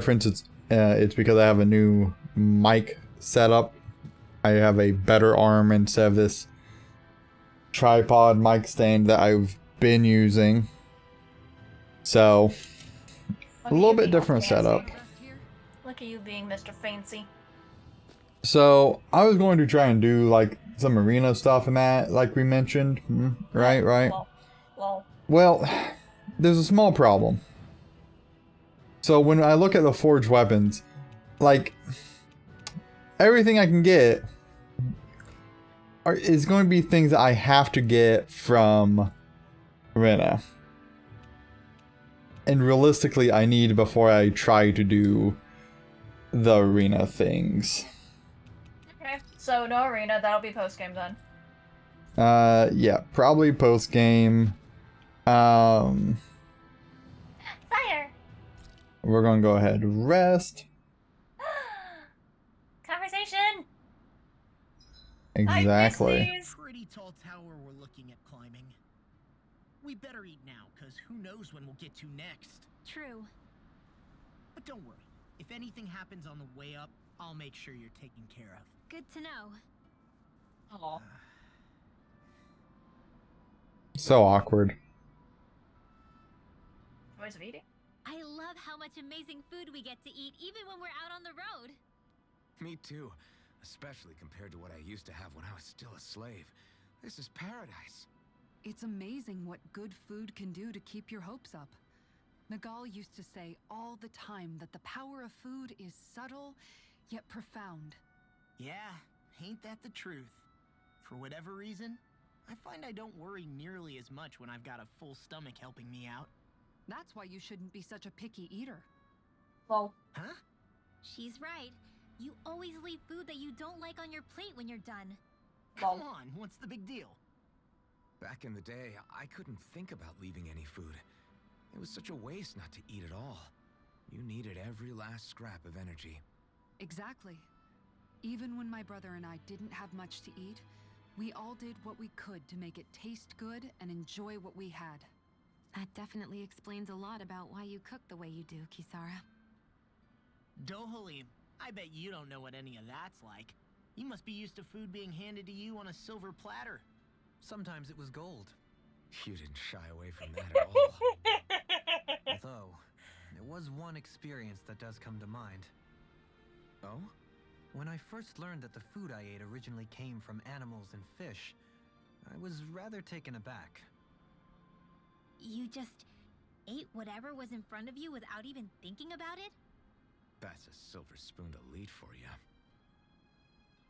difference. It's because I have a new mic setup. I have a better arm instead of this tripod mic stand that I've been using. So, a little bit different setup. Look at you being Mr. Fancy. So, I was going to try and do like some arena stuff and that, like we mentioned. Right. Well, there's a small problem. So, when I look at the forged weapons, like, everything I can get is going to be things that I have to get from Rena. And realistically, I need before I try to do the arena things. Okay, so no arena, that'll be post-game then. Yeah, probably post-game. Fire! We're gonna go ahead and rest. Conversation! Exactly. Pretty tall tower we're looking at climbing. We better eat now, because who knows when we'll get to next. True. But don't worry. If anything happens on the way up, I'll make sure you're taken care of. Good to know. Oh. So awkward. Voice of eating? I love how much amazing food we get to eat even when we're out on the road. Me too. Especially compared to what I used to have when I was still a slave. This is paradise. It's amazing what good food can do to keep your hopes up. Nagal used to say all the time that the power of food is subtle, yet profound. Yeah, ain't that the truth? For whatever reason, I find I don't worry nearly as much when I've got a full stomach helping me out. That's why you shouldn't be such a picky eater. Well. Huh? She's right. You always leave food that you don't like on your plate when you're done. Come on, what's the big deal? Back in the day, I couldn't think about leaving any food. It was such a waste not to eat at all. You needed every last scrap of energy. Exactly. Even when my brother and I didn't have much to eat, we all did what we could to make it taste good and enjoy what we had. That definitely explains a lot about why you cook the way you do, Kisara. Dohalim, I bet you don't know what any of that's like. You must be used to food being handed to you on a silver platter. Sometimes it was gold. You didn't shy away from that at all. Although, there was one experience that does come to mind. Oh? When I first learned that the food I ate originally came from animals and fish, I was rather taken aback. You just ate whatever was in front of you without even thinking about it? That's a silver spoon elite for you.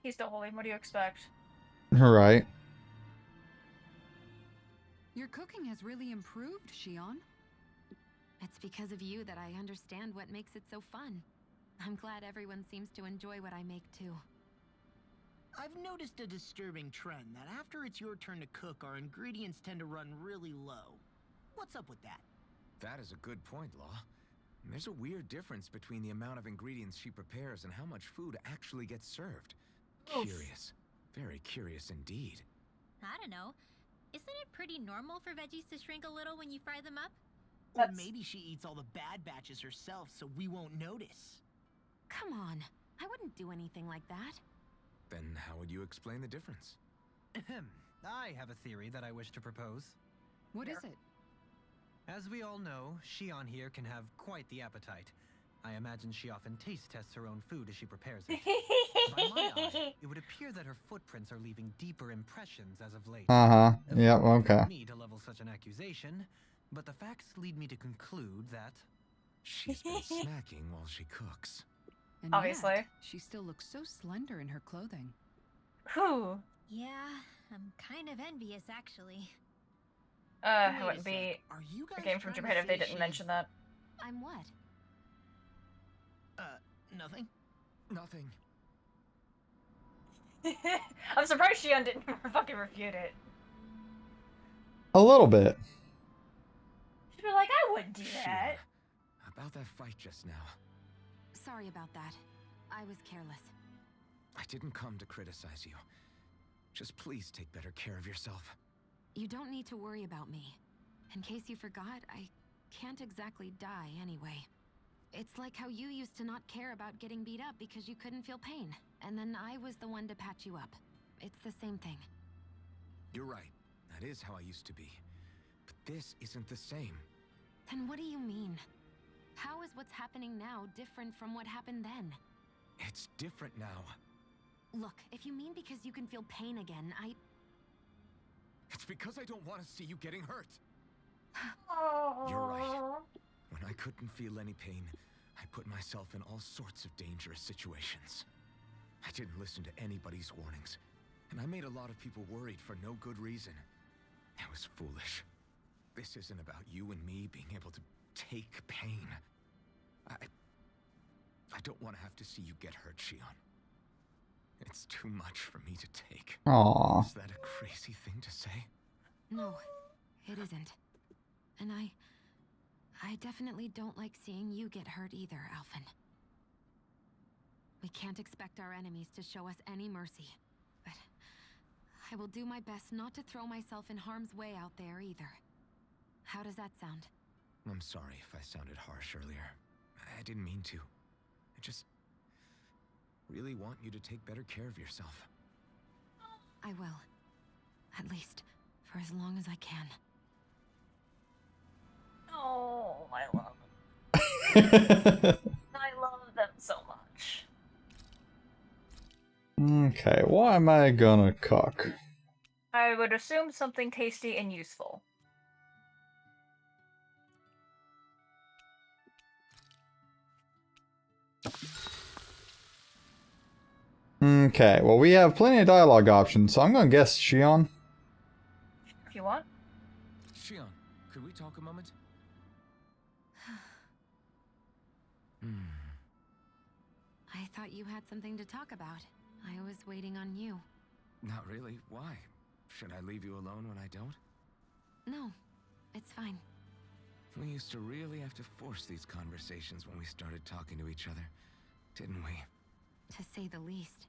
He's still holy. What do you expect? Right. Your cooking has really improved, Shion. It's because of you that I understand what makes it so fun. I'm glad everyone seems to enjoy what I make too. I've noticed a disturbing trend that after it's your turn to cook, our ingredients tend to run really low. What's up with that? That is a good point, Law. There's a weird difference between the amount of ingredients she prepares and how much food actually gets served. Oof. Curious. Very curious indeed. I don't know. Isn't it pretty normal for veggies to shrink a little when you fry them up? Or maybe she eats all the bad batches herself so we won't notice. Come on. I wouldn't do anything like that. Then how would you explain the difference? Ahem. I have a theory that I wish to propose. What is it? As we all know, Shion here can have quite the appetite. I imagine she often taste tests her own food as she prepares it. By my eye, it would appear that her footprints are leaving deeper impressions as of late. Yeah, okay. Me to level such an accusation, but the facts lead me to conclude that She's been snacking while she cooks. And Obviously. yet, she still looks so slender in her clothing. Whew. Yeah, I'm kind of envious actually. It wouldn't be Are you guys a game from trying to Japan if they say didn't she's- mention that. I'm what? Nothing. Nothing. I'm surprised Shion didn't fucking refute it. A little bit. She'd be like, I wouldn't do Shion, that. about that fight just now. Sorry about that. I was careless. I didn't come to criticize you. Just please take better care of yourself. You don't need to worry about me. In case you forgot, I can't exactly die anyway. It's like how you used to not care about getting beat up because you couldn't feel pain. And then I was the one to patch you up. It's the same thing. You're right. That is how I used to be. But this isn't the same. Then what do you mean? How is what's happening now different from what happened then? It's different now. Look, if you mean because you can feel pain again, It's because I don't want to see you getting hurt. Oh. You're right. When I couldn't feel any pain, I put myself in all sorts of dangerous situations. I didn't listen to anybody's warnings, and I made a lot of people worried for no good reason. It was foolish. This isn't about you and me being able to take pain. I don't want to have to see you get hurt, Shion. It's too much for me to take. Aww. Is that a crazy thing to say? No, it isn't. And I definitely don't like seeing you get hurt either, Alphen. We can't expect our enemies to show us any mercy. But I will do my best not to throw myself in harm's way out there either. How does that sound? I'm sorry if I sounded harsh earlier. I didn't mean to. I just really want you to take better care of yourself. I will. At least, for as long as I can. Oh, I love them. I love them so much. Okay, what am I gonna cook? I would assume something tasty and useful. Okay, well we have plenty of dialogue options, so I'm gonna guess Shion. If you want. Shion, could we talk a moment? I thought you had something to talk about. I was waiting on you. Not really. Why? Should I leave you alone when I don't? No, it's fine. We used to really have to force these conversations when we started talking to each other, didn't we? To say the least.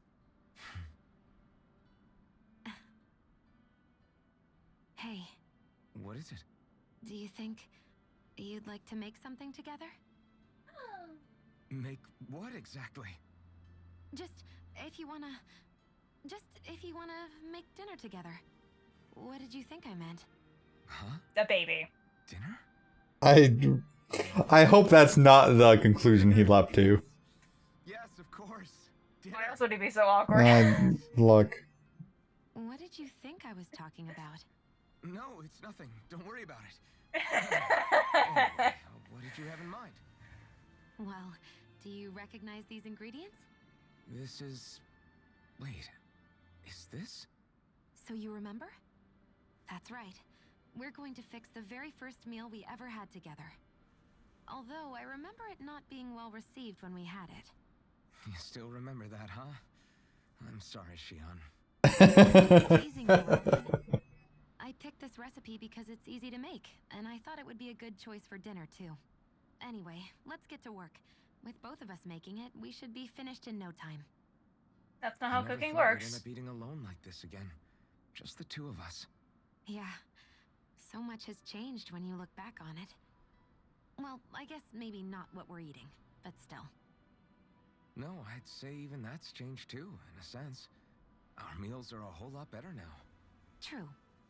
Hey, What is it? do you think you'd like to make something together? Make what exactly? Just if you wanna make dinner together. What did you think I meant? Huh? The baby. Dinner? I hope that's not the conclusion he leapt to. Yes, of course. Dinner. Why else would he be so awkward? Look. What did you think I was talking about? No, it's nothing. Don't worry about it. Anyway, what did you have in mind? Well, do you recognize these ingredients? This is... Wait. Is this? So you remember? That's right. We're going to fix the very first meal we ever had together. Although I remember it not being well received when we had it. You still remember that, huh? I'm sorry, Shion. Teasing you, Alvin. I picked this recipe because it's easy to make, and I thought it would be a good choice for dinner, too. Anyway, let's get to work. With both of us making it, we should be finished in no time. That's not how I never cooking thought we'd works. end up eating alone like this again. Just the two of us. Yeah, so much has changed when you look back on it. Well, I guess maybe not what we're eating, but still. No, I'd say even that's changed too, in a sense. Our meals are a whole lot better now. True.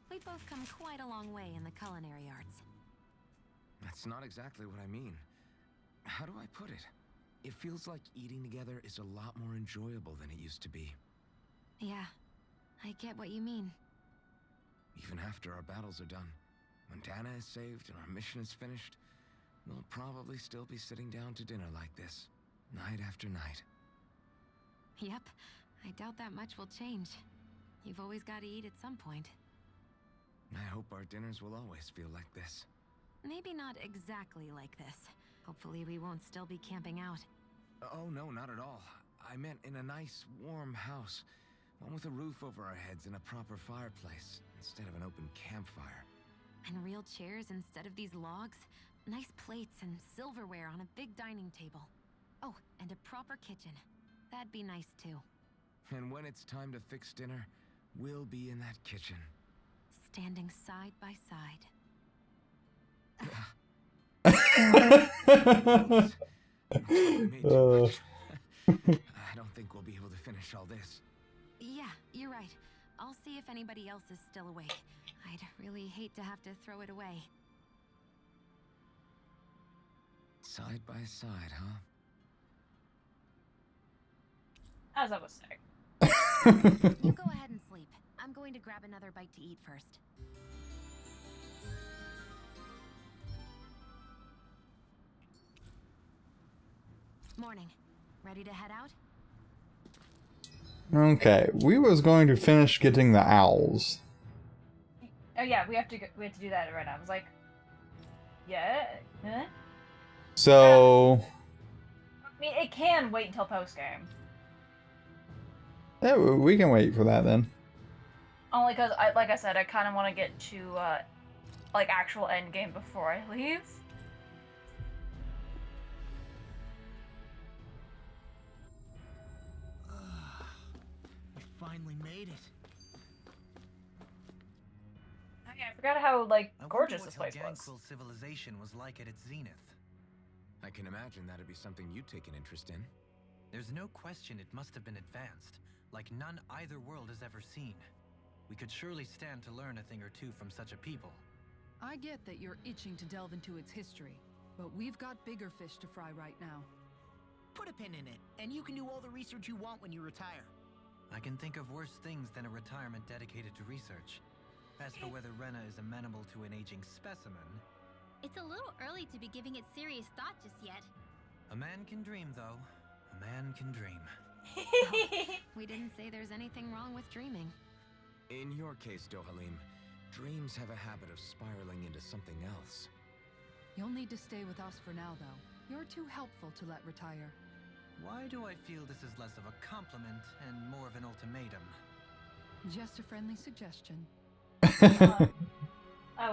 We've both come quite a long way in the culinary arts. That's not exactly what I mean. How do I put it? It feels like eating together is a lot more enjoyable than it used to be. Yeah, I get what you mean. Even after our battles are done, when Dana is saved and our mission is finished, we'll probably still be sitting down to dinner like this, night after night. Yep, I doubt that much will change. You've always got to eat at some point. I hope our dinners will always feel like this. Maybe not exactly like this. Hopefully we won't still be camping out. Oh no, not at all. I meant in a nice, warm house. One with a roof over our heads and a proper fireplace, instead of an open campfire. And real chairs instead of these logs. Nice plates and silverware on a big dining table. Oh, and a proper kitchen. That'd be nice too. And when it's time to fix dinner, we'll be in that kitchen. Standing side by side. Me too much. I don't think we'll be able to finish all this. Yeah, you're right. I'll see if anybody else is still awake. I'd really hate to have to throw it away. Side by side, huh? As I was saying. You go ahead and sleep. I'm going to grab another bite to eat first. Morning. Ready to head out? Okay, we was going to finish getting the owls. Oh yeah, we have to do that right now. I was like, yeah, huh? So, I mean, it can wait until post game. yeah, we can wait for that then. Only because, like I said, I kind of want to get to like actual end game before I leave. We finally made it. Oh, yeah, I forgot how like I wonder gorgeous what this place was. Helganquil's civilization was like at its zenith. I can imagine that'd be something you'd take an interest in. There's no question it must have been advanced, like none either world has ever seen. We could surely stand to learn a thing or two from such a people. I get that you're itching to delve into its history, but we've got bigger fish to fry right now. Put a pin in it, and you can do all the research you want when you retire. I can think of worse things than a retirement dedicated to research. As for whether Rena is amenable to an aging specimen... It's a little early to be giving it serious thought just yet. A man can dream, though. A man can dream. We didn't say there's anything wrong with dreaming. In your case, Dohalim, dreams have a habit of spiraling into something else. You'll need to stay with us for now, though. You're too helpful to let retire. Why do I feel this is less of a compliment and more of an ultimatum? Just a friendly suggestion. I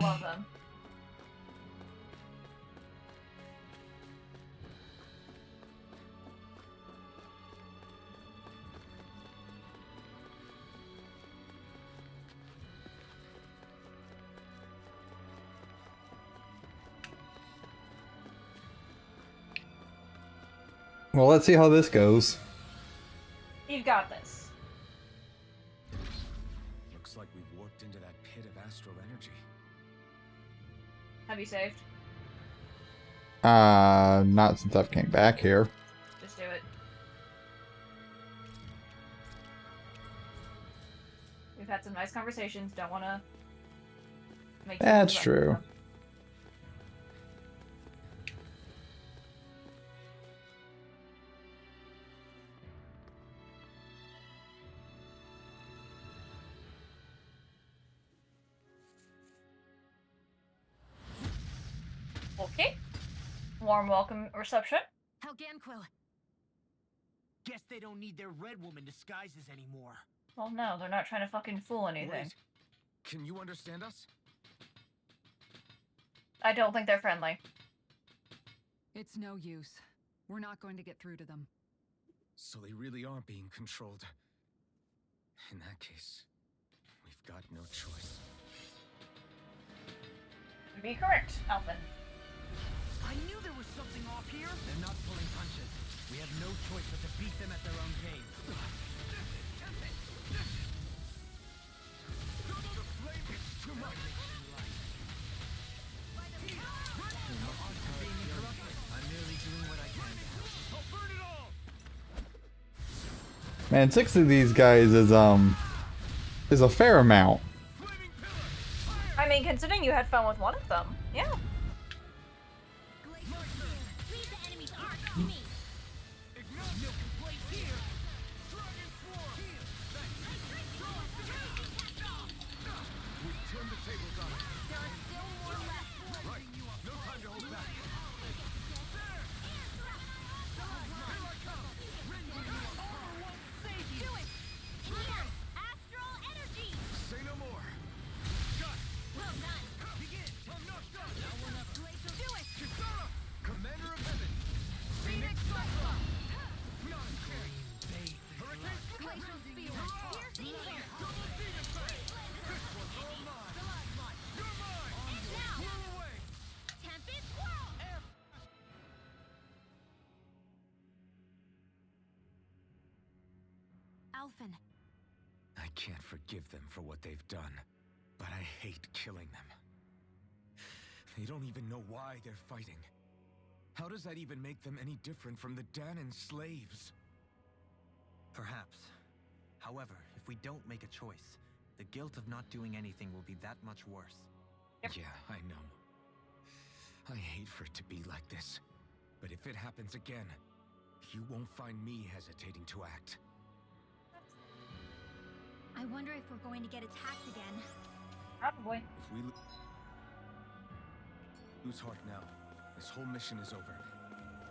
love them. Well, let's see how this goes. You've got this. Looks like we've warped into that pit of astral energy. Have you saved? Not since I've came back here. Just do it. We've had some nice conversations. Don't want to make. That's true. Okay. Warm welcome reception. Helganquil! Guess they don't need their red woman disguises anymore. Well, no, they're not trying to fucking fool anything. Wait, can you understand us? I don't think they're friendly. It's no use. We're not going to get through to them. So they really are being controlled. In that case, we've got no choice. You'd be correct, Alphen. I knew there was something off here. They're not pulling punches. We have no choice but to beat them at their own game. Too much. I'm merely doing what I can to help. I'll burn it all. Man, 6 of these guys is a fair amount. I mean, considering you had fun with one of them, yeah. Leave the enemy's arc to me. There are still more left. Right. No time to hold back. Do it. Here, astral energy. Say no more. Well done. I'm not done. Alphen. I can't forgive them for what they've done, but I hate killing them. They don't even know why they're fighting. How does that even make them any different from the Danon slaves? Perhaps. However, if we don't make a choice, the guilt of not doing anything will be that much worse. Yep. Yeah, I know. I hate for it to be like this. But if it happens again, you won't find me hesitating to act. I wonder if we're going to get attacked again. Probably. If we lose heart now, this whole mission is over.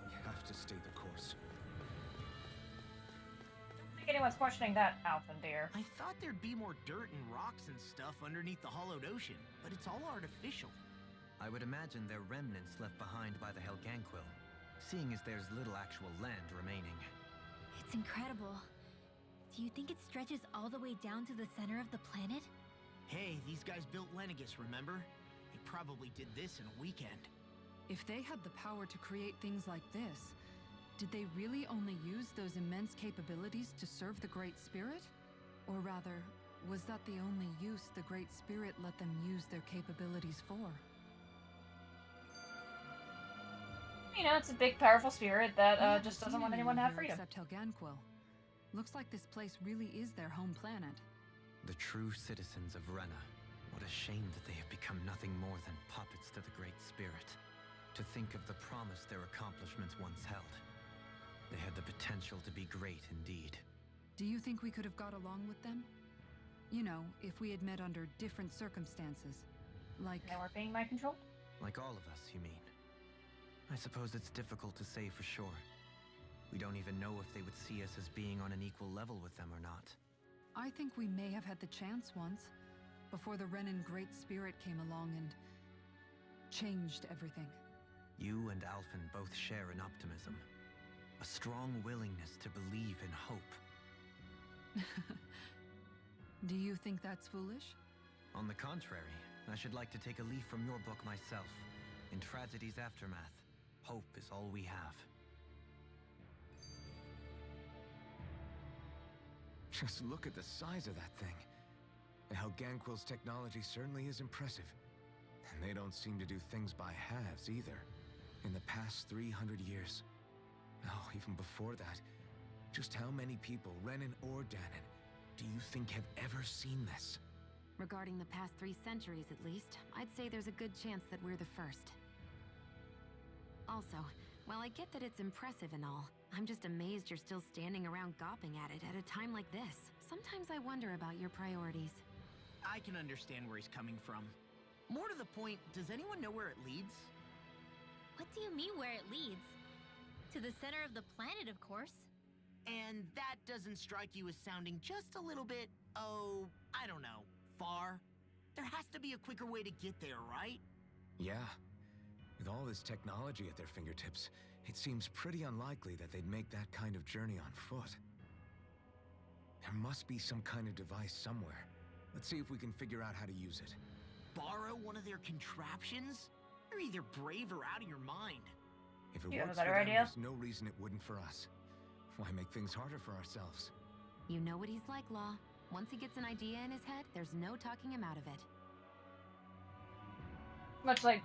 We have to stay the course. I don't think anyone's questioning that, Alphen, dear. I thought there'd be more dirt and rocks and stuff underneath the hollowed ocean, but it's all artificial. I would imagine they're remnants left behind by the Helganquil, seeing as there's little actual land remaining. It's incredible. Do you think it stretches all the way down to the center of the planet? Hey, these guys built Lenegus, remember? They probably did this in a weekend. If they had the power to create things like this, did they really only use those immense capabilities to serve the Great Spirit? Or rather, was that the only use the Great Spirit let them use their capabilities for? You know, it's a big, powerful spirit that We haven't just seen doesn't want anyone anyone to have here freedom. except Helganquil. Looks like this place really is their home planet. The true citizens of Rena. What a shame that they have become nothing more than puppets to the Great Spirit. To think of the promise their accomplishments once held. They had the potential to be great indeed. Do you think we could have got along with them? You know, if we had met under different circumstances. Like... They weren't being mind controlled? Like all of us, you mean? I suppose it's difficult to say for sure. We don't even know if they would see us as being on an equal level with them or not. I think we may have had the chance once, before the Renan Great Spirit came along and changed everything. You and Alphen both share an optimism. A strong willingness to believe in hope. Do you think that's foolish? On the contrary, I should like to take a leaf from your book myself. In tragedy's aftermath, hope is all we have. Just look at the size of that thing. The Helganquil's technology certainly is impressive. And they don't seem to do things by halves either. In the past 300 years. Oh, even before that. Just how many people, Renan or Danon, do you think have ever seen this? Regarding the past 3 centuries at least, I'd say there's a good chance that we're the first. Also, while I get that it's impressive and all, I'm just amazed you're still standing around gawping at it at a time like this. Sometimes I wonder about your priorities. I can understand where he's coming from. More to the point, does anyone know where it leads? What do you mean where it leads? To the center of the planet, of course. And that doesn't strike you as sounding just a little bit, oh, I don't know, far? There has to be a quicker way to get there, right? Yeah. With all this technology at their fingertips, it seems pretty unlikely that they'd make that kind of journey on foot. There must be some kind of device somewhere. Let's see if we can figure out how to use it. Borrow one of their contraptions? You're either brave or out of your mind. If it You have a works for better them, idea? there's no reason it wouldn't for us. Why make things harder for ourselves? You know what he's like, Law. Once he gets an idea in his head, there's no talking him out of it. Much like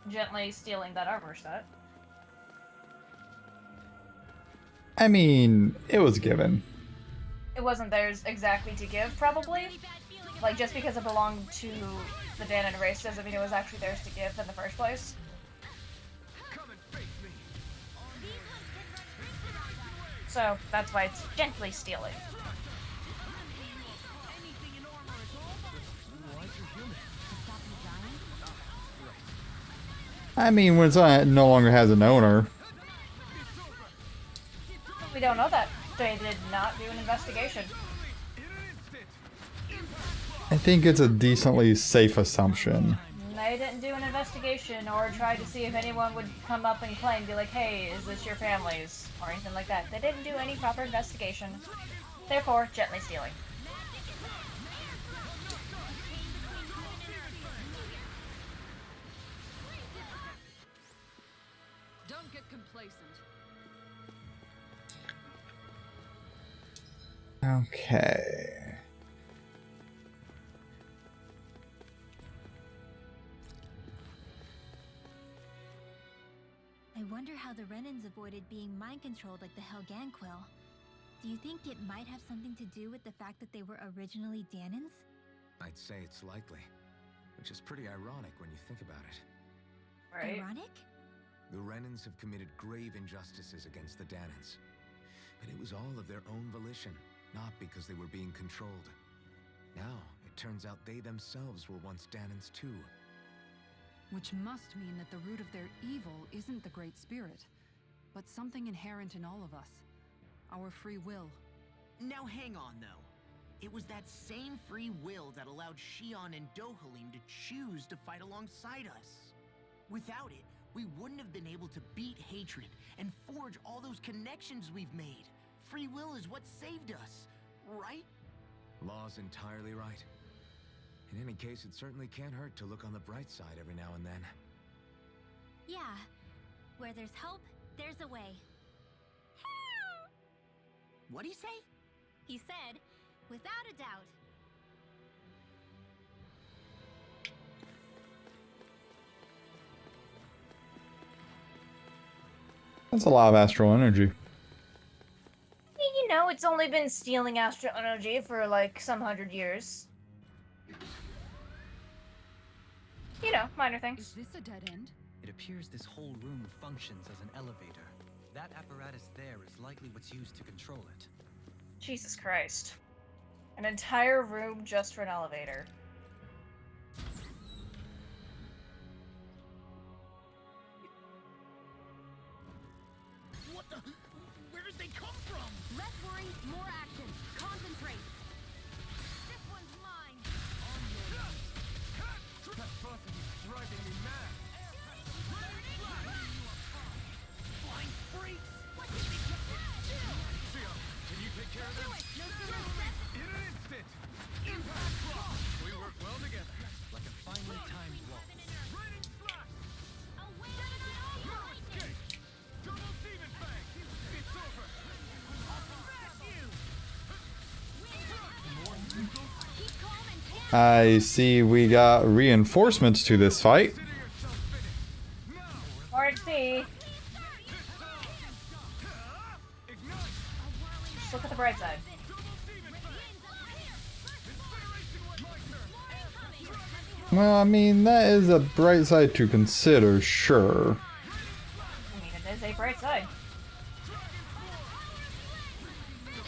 gently stealing that armor set. I mean, it was given. It wasn't theirs exactly to give, probably. Like, just because it belonged to the Danon race doesn't mean it was actually theirs to give in the first place. So, that's why it's gently stealing. I mean, when it's no longer has an owner. We don't know that. They did not do an investigation. I think it's a decently safe assumption. They didn't do an investigation or try to see if anyone would come up and claim, be like, hey, is this your family's? Or anything like that. They didn't do any proper investigation. Therefore, gently stealing. Don't get complacent. Okay. I wonder how the Renans avoided being mind-controlled like the Helganquil. Do you think it might have something to do with the fact that they were originally Danans? I'd say it's likely, which is pretty ironic when you think about it. Right? Ironic? The Renans have committed grave injustices against the Danans. But it was all of their own volition, not because they were being controlled. Now, it turns out they themselves were once Danans too. Which must mean that the root of their evil isn't the Great Spirit, but something inherent in all of us. Our free will. Now hang on, though. It was that same free will that allowed Xion and Dohalim to choose to fight alongside us. Without it, we wouldn't have been able to beat hatred and forge all those connections we've made. Free will is what saved us, right? Law's entirely right. In any case, it certainly can't hurt to look on the bright side every now and then. Yeah. Where there's hope, there's a way. What'd he say? He said, without a doubt. That's a lot of astral energy. You know, it's only been stealing astral energy for like some 100 years. You know, minor Is things. this a dead end? It appears this whole room functions as an elevator. That apparatus there is likely what's used to control it. Jesus Christ. An entire room just for an elevator. What the? Where did they come from? Less worry, more action. Concentrate. This one's mine. That button is driving me mad! Flying freaks! Sia, can you take care of this? In an instant! Impact block! We work well together. Like a finely timed waltz. Raining blast! Okay. Double demon fang! It's over! I see we got reinforcements to this fight. More XP. Just look at the bright side. Well, I mean, that is a bright side to consider, sure. I mean, it is a bright side.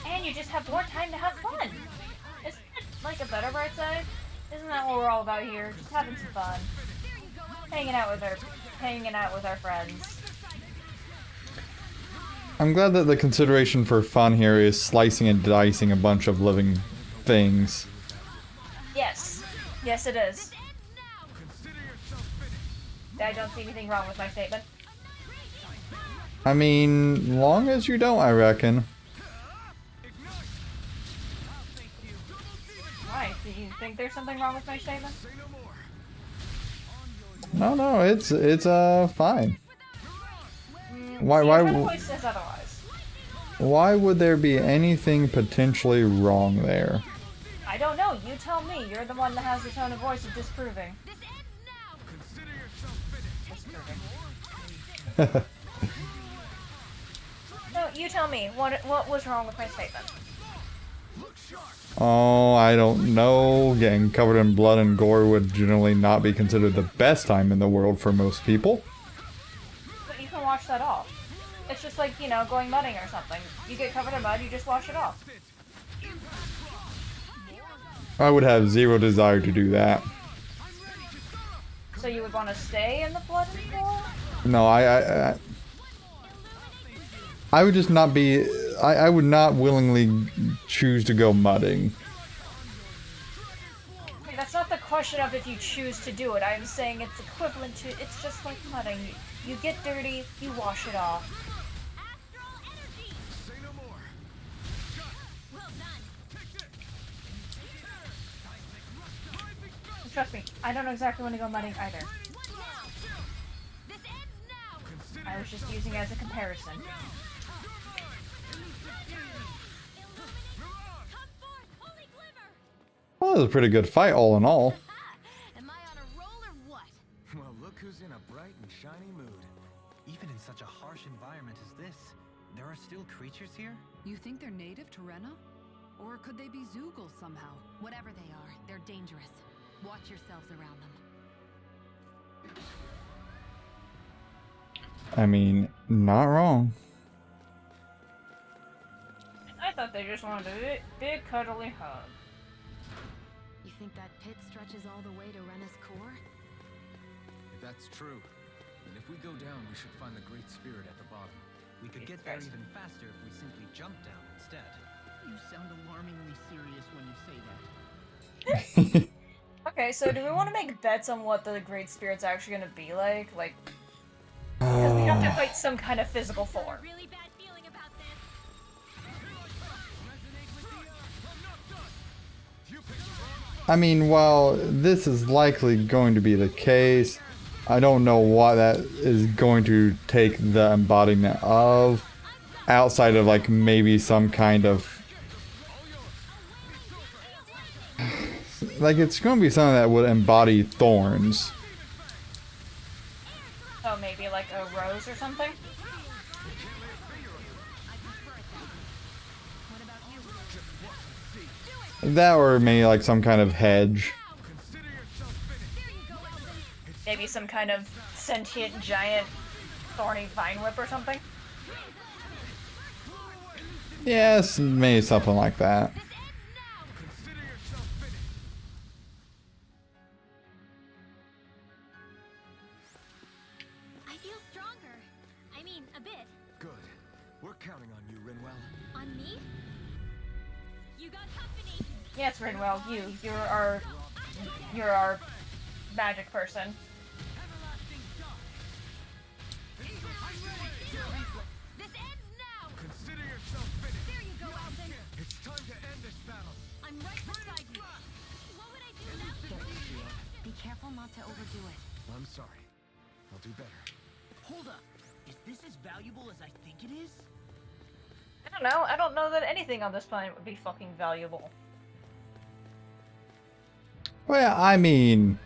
And you just have more time to have fun. Isn't it like a better bright side? Isn't that what we're all about here? Just having some fun. Hanging out with our friends. I'm glad that the consideration for fun here is slicing and dicing a bunch of living things. Yes. Yes, it is. I don't see anything wrong with my statement. I mean, long as you don't, I reckon. Why? Do you think there's something wrong with my statement? No, it's fine. Why My voice says otherwise. why would there be anything potentially wrong there? I don't know. You tell me. You're the one that has the tone of voice of disproving. Disproving. No, you tell me. What was wrong with my statement? Oh, I don't know. Getting covered in blood and gore would generally not be considered the best time in the world for most people. But you can wash that off. It's just like, you know, going mudding or something. You get covered in mud, you just wash it off. I would have zero desire to do that. So you would want to stay in the blood and gore? No, I would just not be... I would not willingly choose to go mudding. Okay, that's not the question of if you choose to do it. I'm saying it's equivalent to... It's just like mudding. You get dirty, you wash it off. Trust me, I don't exactly want to go mudding either. I was just using it as a comparison. Well, it was a pretty good fight all in all. Am I on a roll or what? Well, look who's in a bright and shiny mood. Even in such a harsh environment as this, there are still creatures here? You think they're native to Rena? Or could they be Zoogles somehow? Whatever they are, they're dangerous. Watch yourselves around them. I mean, not wrong. I thought they just wanted a big cuddly hug. You think that pit stretches all the way to Rena's core? If that's true, then if we go down, we should find the Great Spirit at the bottom. We could get there even faster if we simply jump down instead. You sound alarmingly serious when you say that. Okay, so do we want to make bets on what the Great Spirit's actually going to be like? Like, because we have to fight some kind of physical form. Really bad feeling about this. I mean, while this is likely going to be the case, I don't know what that is going to take the embodiment of, outside of like maybe some kind of like it's going to be something that would embody thorns. Oh, maybe like a rose or something? That or maybe like some kind of hedge. Maybe some kind of sentient giant thorny vine whip or something? Yes, maybe something like that. I feel stronger. I mean, a bit. Good. We're counting on you, Rinwell. On me? You got company. Yes, Rinwell, you're our magic person. This ends now. Consider yourself finished. There you go, Alvin. It's time to end this battle. I'm right beside you. What would I do now? Be careful not to overdo it. I'm sorry. I'll do better. Hold up. Is this as valuable as I think it is? I don't know. I don't know that anything on this planet would be fucking valuable. Well, I mean,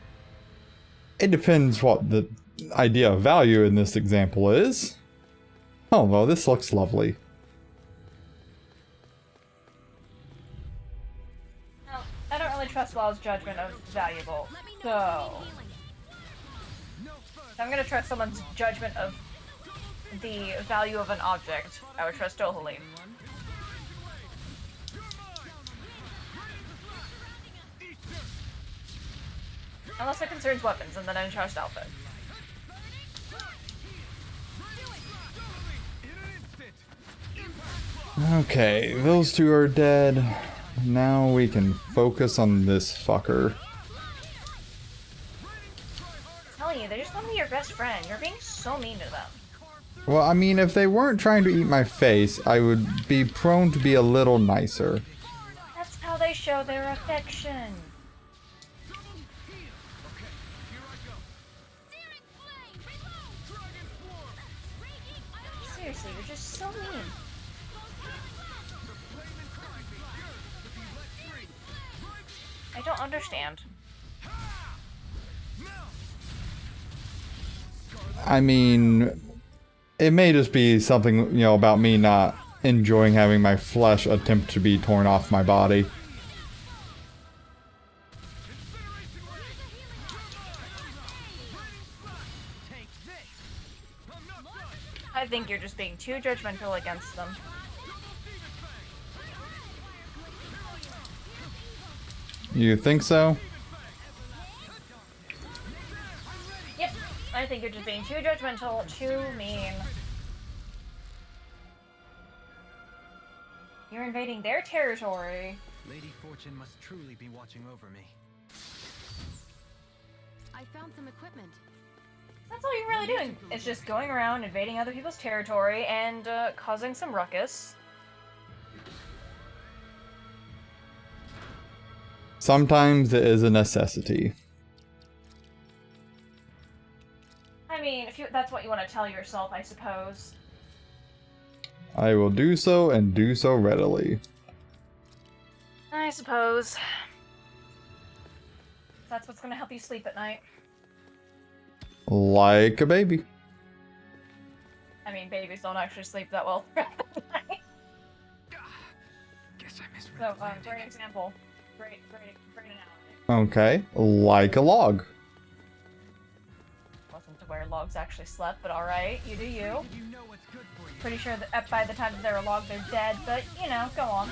it depends what the idea of value in this example is. Oh, well, this looks lovely. Well, I don't really trust Law's judgment of valuable, so I'm gonna trust someone's judgment of the value of an object. I would trust Dohalim. Unless it concerns weapons, and then I trust Alpha. Okay, those two are dead. Now we can focus on this fucker. I'm telling you, they just want to be your best friend. You're being so mean to them. Well, I mean, if they weren't trying to eat my face, I would be prone to be a little nicer. That's how they show their affection. Seriously, you're just so mean. I don't understand. I mean, it may just be something, you know, about me not enjoying having my flesh attempt to be torn off my body. I think you're just being too judgmental against them. You think so? Yep, I think you're just being too judgmental, too mean. You're invading their territory. Lady Fortune must truly be watching over me. I found some equipment. That's all you're really doing. It's just going around invading other people's territory and causing some ruckus. Sometimes it is a necessity. I mean, if that's what you want to tell yourself, I suppose. I will do so and do so readily. I suppose. That's what's gonna help you sleep at night. Like a baby. I mean, babies don't actually sleep that well throughout the night. Guess I misread So, the landing. great example. Great analogy. Okay, like a log. Wasn't aware logs actually slept, but alright, you do you. Pretty sure that by the time that they're a log, they're dead, but, you know, go on.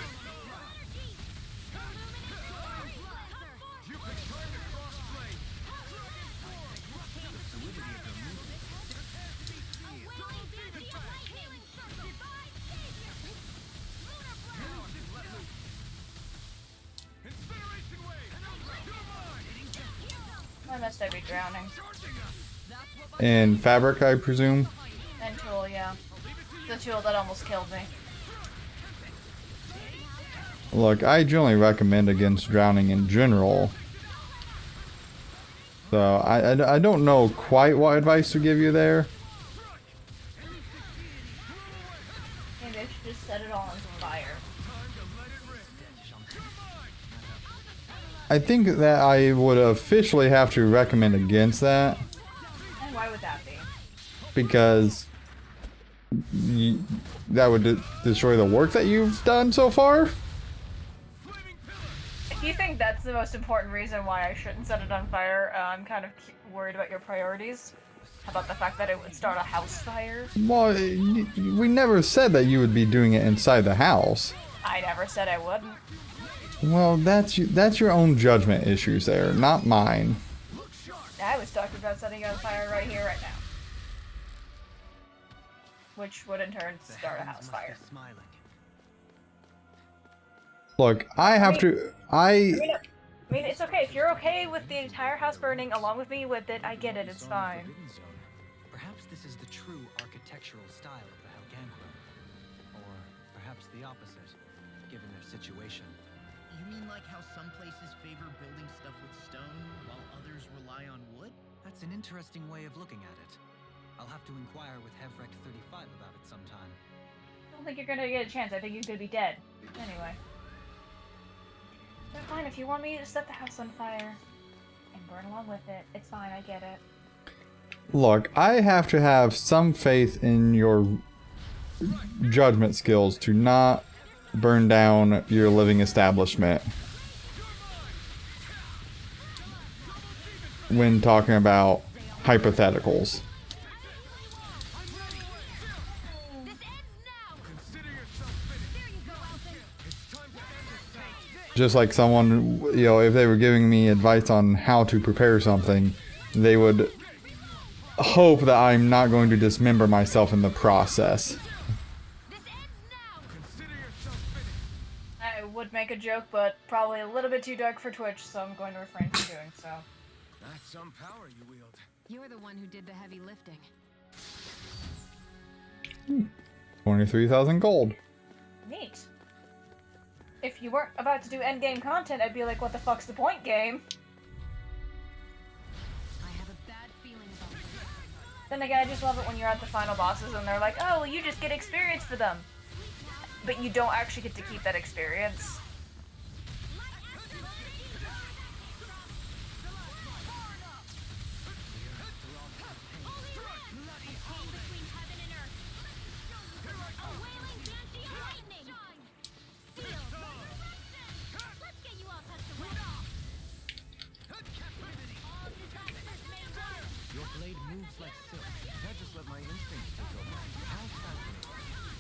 Why must I be drowning? And fabric, I presume. And tool, yeah. The tool that almost killed me. Look, I generally recommend against drowning in general. So, I don't know quite what advice to give you there. Maybe I should just set it all on fire. I think that I would officially have to recommend against that. And why would that be? Because that would destroy the work that you've done so far. If you think that's the most important reason why I shouldn't set it on fire, I'm kind of worried about your priorities. How about the fact that it would start a house fire? Well, we never said that you would be doing it inside the house. I never said I wouldn't. Well, that's your own judgment issues there, not mine. I was talking about setting it on fire right here, right now. Which would in turn start a house fire. Look, I mean, it's okay. If you're okay with the entire house burning along with me with it, I get it, it's fine. Perhaps this is the true architectural style of the Helganquil. Or perhaps the opposite, given their situation. You mean like how some places favor building stuff with stone, while others rely on wood? That's an interesting way of looking at it. I'll have to inquire with Hevrek 35 about it sometime. I don't think you're gonna get a chance. I think you're gonna be dead. Anyway. But fine, if you want me to set the house on fire and burn along with it, it's fine, I get it. Look, I have to have some faith in your judgment skills to not burn down your living establishment when talking about hypotheticals. Just like someone, you know, if they were giving me advice on how to prepare something, they would hope that I'm not going to dismember myself in the process. I would make a joke, but probably a little bit too dark for Twitch, so I'm going to refrain from doing so. That's some power you wield. You're the one who did the heavy lifting. 23,000 gold. Neat. If you weren't about to do endgame content, I'd be like, what the fuck's the point, game? I have a bad feeling about this. Then again, I just love it when you're at the final bosses and they're like, oh, well, you just get experience for them. But you don't actually get to keep that experience. Your blade moves like silk. I just let my instincts take over. How fascinating.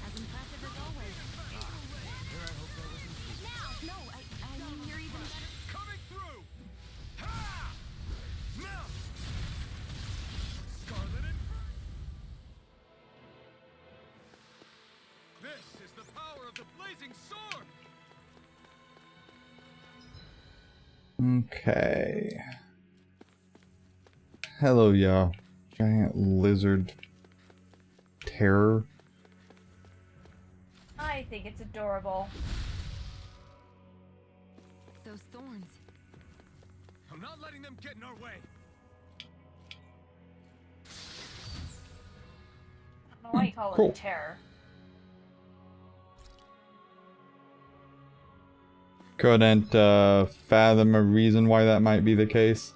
As impressive as always. Here I hope that wasn't true. No, I mean you're even better. Coming through! Ha! Now! Scarlet and... This is the power of the blazing sword! Okay. Hello, ya giant lizard terror. I think it's adorable. Those thorns. I'm not letting them get in our way. I don't know why you call Cool. it terror. Couldn't fathom a reason why that might be the case.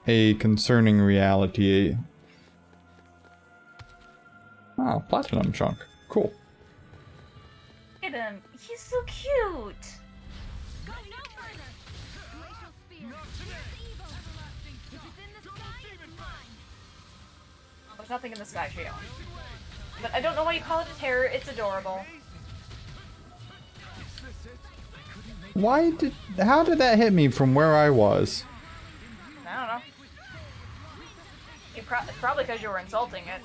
a concerning reality. Oh, platinum chunk. Cool. Look at him. He's so cute. Go no further! Glacial spear! Evil! If it's in the sky, it's mine! Oh, there's nothing in the sky, Shion. But I don't know why you call it a terror. It's adorable. How did that hit me from where I was? I don't know. It's probably because you were insulting it.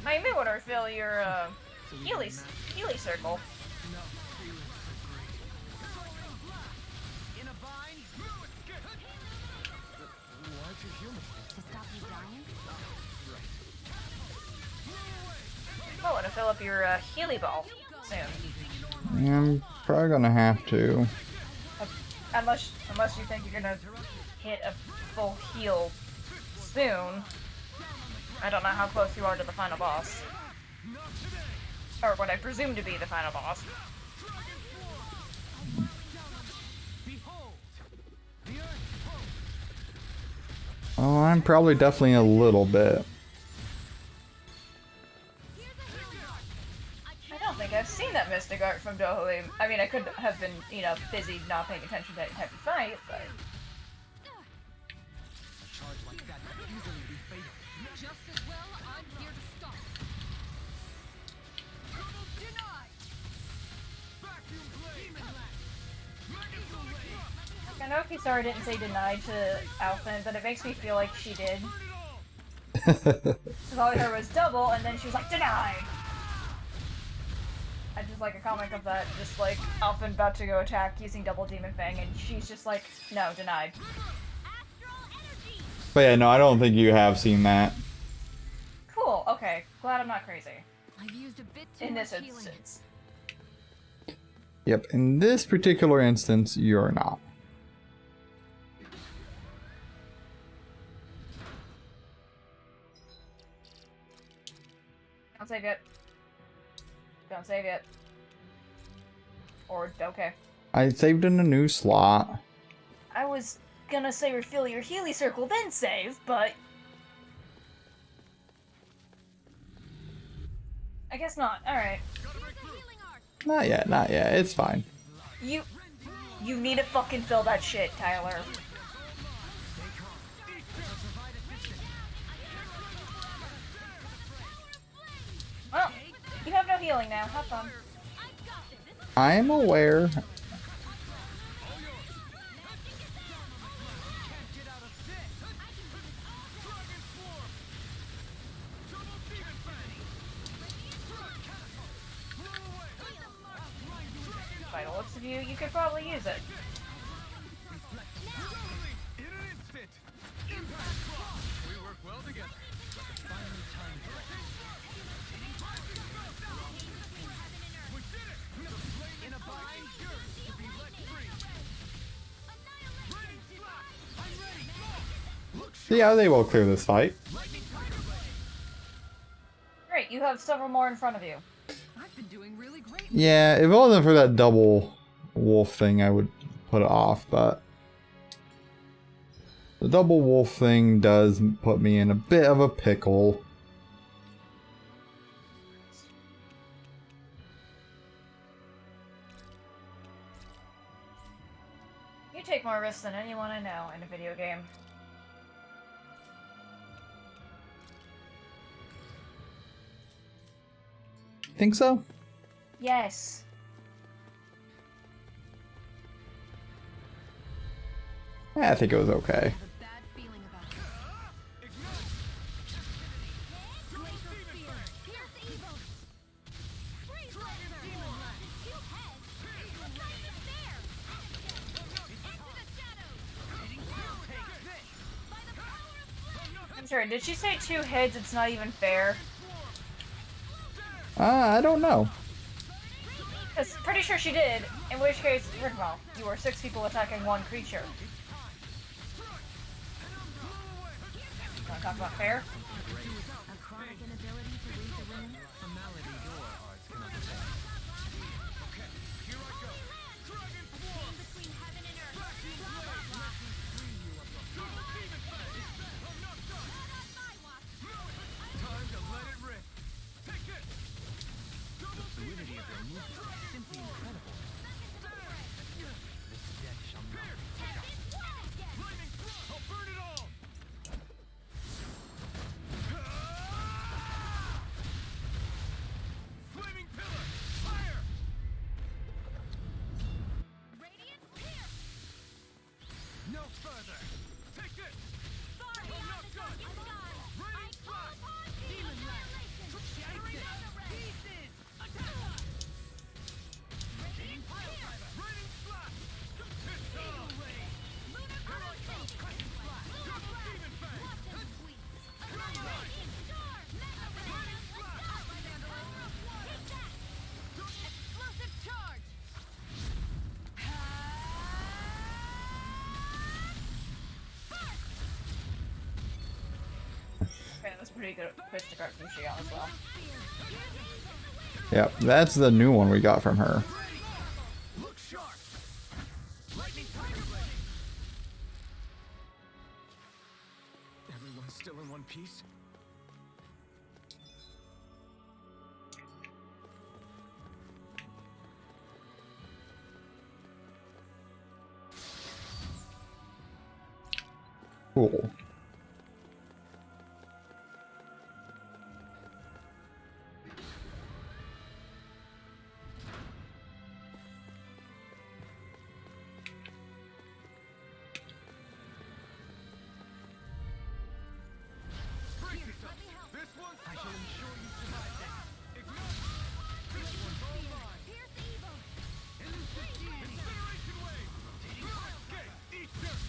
I may want to refill your Healy circle. To stop you dying? I want to fill up your Healy ball soon. Yeah, I'm probably gonna have to. Unless you think you're gonna hit a full heal soon. I don't know how close you are to the final boss. Or what I presume to be the final boss. Oh, I'm probably definitely a little bit. I don't think I've seen that Mystic Art from Dohalim. I mean, I could have been, you know, busy not paying attention to Happy Fight, but... Just as well, I'm here to stop. I know Kisara didn't say denied to Alphen, but it makes me feel like she did. Because all I heard was double, and then she was like, denied! I just like a comic of that, just like Alphen about to go attack using double Demon Fang, and she's just like, no, denied. But yeah, no, I don't think you have seen that. Cool, okay. Glad I'm not crazy. I've used a bit too In much this healing. instance. Yep, in this particular instance, you're not. Don't save yet. Don't save yet. Or, okay. I saved in a new slot. I was gonna say refill your Healy circle, then save, but... I guess not. Alright. Not yet, not yet. It's fine. You need to fucking fill that shit, Tyler. Well, you have no healing now. Have fun. I'm aware. By the looks of you, you could probably use it. Yeah, they will clear this fight. Great, you have several more in front of you. I've been doing really great. Yeah, if it wasn't for that double wolf thing, I would put it off, but the double wolf thing does put me in a bit of a pickle. You take more risks than anyone I know in a video game. Think so? Yes. Yeah, I think it was okay. I have a bad feeling about this. Glacial spear! Pierce evil! Freeze predator! Demon blast! Two heads! It's not even fair! Into the shadows! By the power of flame! I'm sorry, did she say two heads? It's not even fair? I don't know. Because pretty sure she did, in which case, first of all, you were 6 people attacking one creature. Wanna talk about fair? A chronic inability to read the room? Formality your arts cannot defend. Between heaven and no further. Take this. I'm not done. Raining flash. Demon lash. Shattering pieces. Attack. Raining flash. Raining flash. Pistol ray. Lunar crystal. Crescent flash. Double demon fang. Raining flash. Take that. Explosive charge. Okay, that was pretty good crystal card from Shion as well. Yep, that's the new one we got from her. Look sharp. Lightning tiger blade. Everyone's still in one piece. Cool. This one, I shall ensure you survive this. Ignite. This one's all mine. Here's evil. Incineration wave. Escape. Eat dirt.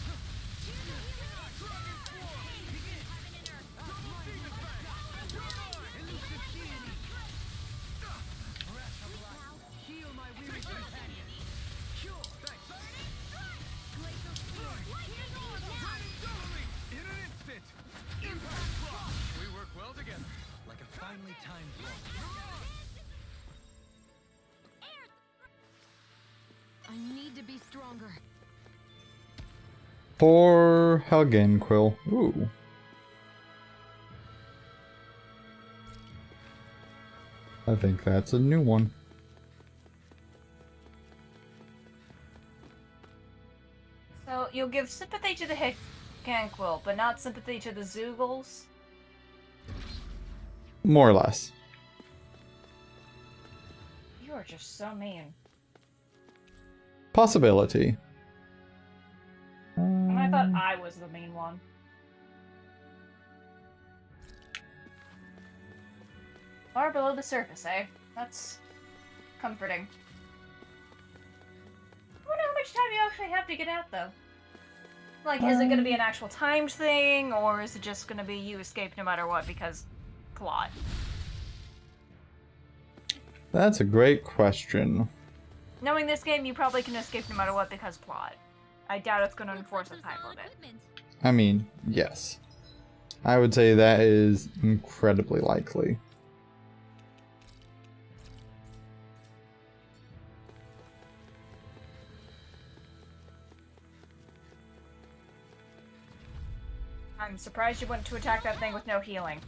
Dragon swarm. Begin. Double demon fang. You're mine. Elusive deity. Breath of life. Heal my weary companion. Cure. Thanks. Glacial spear. Raining doubling. In an instant. Impact block. We work well together, like a finely timed blow. I need to be stronger. For Helgenquill. Ooh. I think that's a new one. So you'll give sympathy to the Higanquill, but not sympathy to the Zoogles? More or less. You are just so mean. Possibility. And I thought I was the mean one. Far below the surface, eh? That's comforting. I wonder how much time you actually have to get out, though. Like, is it gonna be an actual timed thing, or is it just gonna be you escape no matter what because plot? That's a great question. Knowing this game, you probably can escape no matter what because plot. I doubt it's gonna enforce a time limit. I mean, yes. I would say that is incredibly likely. I'm surprised you went to attack that thing with no healing.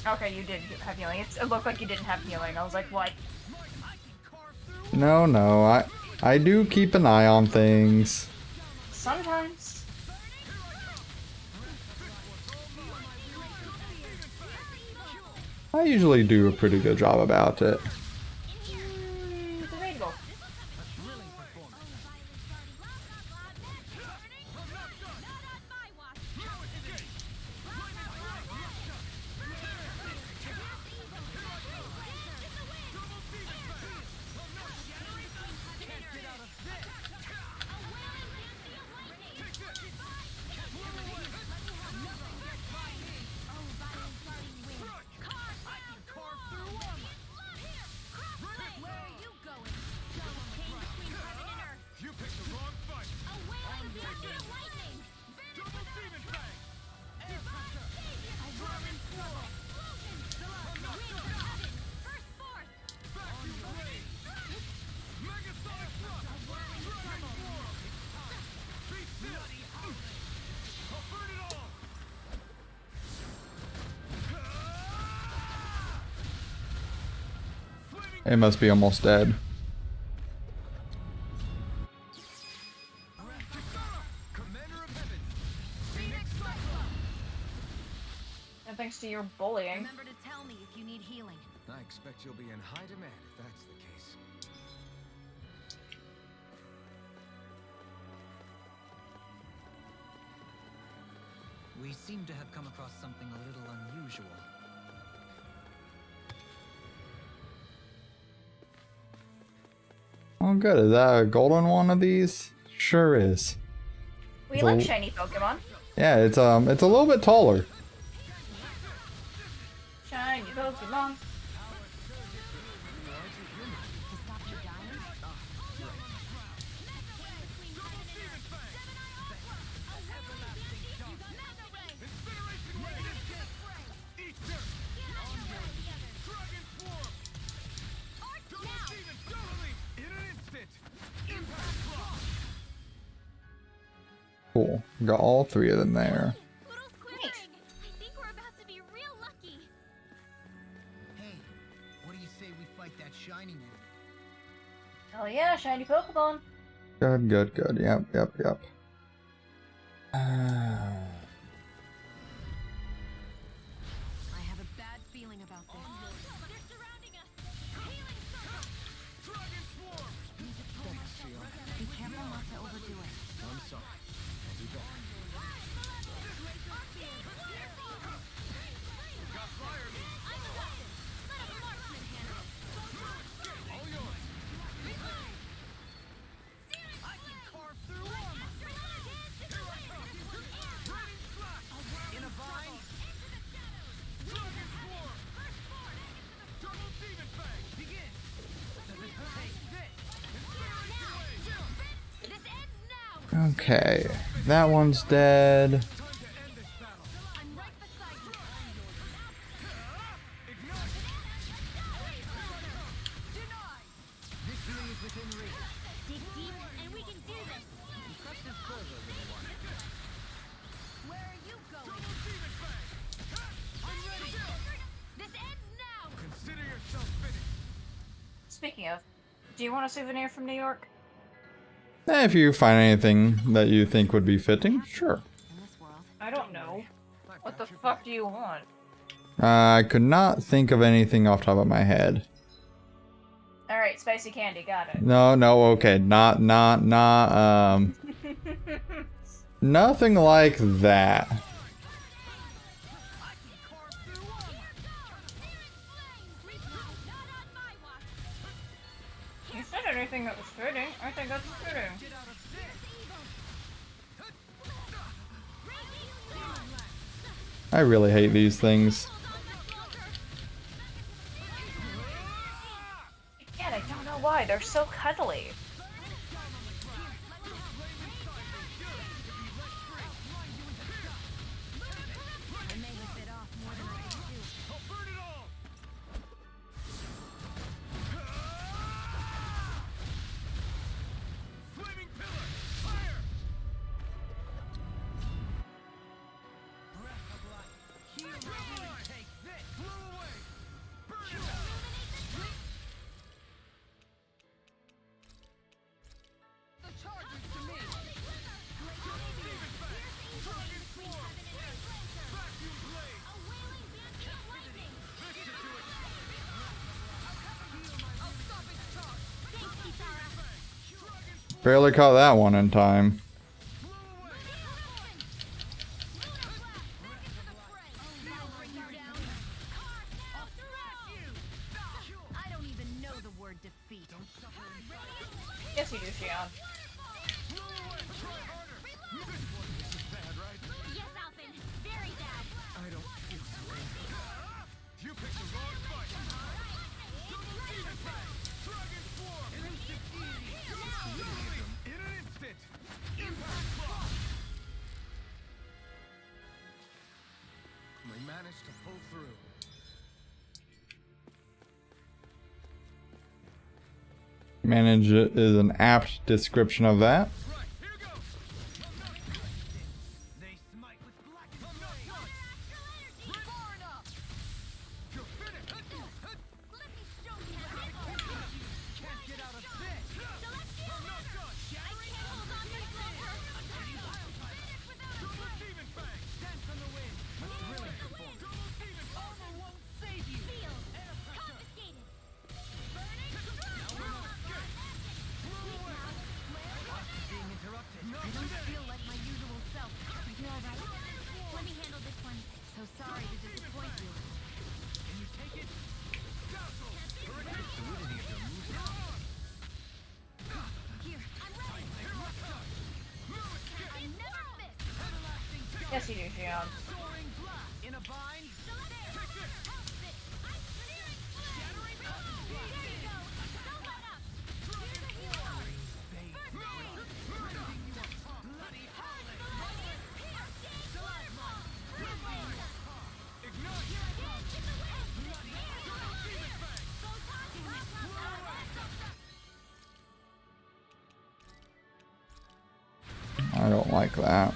Okay, you did have healing. It looked like you didn't have healing. I was like, what? No, I do keep an eye on things. Sometimes. I usually do a pretty good job about it. Debatable. It must be almost dead. And thanks to your bullying. Remember to tell me if you need healing. I expect you'll be in high demand if that's the case. We seem to have come across something a little unusual. Oh, good. Is that a golden one of these? Sure is. We like shiny Pokemon. Yeah, it's a little bit taller. Shiny Pokemon. Cool. Got all three of them there. I think we're about to be real lucky. Hey, what do you say we fight that shiny one? Oh yeah, shiny Pokemon. Good, good, good. Yep, yep, yep. I have a bad feeling about this. They're surrounding us. Healing circle. Be careful not to overdo it. I'm sorry. I'll do better. Okay, that one's dead. Dig deep, and we can do this. Where are you going? This ends now. Consider yourself finished. Speaking of, do you want a souvenir from New York? If you find anything that you think would be fitting, sure. In this world, I don't know. What the fuck do you want? I could not think of anything off the top of my head. Alright, spicy candy, got it. No, no, okay, not, nothing like that. You said anything that was fitting. I think that's fitting. I really hate these things. Again, I don't know why. They're so cuddly. I may have bit off more than I can chew. Barely caught that one in time. I don't even know the word defeat. Yes, you do, Shion. Yes, Alvin. Very bad. I don't feel so angry. You picked the wrong fight. Dragon Swarm! In an instant! Impact Block! We managed to pull through. Manage it is an apt description of that. Right, here goes! They smite with black and flame! Far enough! You're finished! Let me show you how. Can't get out of this! So let's do it. I can't hold on much longer. Double Demon Fang! Dance on the wind! A thrilling performance! Double Demon Armor won't save you! Sealed. Confiscated. Now we must escape! Flew away! Flare. Yes, you do, Xion. I don't like that.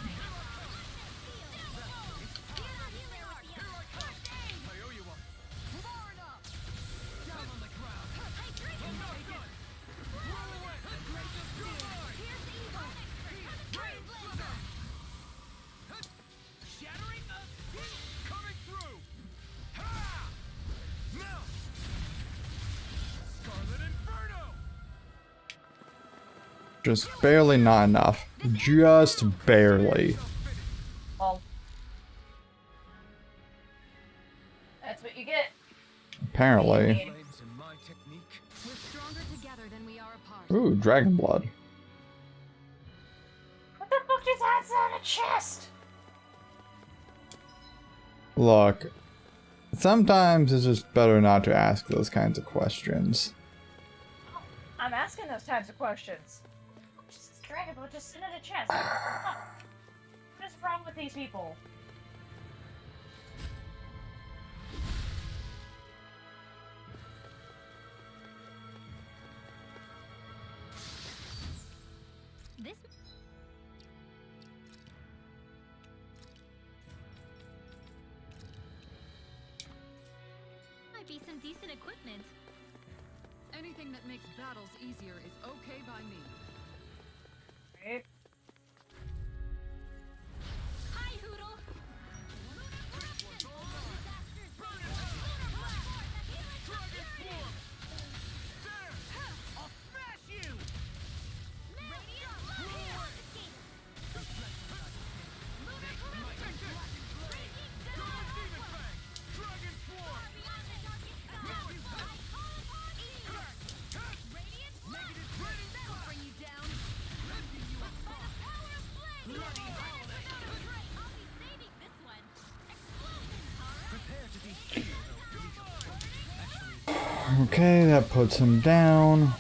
Just barely not enough. Just barely. Well, that's what you get. Apparently. We're stronger together than we are apart. Ooh, dragon blood. What the fuck is that on a chest? Look, sometimes it's just better not to ask those kinds of questions. I'm asking those types of questions. Just dragon blood just sit in a chest. What is wrong with these people? This might be some decent equipment. Anything that makes battles easier is okay by me. Right? Hi, Hoodle. Okay, that puts him down.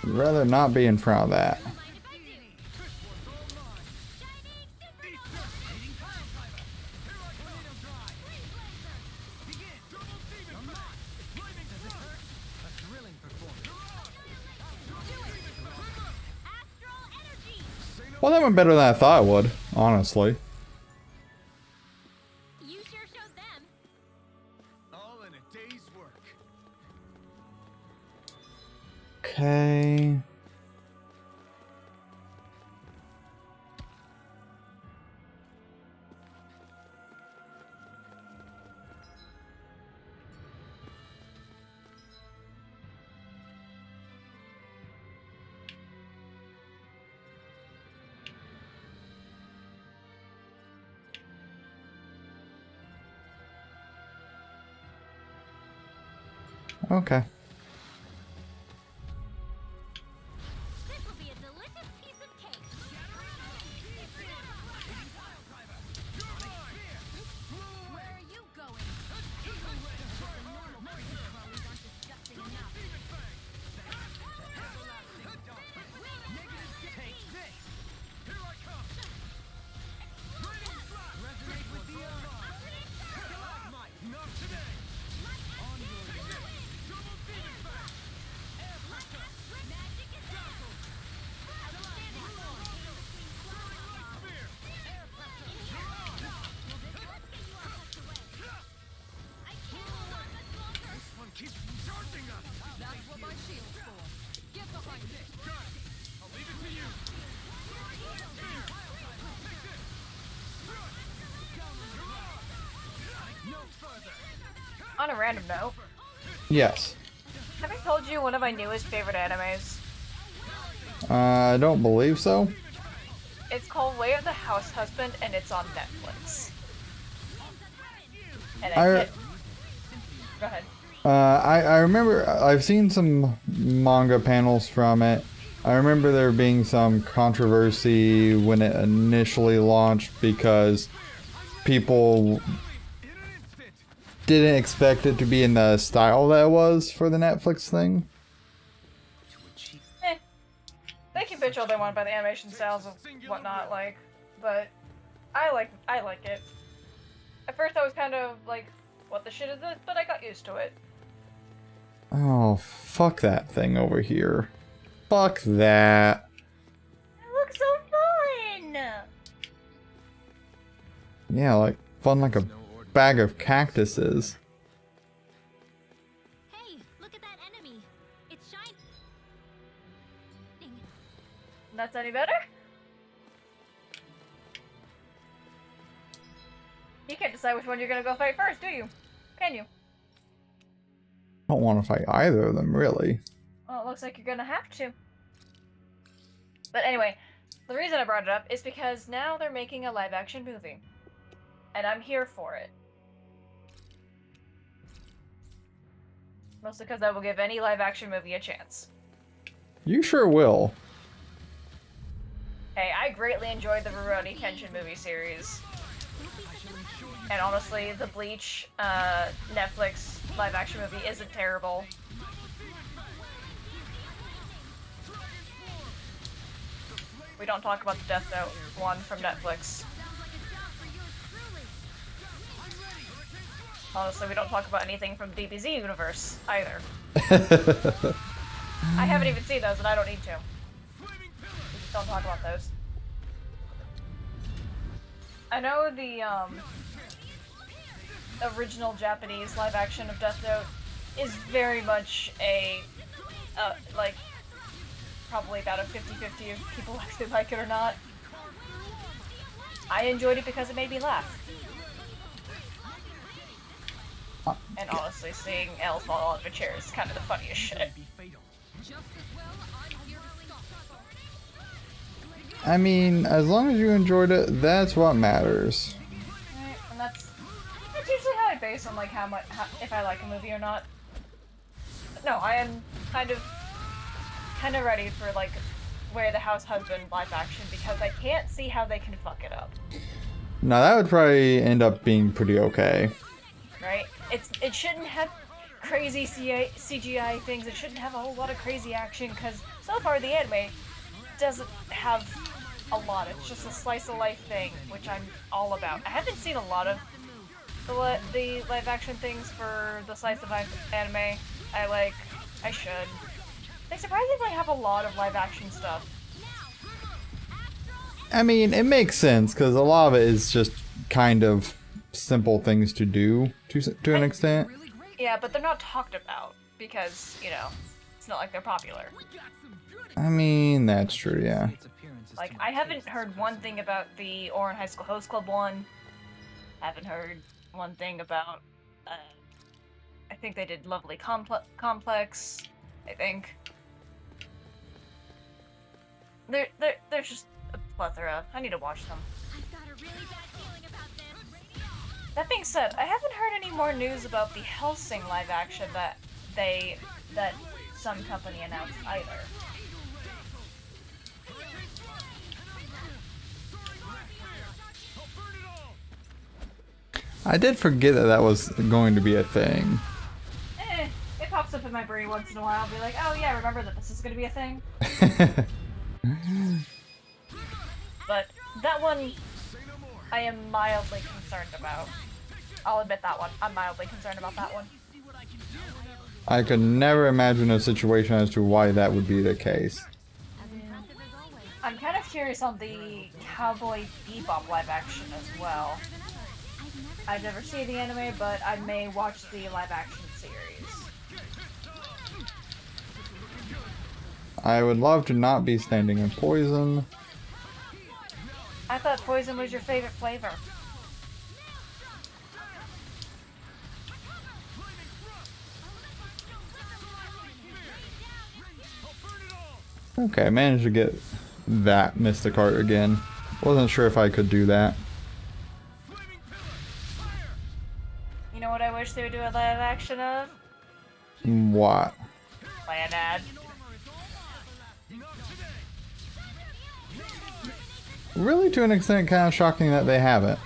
I'd rather not be in front of that. Well, that went better than I thought it would, honestly. You sure showed them. All in a day's work. Okay. Okay. This will be a delicious piece of cake. Where are you going? The normal Chloes aren't disgusting enough. Take this! Here I come! Resonate with the earth! Not today! On your way! Double D! a random note, Yes. have I told you one of my newest favorite animes? I don't believe so. It's called Way of the House Husband, and it's on Netflix. And go ahead. I remember I've seen some manga panels from it. I remember there being some controversy when it initially launched because people didn't expect it to be in the style that it was for the Netflix thing. They can bitch all they want about the animation styles and whatnot, like, but I like it. At first I was kind of like, what the shit is this? But I got used to it. Oh, fuck that thing over here. Fuck that. It looks so fun! Yeah, like, fun like a bag of cactuses. Hey, look at that enemy. It's shining. That's any better? You can't decide which one you're gonna go fight first, do you? Can you? I don't want to fight either of them, really. Well, it looks like you're gonna have to. But anyway, the reason I brought it up is because now they're making a live-action movie. And I'm here for it. Mostly because I will give any live-action movie a chance. You sure will. Hey, I greatly enjoyed the Rurouni Kenshin movie series. And honestly, the Bleach Netflix live-action movie isn't terrible. We don't talk about the Death Note one from Netflix. Honestly, we don't talk about anything from the DBZ universe either. I haven't even seen those, and I don't need to. We just don't talk about those. I know the original Japanese live action of Death Note is very much a like probably about a 50-50 if people actually like it or not. I enjoyed it because it made me laugh. And honestly, seeing Elle fall out of a chair is kind of the funniest shit. I mean, as long as you enjoyed it, that's what matters. Right, and that's usually how I base on like how if I like a movie or not. But no, I am kind of ready for like Where the House Husband live action because I can't see how they can fuck it up. Now that would probably end up being pretty okay. Right? It shouldn't have crazy CGI things. It shouldn't have a whole lot of crazy action because so far the anime doesn't have a lot. It's just a slice of life thing, which I'm all about. I haven't seen a lot of the live action things for the slice of life anime. I should. They surprisingly have a lot of live action stuff. I mean, it makes sense because a lot of it is just kind of simple things to do to an extent. Yeah, but they're not talked about because, you know, it's not like they're popular. I mean, that's true, yeah. Like, I haven't heard one thing about the Ouran High School Host Club one. Haven't heard one thing about, I think they did Lovely Complex, I think. There's just a plethora. I need to watch them. I've got a really bad feeling about this. That being said, I haven't heard any more news about the Hellsing live action that some company announced either. I did forget that that was going to be a thing. It pops up in my brain once in a while. I'll be like, oh yeah, remember that this is gonna be a thing? But that one, I am mildly concerned about. I'll admit that one. I'm mildly concerned about that one. I could never imagine a situation as to why that would be the case. I'm kind of curious on the Cowboy Bebop live action as well. I've never seen the anime, but I may watch the live action series. I would love to not be standing in poison. I thought poison was your favorite flavor. Okay, I managed to get that Mystic Art again. Wasn't sure if I could do that. You know what I wish they would do a live action of? What? Planad. Really, to an extent, kind of shocking that they haven't.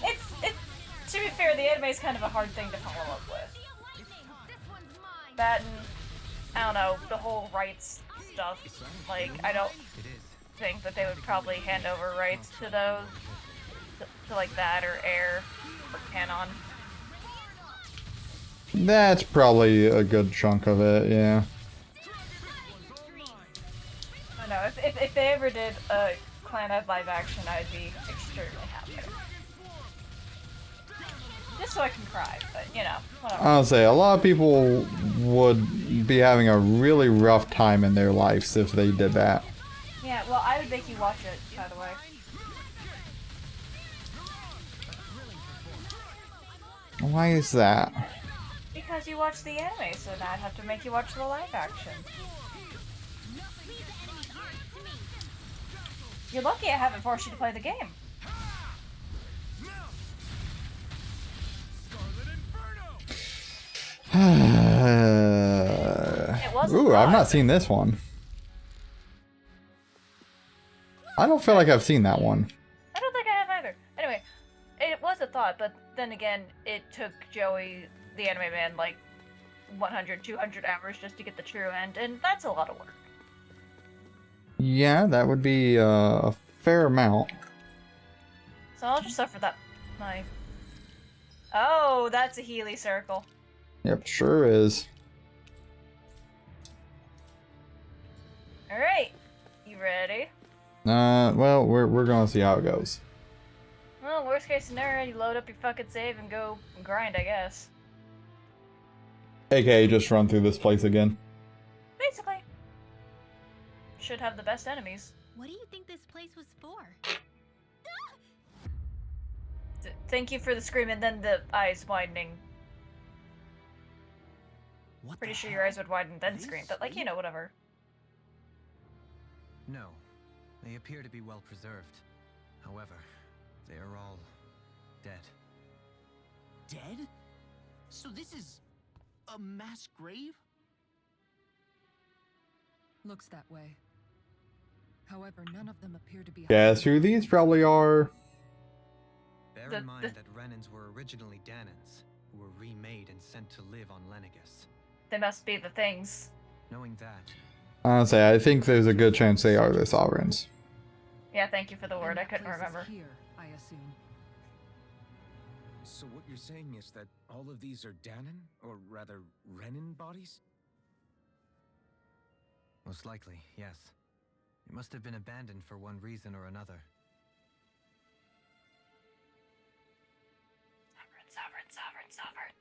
It's to be fair, the anime is kind of a hard thing to follow up with. That and, I don't know, the whole rights stuff. Like, I don't think that they would probably hand over rights to those, to like that, or Air, or Canon. That's probably a good chunk of it, yeah. I don't know, if they ever did a Clannad live action, I'd be extremely happy. Just so I can cry, but you know, whatever. I'll say, a lot of people would be having a really rough time in their lives if they did that. Yeah, well, I would make you watch it, by the way. Why is that? Because you watched the anime, so now I'd have to make you watch the live action. You're lucky I haven't forced you to play the game. Ooh, I've not seen this one. I don't feel like I've seen that one. I don't think I have either. Anyway, it was a thought, but then again, it took Joey, the anime man, like 100, 200 hours just to get the true end, and that's a lot of work. Yeah, that would be a fair amount. So I'll just suffer that. Oh, that's a Healy circle. Yep, sure is. Alright, you ready? Well, we're gonna see how it goes. Well, worst case scenario, you load up your fucking save and go grind, I guess. AKA just run through this place again. Basically. Should have the best enemies. What do you think this place was for? Thank you for the scream and then the eyes widening. What Pretty the sure hell? your eyes would widen then This scream, but like, you know, whatever. No, they appear to be well preserved. However, they are all dead. Dead? So this is a mass grave? Looks that way. However, none of them appear to be. Guess who these probably are? Bear in mind that Renans were originally Danans, who were remade and sent to live on Lenegus. They must be the things. Knowing that, Honestly, I think there's a good chance they are the sovereigns. Yeah, thank you for the word, And I that couldn't place is remember. Here, I assume. So what you're saying is that all of these are Danon, or rather, Renan bodies? most likely, yes. It must have been abandoned for one reason or another. Sovereign.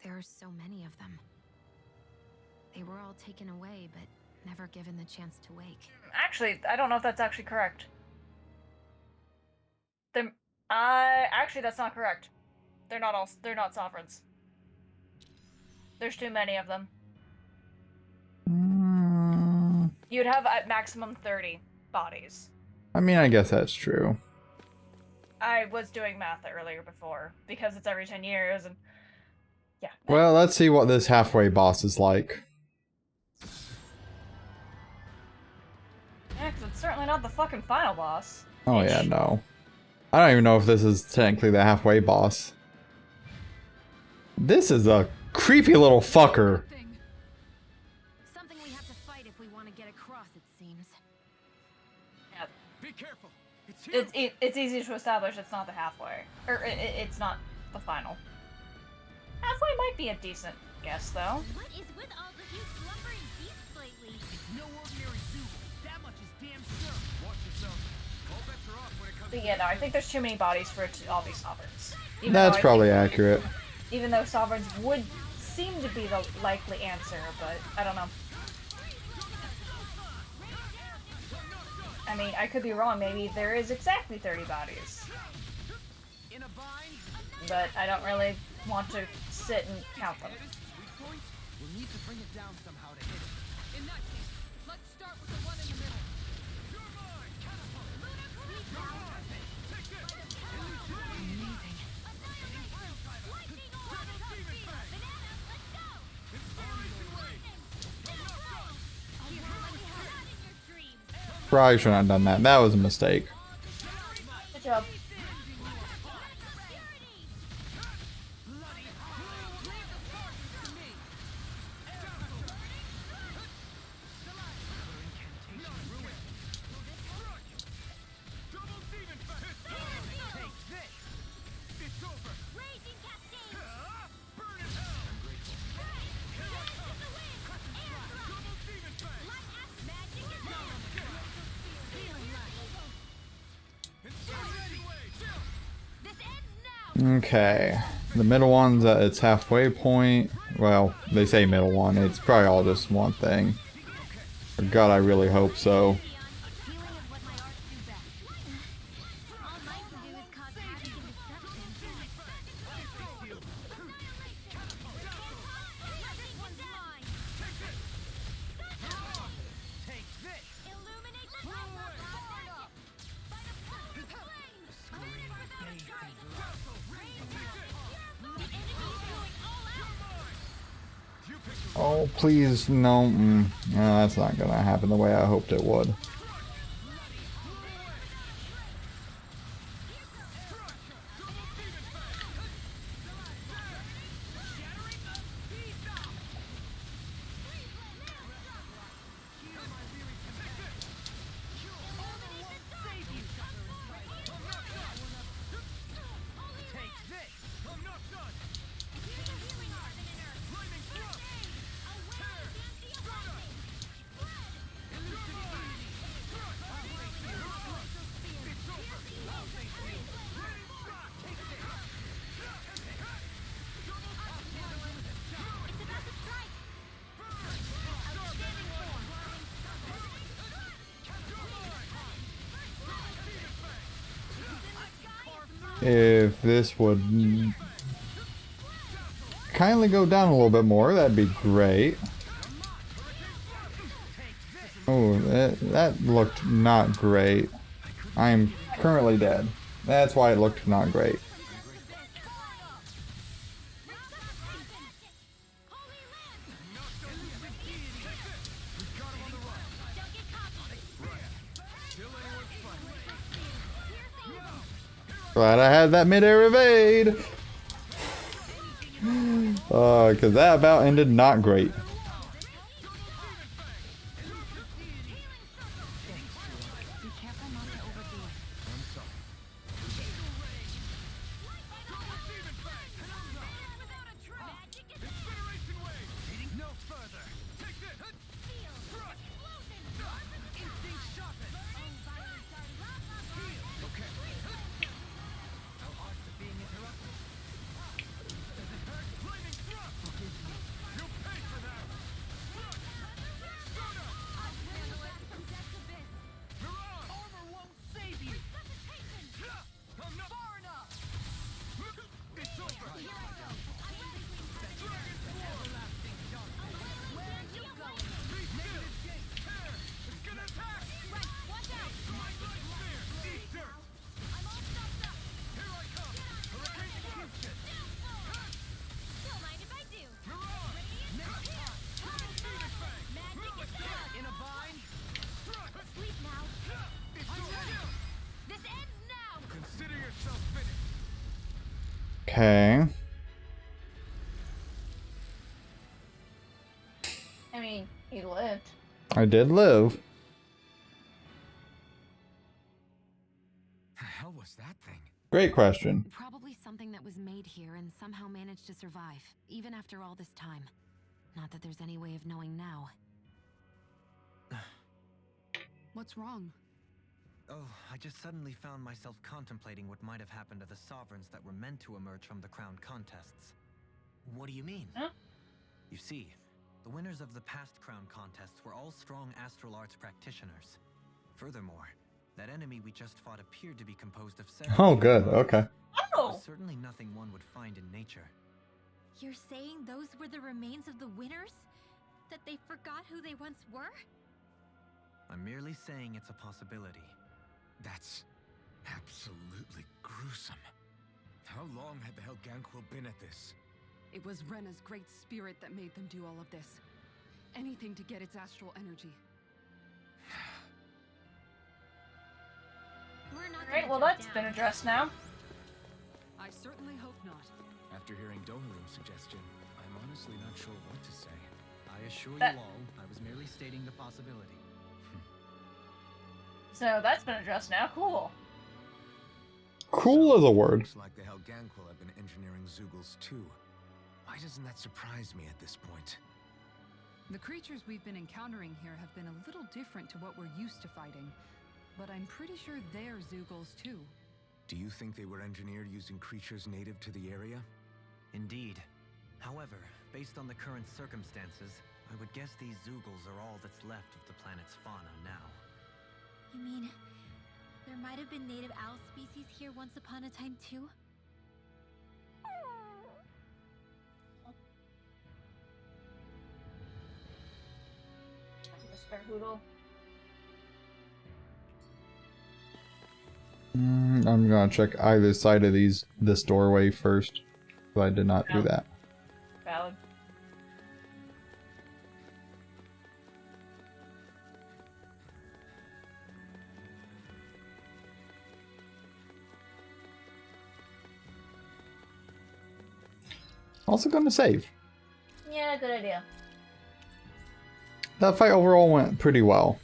There are so many of them. They were all taken away, but never given the chance to wake. Actually, I don't know if that's actually correct. Actually, that's not correct. They're not sovereigns. There's too many of them. You'd have at maximum 30 bodies. I mean, I guess that's true. I was doing math earlier before, because it's every 10 years, and yeah. Well, let's see what this halfway boss is like. Yeah, 'cause it's certainly not the fucking final boss. Oh yeah, no. I don't even know if this is technically the halfway boss. This is a creepy little fucker. Something we have to fight if we want to get across, it seems. Yeah. Be careful! It's here! It's easy to establish it's not the halfway. Or it's not the final. Halfway might be a decent guess, though. What is with all the you slumbering beasts lately? It's no ordinary zoo. That much is damn sure. Watch yourself. All bets are off when it comes But yeah, no, I think there's too many bodies for it to all be sovereigns. Even That's though I probably think- accurate. Even though sovereigns would seem to be the likely answer, but I don't know. I mean, I could be wrong. Maybe there is exactly 30 bodies. In a bind. But I don't really want to sit and count them. Weak point. We'll need to bring it down somehow to hit it. In that case, let's start with the one in the middle. You're mine! Catapult! Amazing. Probably shouldn't have done that. That was a mistake. Good job. Okay, the middle one's at its halfway point. Well, they say middle one. It's probably all just one thing. God, I really hope so. Oh, please, no. No, that's not gonna happen the way I hoped it would. If this would kindly go down a little bit more, that'd be great. Oh, that looked not great. I am currently dead. That's why it looked not great. Glad I had that mid-air evade. Because that about ended not great. Okay. I mean, he lived. I did live. The hell was that thing? Great question. Probably something that was made here and somehow managed to survive, even after all this time. Not that there's any way of knowing now. What's wrong? Oh, I just suddenly found myself contemplating what might have happened to the sovereigns that were meant to emerge from the crown contests. What do you mean? Huh? You see, the winners of the past crown contests were all strong astral arts practitioners. Furthermore, that enemy we just fought appeared to be composed of several... Oh, good. Okay. Oh! There's certainly nothing one would find in nature. You're saying those were the remains of the winners? that they forgot who they once were? I'm merely saying it's a possibility. That's absolutely gruesome. How long had the Helganquil been at this? It was Rena's great spirit that made them do all of this. Anything to get its astral energy. We're not Alright, gonna well jump that's down. been addressed now. I certainly hope not. After hearing Dohalim's suggestion, I'm honestly not sure what to say. I assure That- you all, I was merely stating the possibility. So that's been addressed now. Cool. Cool is a word. Looks like the Helganquil have been engineering Zeugles too. Why doesn't that surprise me at this point? The creatures we've been encountering here have been a little different to what we're used to fighting. But I'm pretty sure they're Zeugles too. Do you think they were engineered using creatures native to the area? Indeed. However, based on the current circumstances, I would guess these Zeugles are all that's left of the planet's fauna now. You mean there might have been native owl species here once upon a time too? Mr. Hoodle. I'm gonna check either side of this doorway first. But I did not do that. Valid. Also gonna save. Yeah, good idea. That fight overall went pretty well.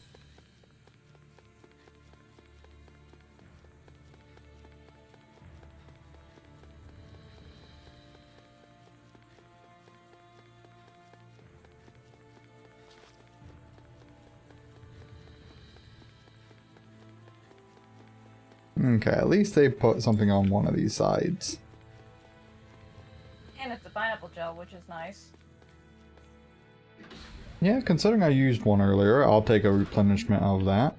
Okay, at least they put something on one of these sides. And it's a pineapple gel, which is nice. Yeah, considering I used one earlier, I'll take a replenishment of that.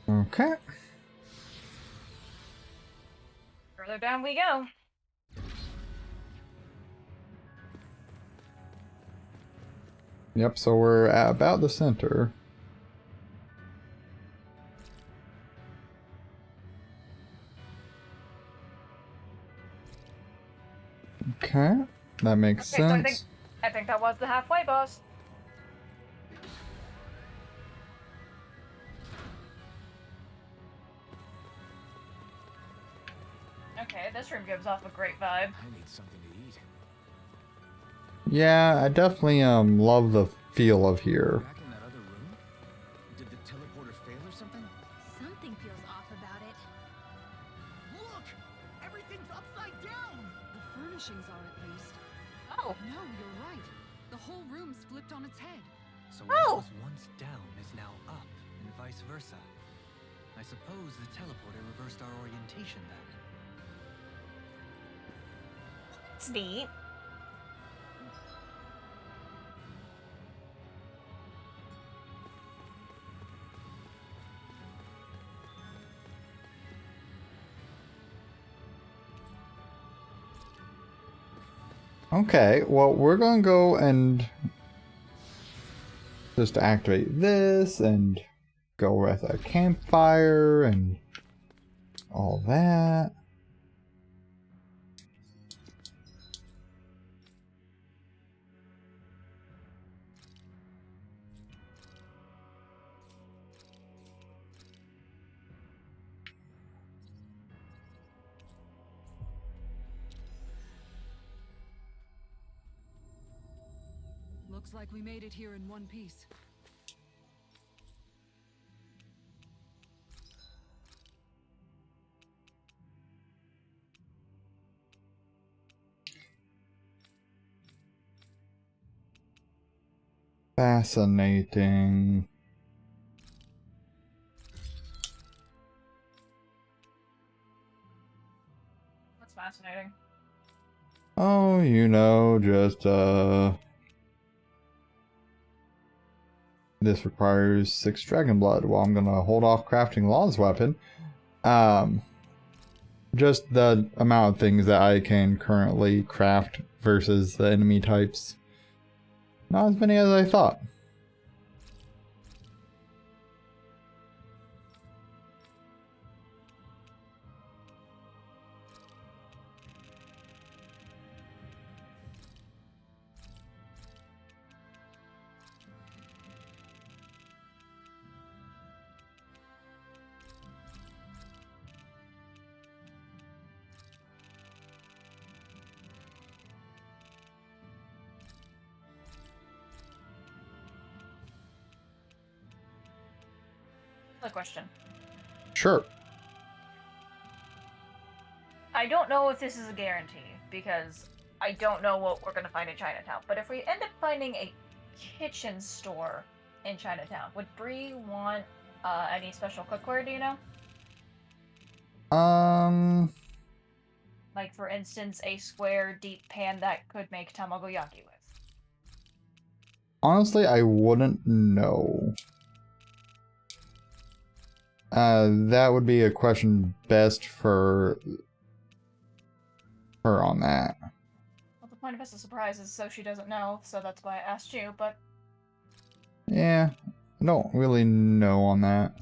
Okay. Further down we go. Yep, so we're at about the center. Okay, that makes Okay, so sense. I think that was the halfway boss. Okay, this room gives off a great vibe. I need something to eat. Yeah, I definitely love the feel of here. Back in that other room? Did the teleporter fail or something? Something feels off about it. Look! Everything's upside down! The furnishings are at least. Oh, No, you're right. The whole room's flipped on its head. So what Oh! was once down is now up, and vice versa. I suppose the teleporter reversed our orientation then. it's neat. Okay, well, we're gonna go and just activate this and go with a campfire and all that. Looks like we made it here in one piece. Fascinating. That's fascinating. Oh, you know, just this requires 6 dragon blood. Well, I'm gonna hold off crafting Law's weapon. just the amount of things that I can currently craft versus the enemy types. Not as many as I thought. A question. Sure. I don't know if this is a guarantee, because I don't know what we're going to find in Chinatown. But if we end up finding a kitchen store in Chinatown, would Bree want any special cookware, do you know? Like, for instance, a square, deep pan that could make tamagoyaki with. Honestly, I wouldn't know. That would be a question best for her on that. Well, the point of us a surprise is so she doesn't know, so that's why I asked you, but... Yeah, I don't really know on that.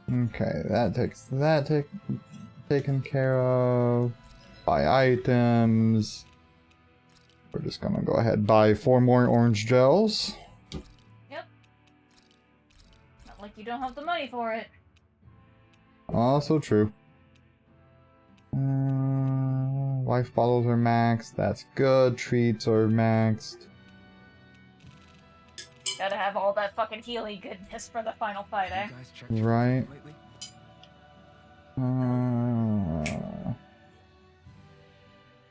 Okay, that takes that taken care of. Buy items. We're just gonna go ahead and buy 4 more orange gels. Yep. Not like you don't have the money for it. Also true. Life bottles are maxed. That's good. Treats are maxed. Gotta have all that fucking healing goodness for the final fight, eh? Right.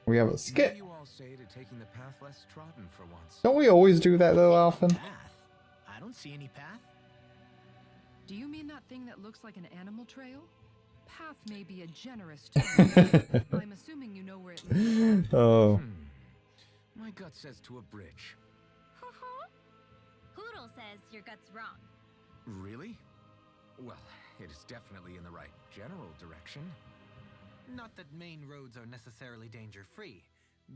We have a skip. Don't we always do that though, Alphen? I don't see any path. Do you mean that thing that looks like an animal trail? Path may be a generous term. I'm assuming you know where it leads. Oh. My gut says to a bridge. Poodle says your gut's wrong. Really? Well, it is definitely in the right general direction. Not that main roads are necessarily danger-free,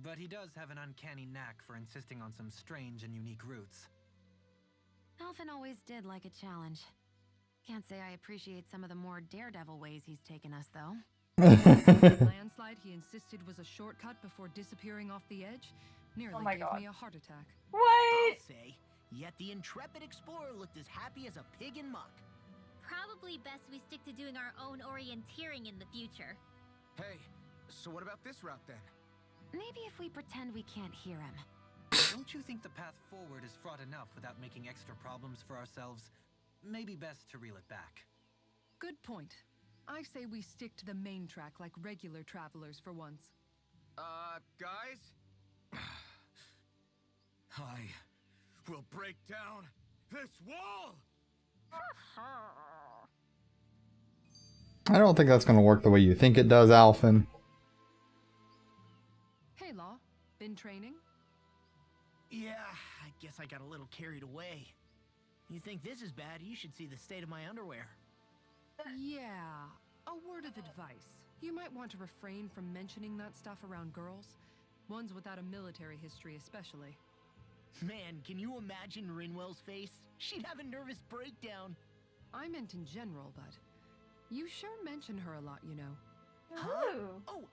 but he does have an uncanny knack for insisting on some strange and unique routes. Alphen always did like a challenge. Can't say I appreciate some of the more daredevil ways he's taken us, though. The landslide he insisted was a shortcut before disappearing off the edge nearly gave me a heart attack. What? I'll say, yet the intrepid explorer looked as happy as a pig in muck. Probably best we stick to doing our own orienteering in the future. Hey, so what about this route then? Maybe if we pretend we can't hear him. Don't you think the path forward is fraught enough without making extra problems for ourselves? Maybe best to reel it back. Good point. I say we stick to the main track like regular travelers for once. Guys? I will break down this wall! I don't think that's gonna work the way you think it does, Alphen. Hey, Law. Been training? Yeah, I guess I got a little carried away. You think this is bad, you should see the state of my underwear. Yeah. A word of advice. You might want to refrain from mentioning that stuff around girls. Ones without a military history especially. Man, can you imagine Rinwell's face? She'd have a nervous breakdown. I meant in general, but you sure mention her a lot, you know. Huh? Oh,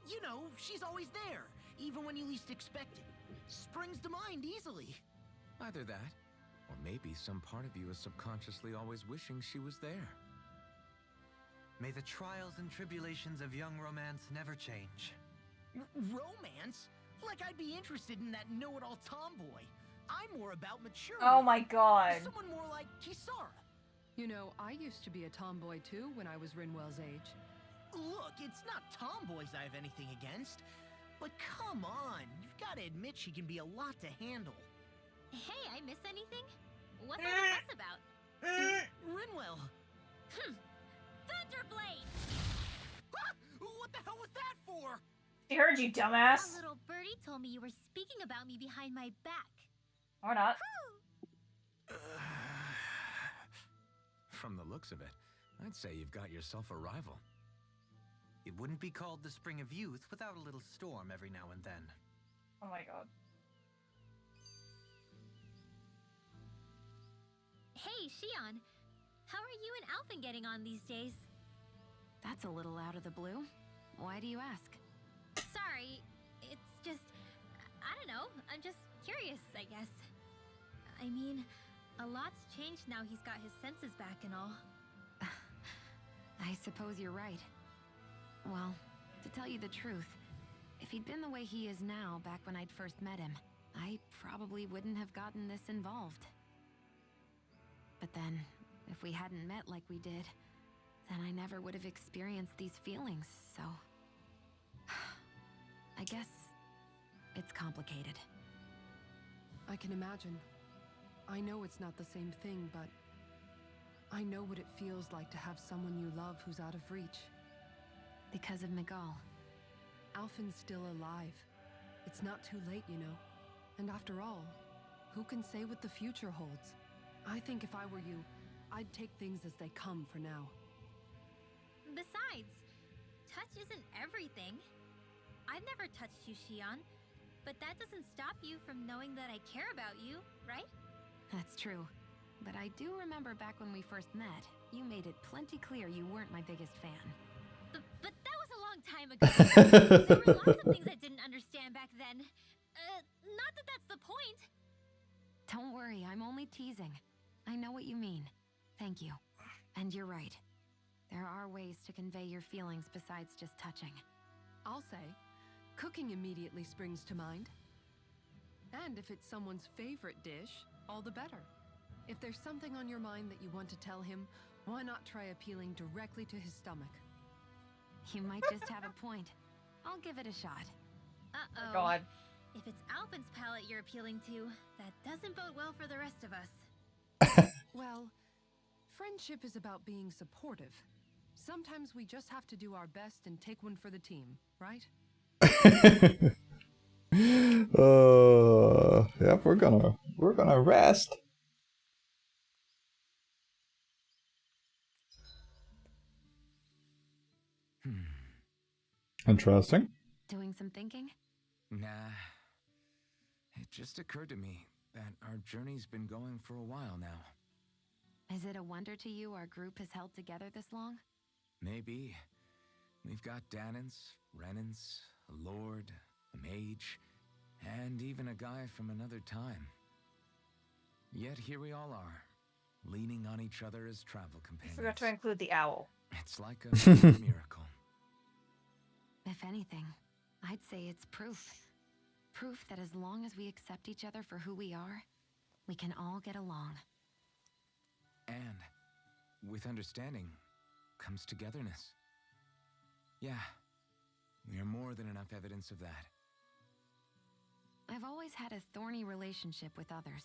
you know, she's always there, even when you least expect it. Springs to mind easily. Either that, or maybe some part of you is subconsciously always wishing she was there. May the trials and tribulations of young romance never change. Romance? Like I'd be interested in that know-it-all tomboy. I'm more about maturity. Oh my god. Someone more like Kisara. You know, I used to be a tomboy too when I was Rinwell's age. Look, it's not tomboys I have anything against. But come on, you've got to admit she can be a lot to handle. Hey, I miss anything? What's all the fuss about? Rinwell. Thunderblade! Ah! What the hell was that for? She heard you, dumbass. A little birdie told me you were speaking about me behind my back. Or not. From the looks of it, I'd say you've got yourself a rival. It wouldn't be called the Spring of Youth without a little storm every now and then. Oh my god. Hey, Shion. How are you and Alphen getting on these days? That's a little out of the blue. Why do you ask? Sorry, it's just... I don't know, I'm just curious, I guess. I mean, a lot's changed now he's got his senses back and all. I suppose you're right. Well, to tell you the truth, if he'd been the way he is now back when I'd first met him, I probably wouldn't have gotten this involved. But then, if we hadn't met like we did, then I never would have experienced these feelings, so... I guess it's complicated. I can imagine. I know it's not the same thing, but I know what it feels like to have someone you love who's out of reach. Because of Miguel. Alphen's still alive. It's not too late, you know. And after all, who can say what the future holds? I think if I were you, I'd take things as they come for now. Besides, touch isn't everything. I've never touched you, Shion, but that doesn't stop you from knowing that I care about you, right? That's true. But I do remember back when we first met, you made it plenty clear you weren't my biggest fan. But that was a long time ago. There were lots of things I didn't understand back then. Not that that's the point. Don't worry, I'm only teasing. I know what you mean. Thank you. And you're right. There are ways to convey your feelings besides just touching. I'll say, cooking immediately springs to mind. And if it's someone's favorite dish, all the better. If there's something on your mind that you want to tell him, why not try appealing directly to his stomach? You might just have a point. I'll give it a shot. Uh-oh. God. If it's Alphen's palate you're appealing to, that doesn't bode well for the rest of us. Well, friendship is about being supportive. Sometimes we just have to do our best and take one for the team, right? Yep, we're gonna rest. Interesting. Doing some thinking? Nah. It just occurred to me that our journey's been going for a while now. Is it a wonder to you our group has held together this long? Maybe. We've got Danance, Renance, a lord, a mage, and even a guy from another time. Yet here we all are, leaning on each other as travel companions. Forgot to include the owl. It's like a miracle. If anything, I'd say it's proof. Proof that as long as we accept each other for who we are, we can all get along. And with understanding comes togetherness. Yeah, we are more than enough evidence of that. I've always had a thorny relationship with others.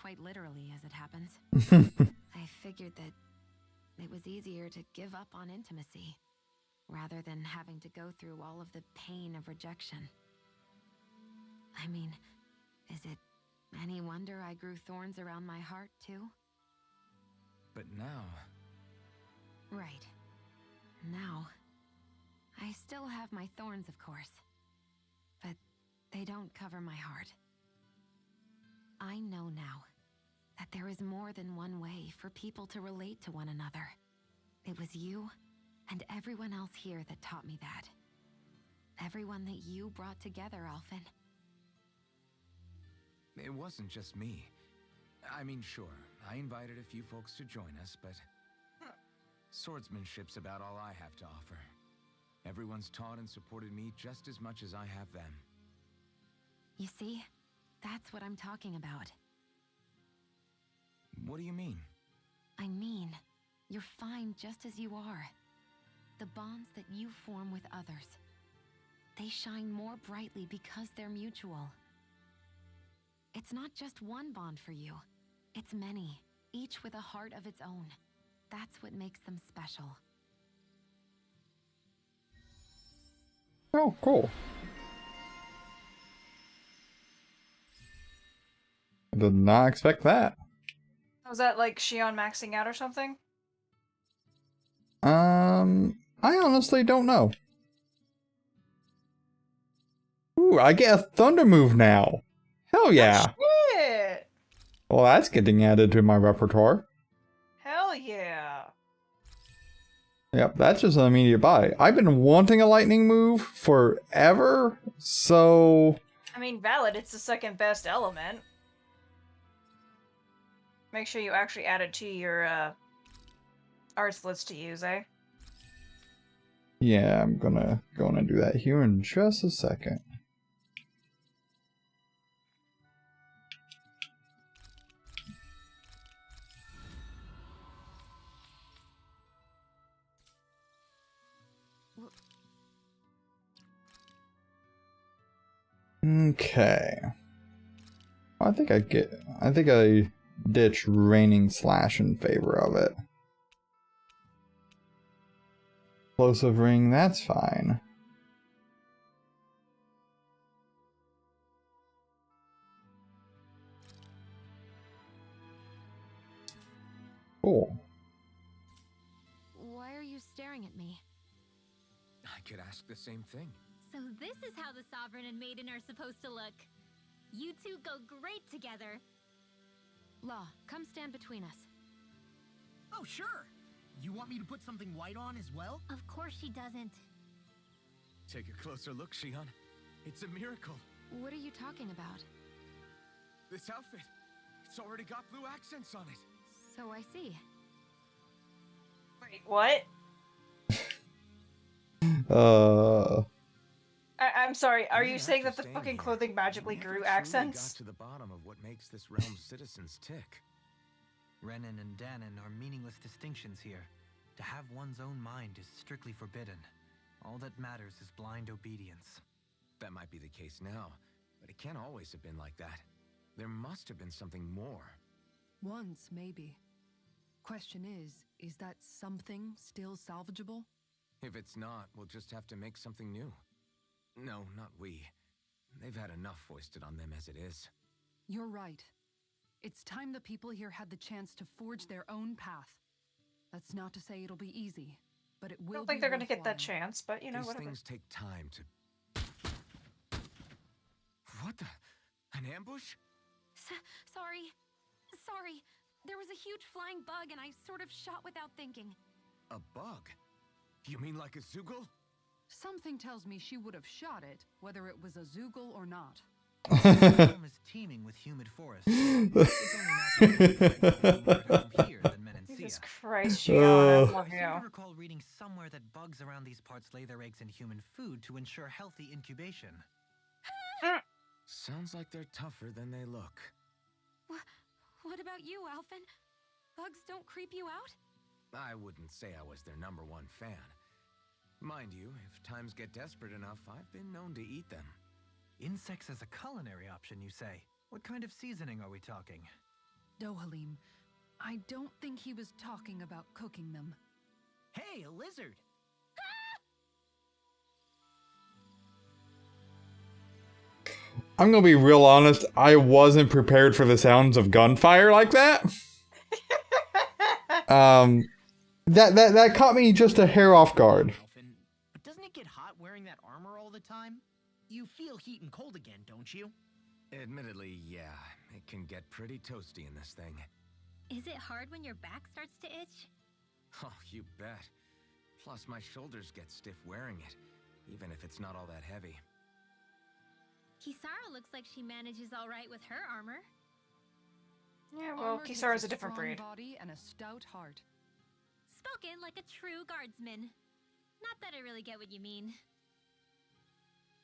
Quite literally, as it happens. I figured that it was easier to give up on intimacy, rather than having to go through all of the pain of rejection. I mean, is it any wonder I grew thorns around my heart, too? But now... Right. Now, I still have my thorns, of course. But they don't cover my heart. I know now that there is more than one way for people to relate to one another. It was you and everyone else here that taught me that. Everyone that you brought together, Alphen. It wasn't just me. I mean, sure, I invited a few folks to join us, but... swordsmanship's about all I have to offer. Everyone's taught and supported me just as much as I have them. You see? That's what I'm talking about. What do you mean? I mean, you're fine just as you are. The bonds that you form with others, they shine more brightly because they're mutual. It's not just one bond for you. It's many, each with a heart of its own. That's what makes them special. Oh, cool. did not expect that. Was that like Shion maxing out or something? I honestly don't know. Ooh, I get a thunder move now. Hell yeah. Oh, shit! Well, that's getting added to my repertoire. Hell yeah. Yep, that's just an immediate buy. I've been wanting a lightning move forever, so... I mean, valid, it's the second best element. Make sure you actually add it to your, arts list to use, eh? Yeah, I'm gonna go in and do that here in just a second. Okay. I think I ditch Raining Slash in favor of it. Explosive Ring, that's fine. Cool. Why are you staring at me? I could ask the same thing. So this is how the Sovereign and Maiden are supposed to look. You two go great together. Law, come stand between us. Oh, sure. You want me to put something white on as well? Of course she doesn't. Take a closer look, Shion. It's a miracle. What are you talking about? This outfit, it's already got blue accents on it. So I see. Wait, what? I'm sorry, are you saying that the fucking clothing magically grew accents? Got to the bottom of what makes this realm's citizens tick. Renan and Danon are meaningless distinctions here. To have one's own mind is strictly forbidden. All that matters is blind obedience. That might be the case now, but it can't always have been like that. There must have been something more. Once, maybe. Question is that something still salvageable? If it's not, we'll just have to make something new. No, not we. They've had enough foisted on them as it is. You're right. It's time the people here had the chance to forge their own path. That's not to say it'll be easy, but it will be I don't think they're gonna get that worthwhile. chance, but you know, These whatever. things take time to... What the? An ambush? Sorry. There was a huge flying bug and I sort of shot without thinking. A bug? You mean like a Zoogle? Something tells me she would have shot it, whether it was a Zoogle or not. The realm is teeming with humid forests. It's only natural that more at home here than Menancia. Jesus Christ, Shion, I love I seem you. to recall reading somewhere that bugs around these parts lay their eggs in human food to ensure healthy incubation. Sounds like they're tougher than they look. What about you, Alphen? Bugs don't creep you out? I wouldn't say I was their #1 fan. Mind you, if times get desperate enough, I've been known to eat them. Insects as a culinary option, you say? What kind of seasoning are we talking? Dohalim, I don't think he was talking about cooking them. Hey, a lizard! I'm gonna be real honest, I wasn't prepared for the sounds of gunfire like that. That caught me just a hair off guard. But doesn't it get hot wearing that armor all the time? You feel heat and cold again, don't you? Admittedly, yeah, it can get pretty toasty in this thing. Is it hard when your back starts to itch? Oh, you bet. Plus, my shoulders get stiff wearing it, even if it's not all that heavy. Kisara looks like she manages all right with her armor. Yeah, well, Armor takes Kisara's a different strong breed. body and a stout heart. Spoken like a true guardsman. Not that I really get what you mean.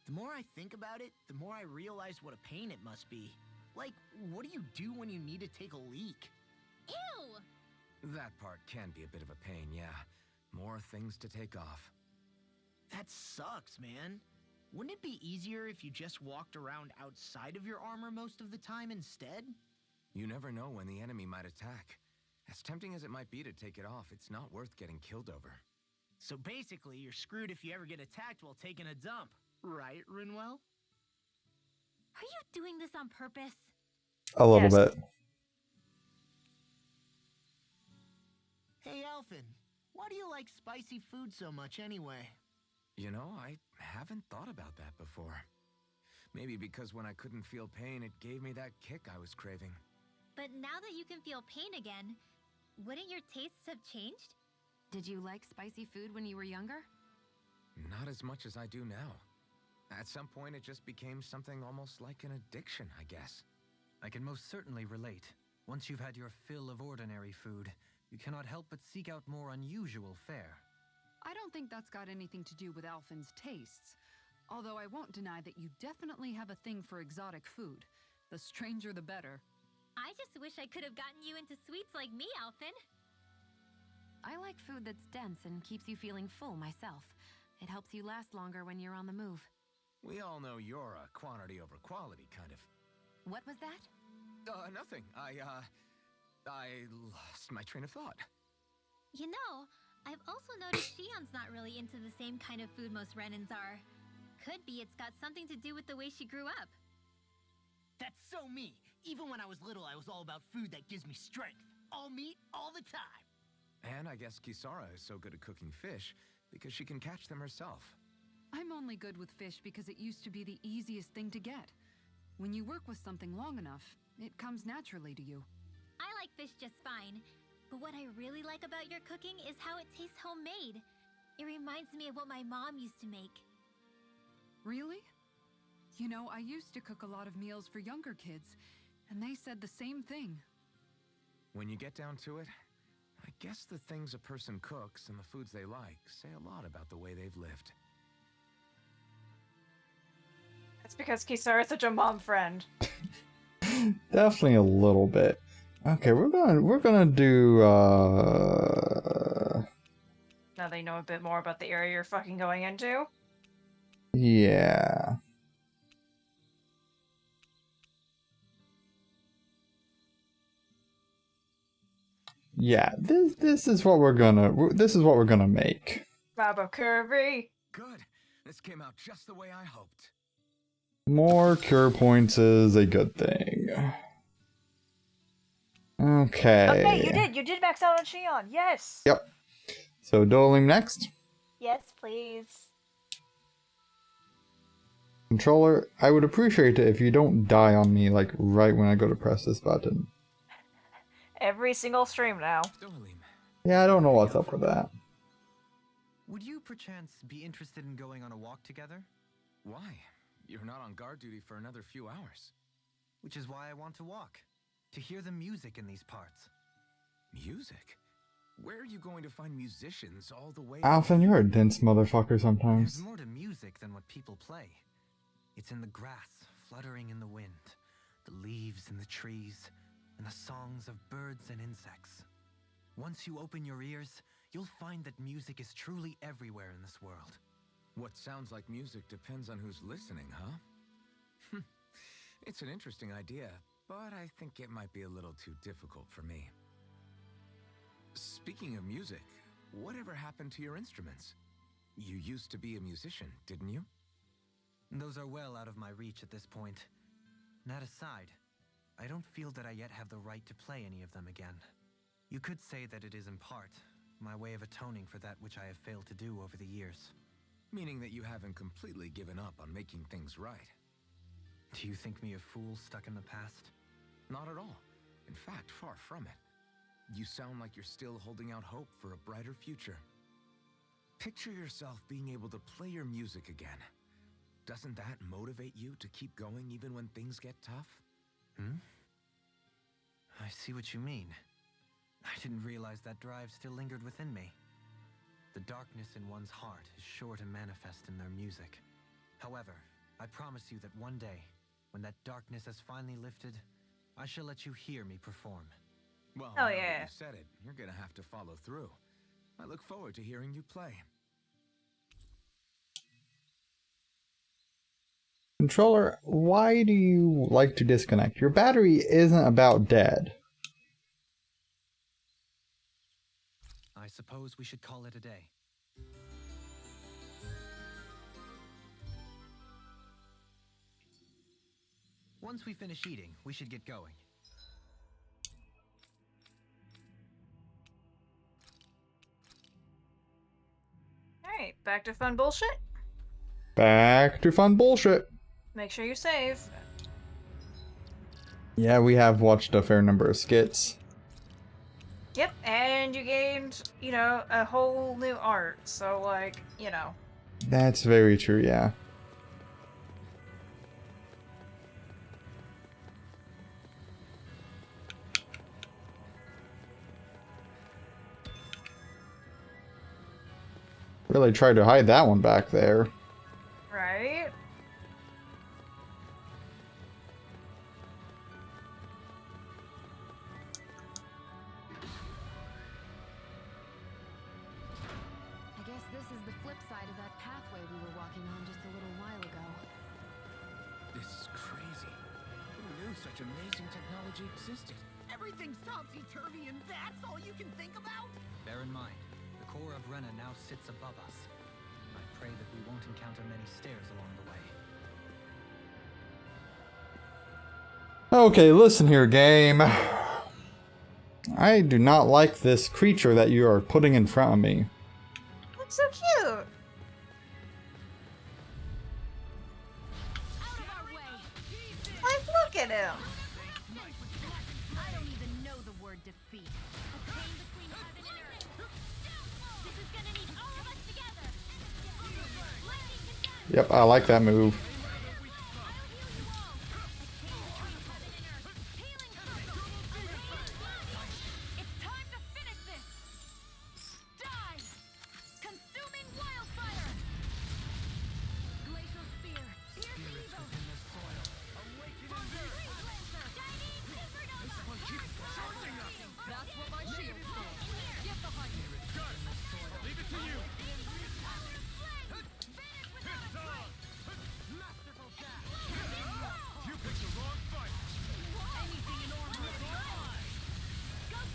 The more I think about it, the more I realize what a pain it must be. Like, what do you do when you need to take a leak? Ew! That part can be a bit of a pain, yeah. More things to take off. That sucks, man. Wouldn't it be easier if you just walked around outside of your armor most of the time instead? You never know when the enemy might attack. As tempting as it might be to take it off, it's not worth getting killed over. So basically, you're screwed if you ever get attacked while taking a dump. Right, Rinwell? Are you doing this on purpose? A little bit. Hey, Alphen, why do you like spicy food so much anyway? You know, I haven't thought about that before. Maybe because when I couldn't feel pain, it gave me that kick I was craving. But now that you can feel pain again, wouldn't your tastes have changed? Did you like spicy food when you were younger? Not as much as I do now. At some point, it just became something almost like an addiction, I guess. I can most certainly relate. Once you've had your fill of ordinary food, you cannot help but seek out more unusual fare. I don't think that's got anything to do with Alphen's tastes. Although I won't deny that you definitely have a thing for exotic food. The stranger the better. I just wish I could have gotten you into sweets like me, Alphen. I like food that's dense and keeps you feeling full myself. It helps you last longer when you're on the move. We all know you're a quantity over quality kind of. What was that? Nothing. I lost my train of thought. You know, I've also noticed Shion's not really into the same kind of food most Renans are. Could be it's got something to do with the way she grew up. That's so me. Even when I was little, I was all about food that gives me strength. All meat, all the time. And I guess Kisara is so good at cooking fish because she can catch them herself. I'm only good with fish because it used to be the easiest thing to get. When you work with something long enough, it comes naturally to you. I like fish just fine, but what I really like about your cooking is how it tastes homemade. It reminds me of what my mom used to make. Really? You know, I used to cook a lot of meals for younger kids, and they said the same thing. When you get down to it, I guess the things a person cooks and the foods they like say a lot about the way they've lived. It's because Kisara is such a mom friend. Definitely a little bit. Okay, we're gonna do Now they know a bit more about the area you're fucking going into. yeah. Yeah, this is what we're gonna make. Baba Curvy. Good. This came out just the way I hoped. More cure points is a good thing. Okay. Okay, you did max out on Shion, yes! Yep. So dueling next. Yes, please. Controller, I would appreciate it if you don't die on me, like, right when I go to press this button. Every single stream now. Yeah, I don't know what's up with that. Would you perchance be interested in going on a walk together? Why? You're not on guard duty for another few hours. Which is why I want to walk. To hear the music in these parts. Music? Where are you going to find musicians all the way? Alphen, you're a dense motherfucker sometimes. There's more to music than what people play. It's in the grass, fluttering in the wind, the leaves in the trees, and the songs of birds and insects. Once you open your ears, you'll find that music is truly everywhere in this world. What sounds like music depends on who's listening, huh? It's an interesting idea, but I think it might be a little too difficult for me. Speaking of music, whatever happened to your instruments? You used to be a musician, didn't you? Those are well out of my reach at this point. That aside, I don't feel that I yet have the right to play any of them again. You could say that it is in part my way of atoning for that which I have failed to do over the years. Meaning that you haven't completely given up on making things right. Do you think me a fool stuck in the past? Not at all. In fact, far from it. You sound like you're still holding out hope for a brighter future. Picture yourself being able to play your music again. Doesn't that motivate you to keep going even when things get tough? I see what you mean. I didn't realize that drive still lingered within me. The darkness in one's heart is sure to manifest in their music. However, I promise you that one day, when that darkness has finally lifted, I shall let you hear me perform. Well, Oh, now that yeah. you said it, you're gonna have to follow through. I look forward to hearing you play. Controller, why do you like to disconnect? Your battery isn't about dead. I suppose we should call it a day. Once we finish eating, we should get going. Alright, back to fun bullshit. Back to fun bullshit. Make sure you save. Yeah, we have watched a fair number of skits. Yep, and you gained, you know, a whole new art, so, like, you know. That's very true, yeah. Really tried to hide that one back there. Right? I guess this is the flip side of that pathway we were walking on just a little while ago. This is crazy. Who knew such amazing technology existed? Everything's topsy-turvy and that's all you can think about? Bear in mind, the core of Rena now sits above us. I pray that we won't encounter many stairs along the way. Okay, listen here, game. I do not like this creature that you are putting in front of me. Looks so cute! Out of our way! Like, look at him! I don't even know the word defeat. A pain between heaven and earth. This is gonna need all of us together. Lightning condemned. Yep, I like that move. It's time to finish this! Die! Consuming wildfire! Glacial spear! Piercing evil! Shining supernova! That's what my shield's for. Get behind me. Leave it to you! You picked the wrong fight!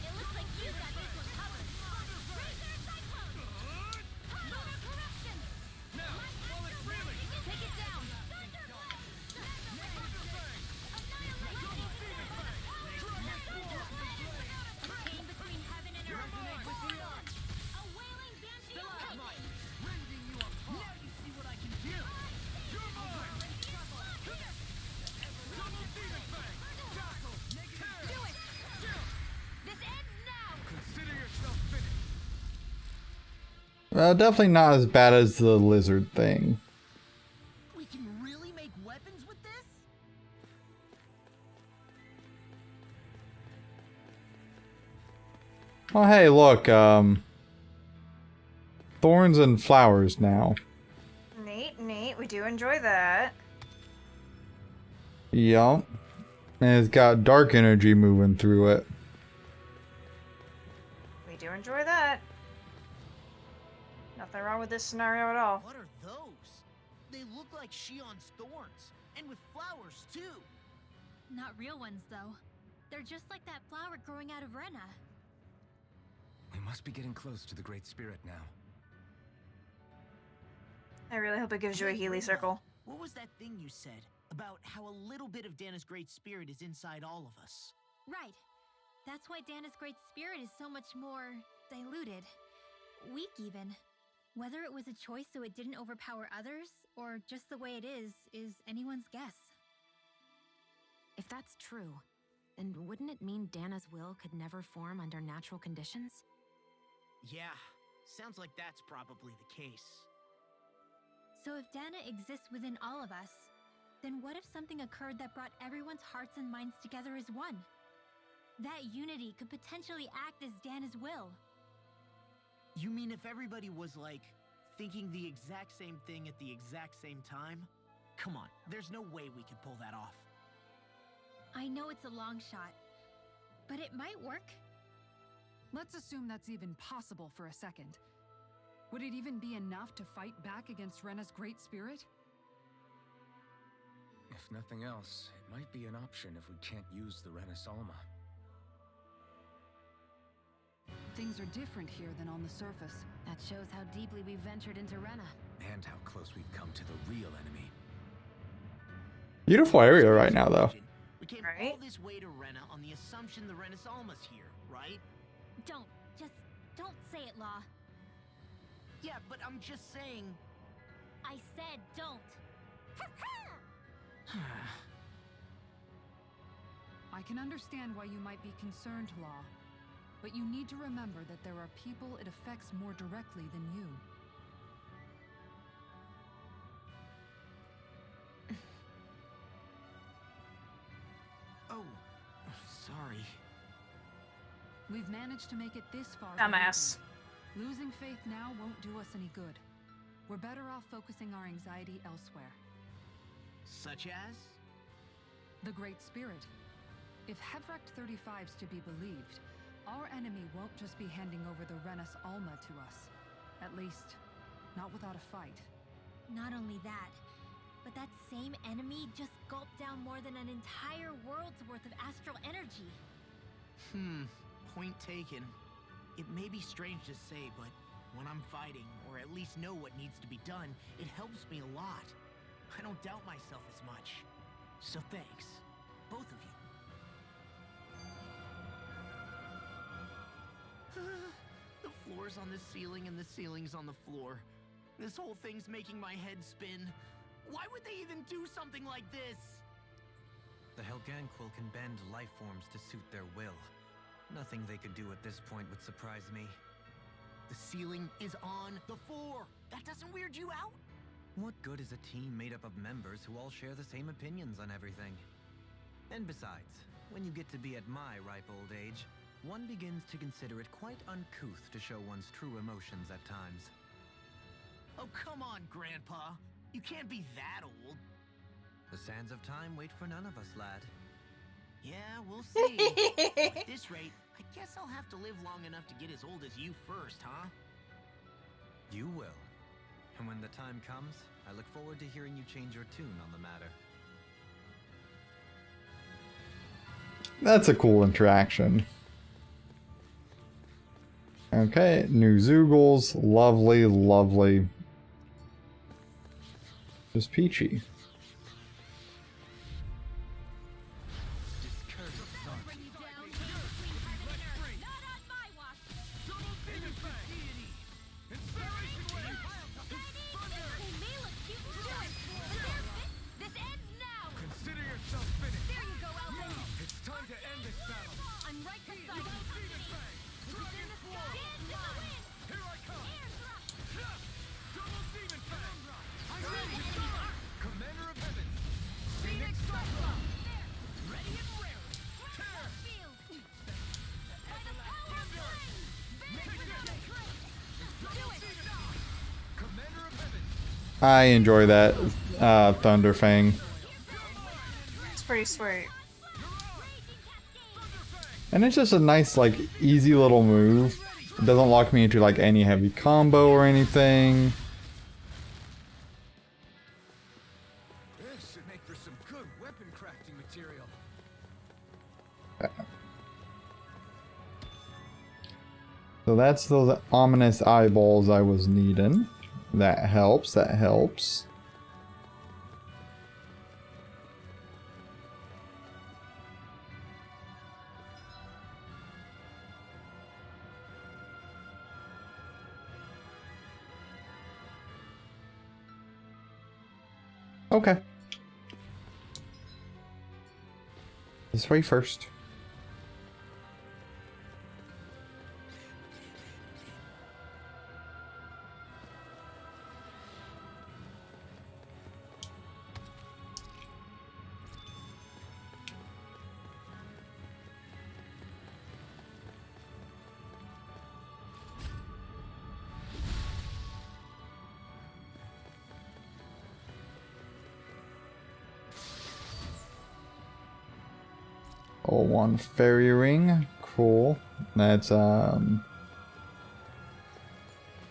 It looks like you got this one covered. Razor cyclone! Solar corruption! Now, while it's reeling! Take it down! Pain between heaven and earth. A wailing banshee of hate. Now you see what I can do! You're mine! Do it! This ends now! Consider yourself finished! Well, definitely not as bad as the lizard thing. We can really make weapons with this? Oh, hey, look, thorns and flowers now. Neat, neat. We do enjoy that. Yup. And it's got dark energy moving through it. We do enjoy that. Nothing wrong with this scenario at all. What are those? They look like Shion's thorns, and with flowers too. Not real ones, though. They're just like that flower growing out of Rena. We must be getting close to the Great Spirit now. I really hope it gives you a Healy circle. What was that thing you said about how a little bit of Dana's great spirit is inside all of us? Right. That's why Dana's great spirit is so much more diluted. Weak, even. Whether it was a choice so it didn't overpower others, or just the way it is anyone's guess. If that's true, then wouldn't it mean Dana's will could never form under natural conditions? Yeah, sounds like that's probably the case. So if Dana exists within all of us, then what if something occurred that brought everyone's hearts and minds together as one? That unity could potentially act as Dana's will. You mean if everybody was, like, thinking the exact same thing at the exact same time? Come on, there's no way we could pull that off. I know it's a long shot, but it might work. Let's assume that's even possible for a second. Would it even be enough to fight back against Rena's great spirit? If nothing else, it might be an option if we can't use the Renasolma. Things are different here than on the surface. That shows how deeply we've ventured into Rena. And how close we've come to the real enemy. Beautiful area right now, though. right? all this way to Rena on the assumption the Rena's Alma's here, right? Don't say it, Law. Yeah, but I'm just saying... I said don't. I can understand why you might be concerned, Law. But you need to remember that there are people it affects more directly than you. Oh, sorry. We've managed to make it this far. Dumbass. Losing faith now won't do us any good. We're better off focusing our anxiety elsewhere. Such as? The Great Spirit. If Hevrecht 35's to be believed, our enemy won't just be handing over the Renas Alma to us. At least, not without a fight. Not only that, but that same enemy just gulped down more than an entire world's worth of astral energy. Point taken. It may be strange to say, but when I'm fighting, or at least know what needs to be done, it helps me a lot. I don't doubt myself as much. So thanks, both of you. The floor's on the ceiling and the ceiling's on the floor. This whole thing's making my head spin. Why would they even do something like this? The Helganquil can bend life forms to suit their will. Nothing they could do at this point would surprise me. The ceiling is on the floor. That doesn't weird you out? What good is a team made up of members who all share the same opinions on everything? And besides, when you get to be at my ripe old age, one begins to consider it quite uncouth to show one's true emotions at times. Oh, come on, Grandpa. You can't be that old. The sands of time wait for none of us, lad. Yeah, we'll see. At this rate, I guess I'll have to live long enough to get as old as you first, huh? You will. And when the time comes, I look forward to hearing you change your tune on the matter. That's a cool interaction. Okay, new Zoogles. Lovely, lovely. Just peachy. I enjoy that Thunder Fang. It's pretty sweet. And it's just a nice, like, easy little move. It doesn't lock me into, like, any heavy combo or anything. This should make for some good weapon crafting material. So that's those ominous eyeballs I was needing. That helps, that helps. Okay. This way first. Oh, one fairy ring. Cool. That's,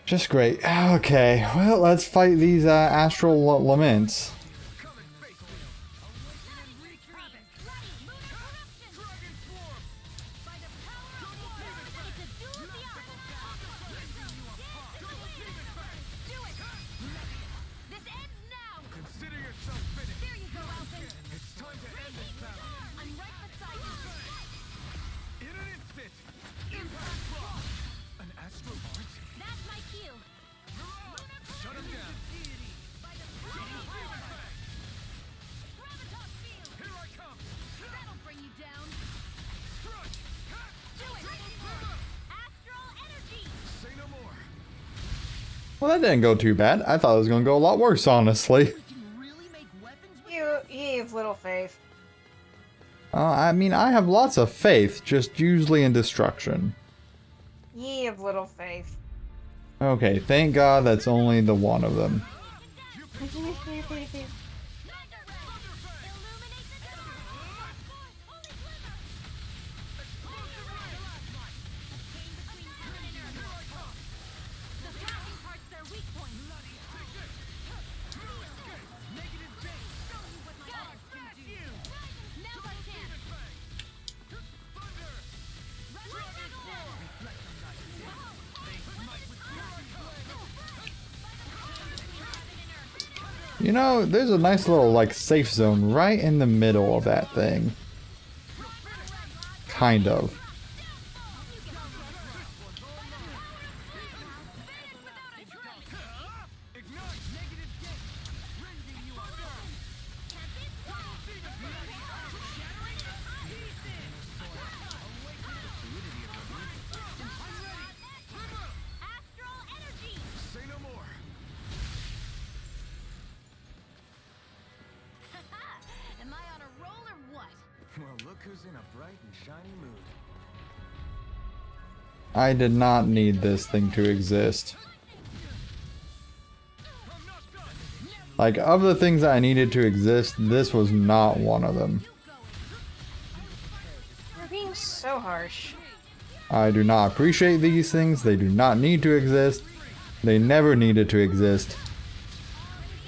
just great. Okay, well, let's fight these, astral laments. Well, that didn't go too bad. I thought it was going to go a lot worse, honestly. You have little faith. I mean, I have lots of faith, just usually in destruction. Ye of little faith. Okay, thank God that's only the one of them. You know, there's a nice little, like, safe zone right in the middle of that thing. Kind of. I did not need this thing to exist. Like, of the things that I needed to exist, this was not one of them. You're being so harsh. I do not appreciate these things. They do not need to exist. They never needed to exist.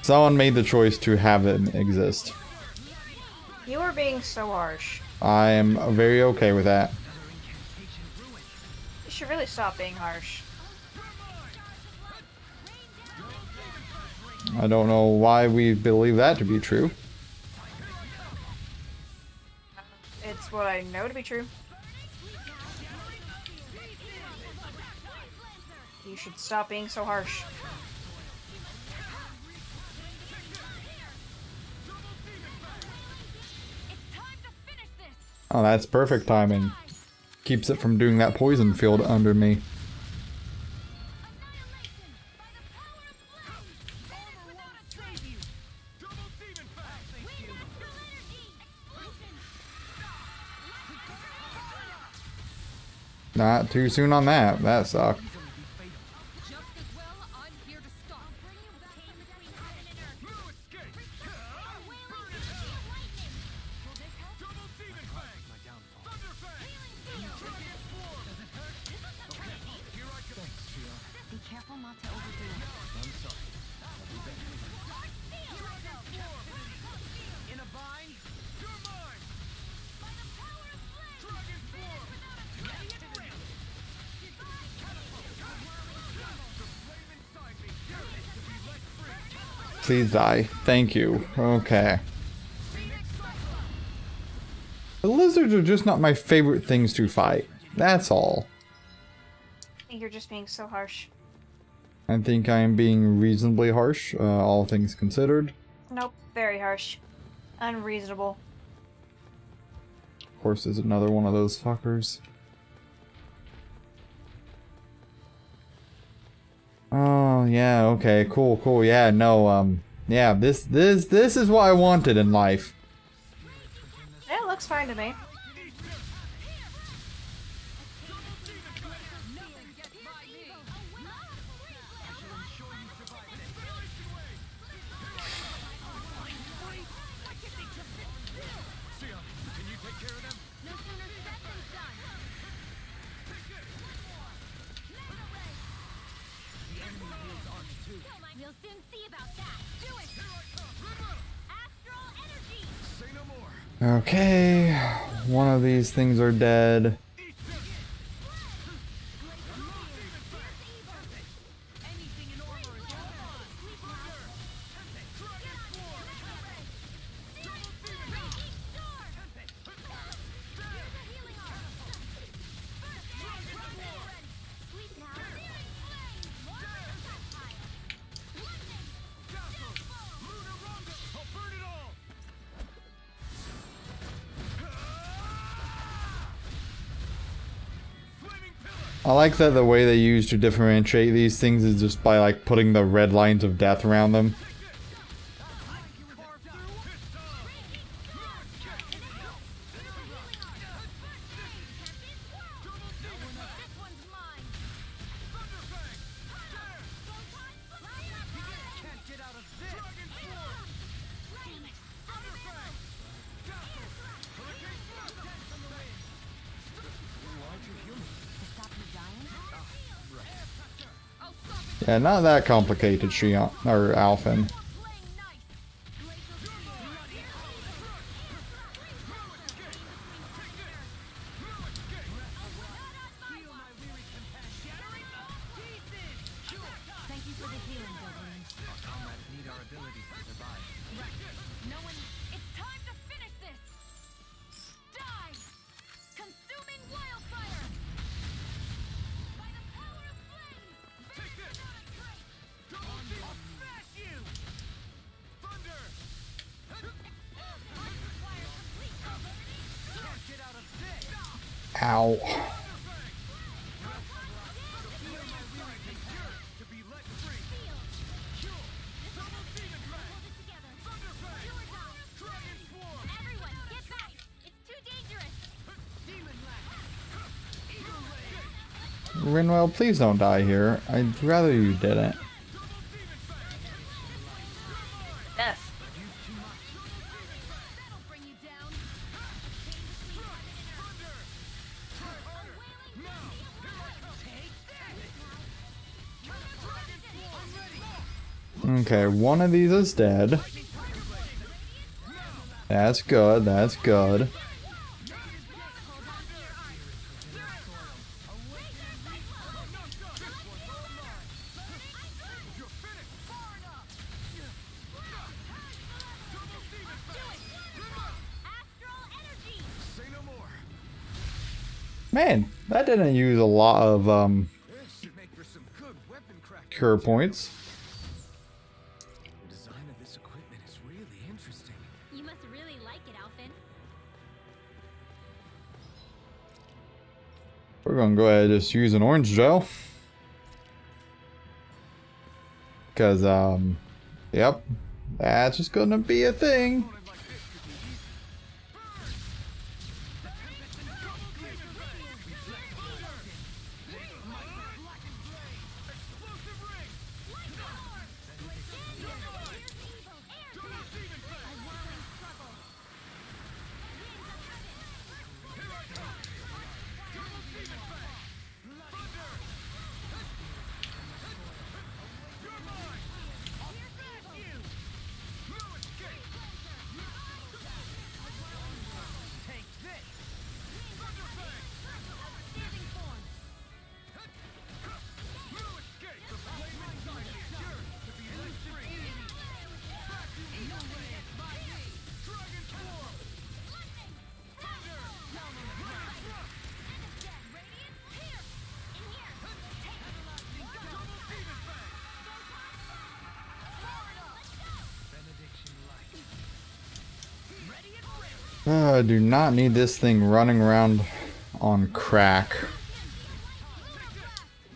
Someone made the choice to have them exist. You are being so harsh. I am very okay with that. You should really stop being harsh. I don't know why we believe that to be true. It's what I know to be true. You should stop being so harsh. Oh, that's perfect timing. Keeps it from doing that poison field under me. Not too soon on that. That sucked. Please die. Thank you. Okay. The lizards are just not my favorite things to fight. That's all. I think you're just being so harsh. I think I am being reasonably harsh, all things considered. Nope, very harsh. Unreasonable. Horse is another one of those fuckers. Oh, yeah, okay, cool, yeah, no, yeah, this is what I wanted in life. Yeah, it looks fine to me. Okay, one of these things are dead. I like that the way they use to differentiate these things is just by like putting the red lines of death around them. Yeah, not that complicated, Shion, or Alphen. Ow. Rinwell, please don't die here. I'd rather you didn't. Yes. Okay, one of these is dead. That's good, that's good. Man, that didn't use a lot of cure points. The design of this equipment is really interesting. You must really like it, Alphen. We're gonna go ahead and just use an orange gel. Cause yep, that's just gonna be a thing. I do not need this thing running around on crack.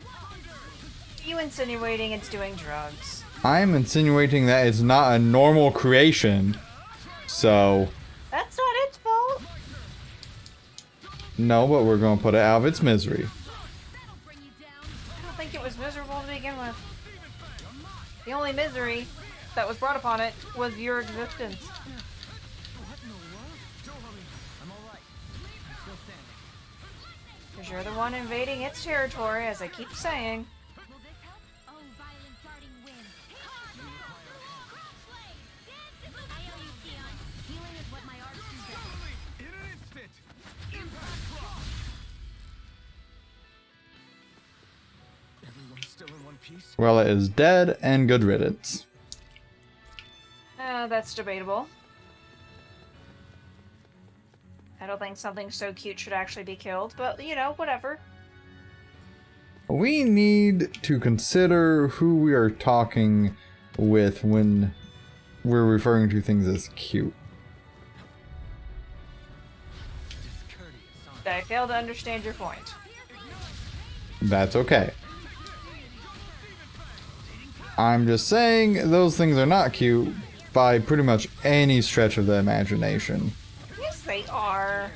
Are you insinuating it's doing drugs? I'm insinuating that it's not a normal creation, so... That's not its fault. No, but we're gonna put it out of its misery. I don't think it was miserable to begin with. The only misery that was brought upon it was your existence. Because you're the one invading its territory, as I keep saying. Oh, violent darting wind. I owe you, Sion. Healing is what my art do best. In an instant! Impact drop! Everyone's still in one piece? Well, it is dead and good riddance. That's debatable. I don't think something so cute should actually be killed, but, you know, whatever. We need to consider who we are talking with when we're referring to things as cute. I fail to understand your point. That's okay. I'm just saying those things are not cute by pretty much any stretch of the imagination. Yes, they are.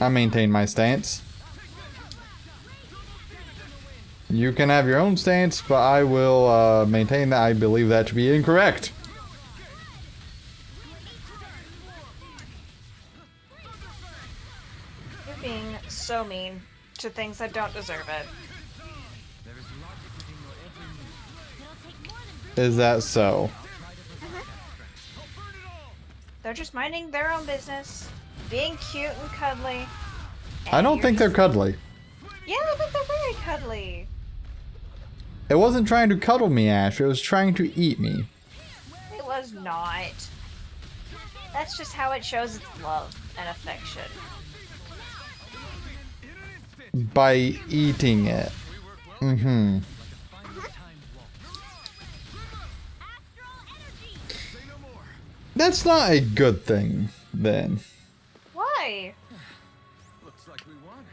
I maintain my stance. You can have your own stance, but I will maintain that I believe that to be incorrect. You're being so mean to things that don't deserve it. Is that so? They're just minding their own business, being cute and cuddly. I don't think they're cuddly. Yeah, I think they're very cuddly. It wasn't trying to cuddle me, Ash. It was trying to eat me. It was not. That's just how it shows its love and affection. By eating it. Mm-hmm. That's not a good thing, then. Why? Looks like we won.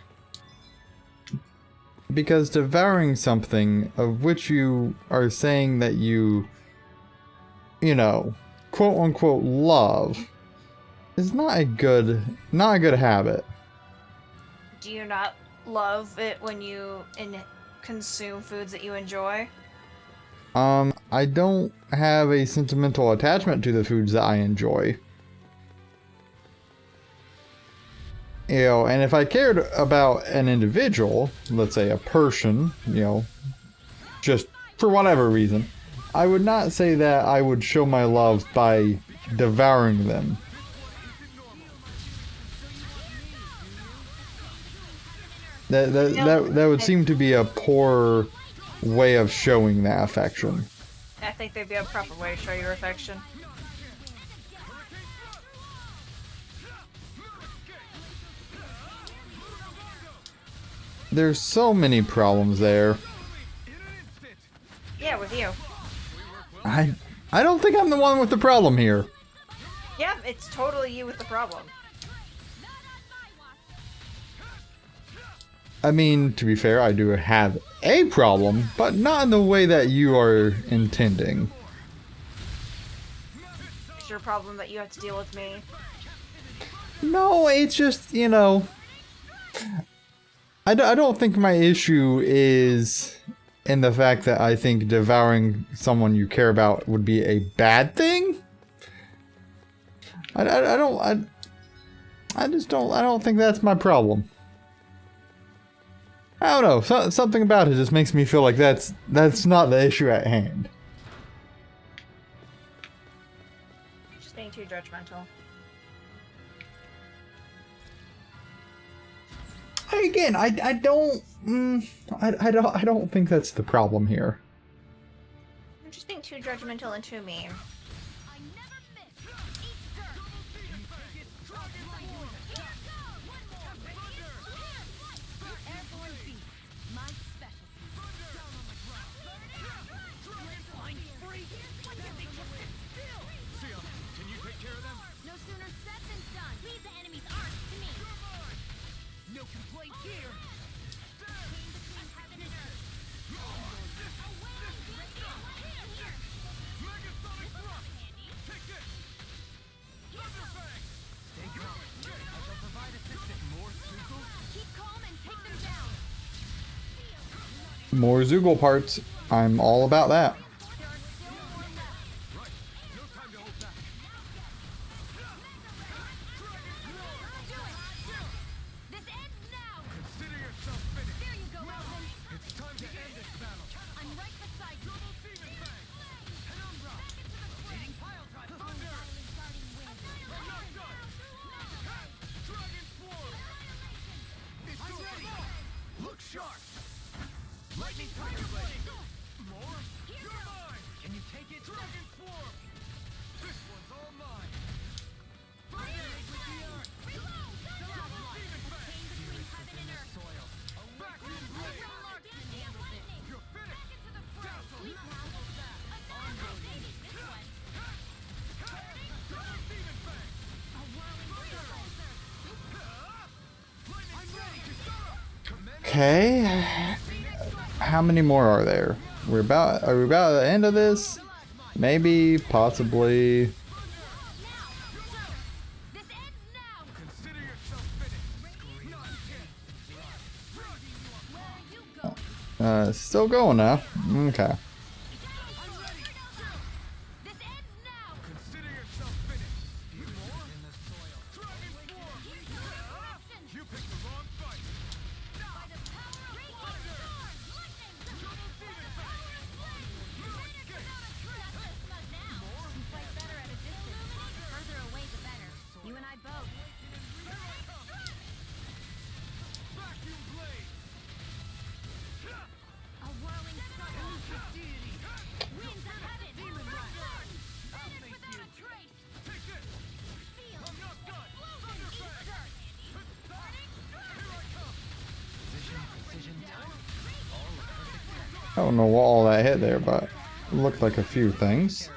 Because devouring something of which you are saying that you know, quote-unquote love, is not a good habit. Do you not love it when you consume foods that you enjoy? I don't have a sentimental attachment to the foods that I enjoy. You know, and if I cared about an individual, let's say a person, you know, just for whatever reason, I would not say that I would show my love by devouring them. That would seem to be a poor way of showing that affection. I think there'd be a proper way to show your affection. There's so many problems there. Yeah, with you. I don't think I'm the one with the problem here. Yeah, it's totally you with the problem. I mean, to be fair, I do have a problem, but not in the way that you are intending. It's your problem that you have to deal with me. No, it's just, you know, I don't think my issue is in the fact that I think devouring someone you care about would be a bad thing. I don't think that's my problem. I don't know, something about it just makes me feel like that's not the issue at hand. You're just being too judgmental. Again, I don't think that's the problem here. You're just being too judgmental and too mean. More Zoogle parts. I'm all about that. Okay. How many more are there? Are we about at the end of this? Maybe, possibly. Still going now. Okay. I don't know what all that hit there, but it looked like a few things.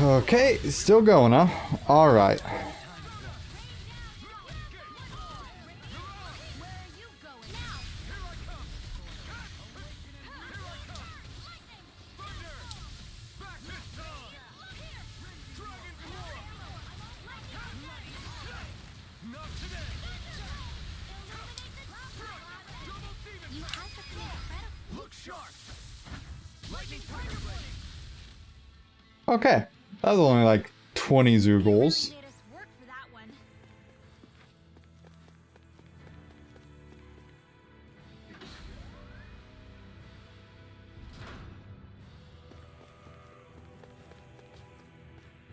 Okay, still going, huh? Alright. Okay, that was only like 20 Zoogles.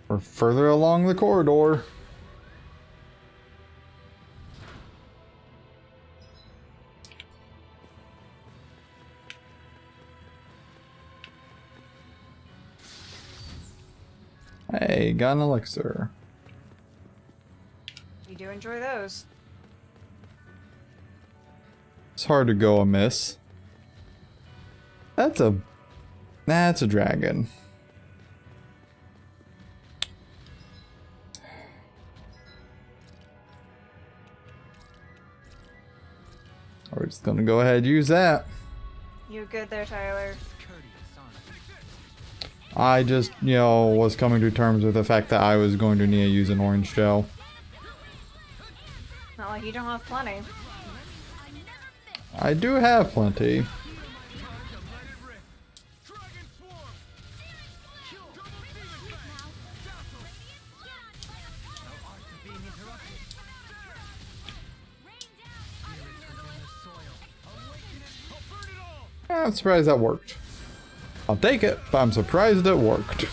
We're further along the corridor. Hey, got an elixir. You do enjoy those. It's hard to go amiss. That's a dragon. We're just gonna go ahead and use that. You good there, Tyler? I just, you know, was coming to terms with the fact that I was going to need to use an orange gel. Not like you don't have plenty. I do have plenty. I'm surprised that worked. I'll take it, but I'm surprised it worked.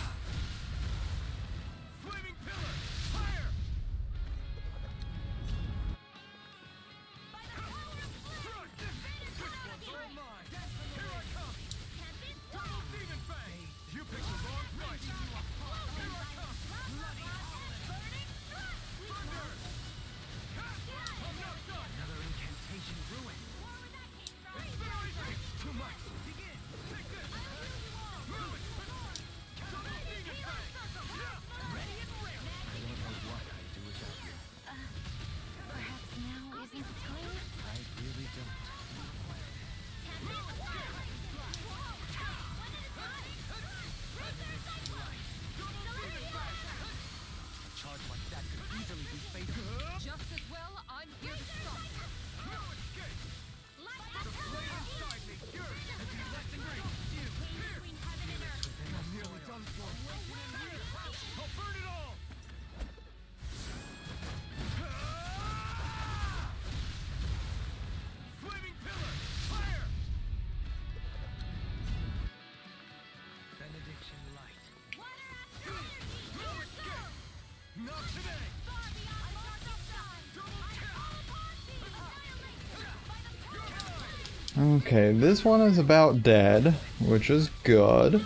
Okay, this one is about dead, which is good.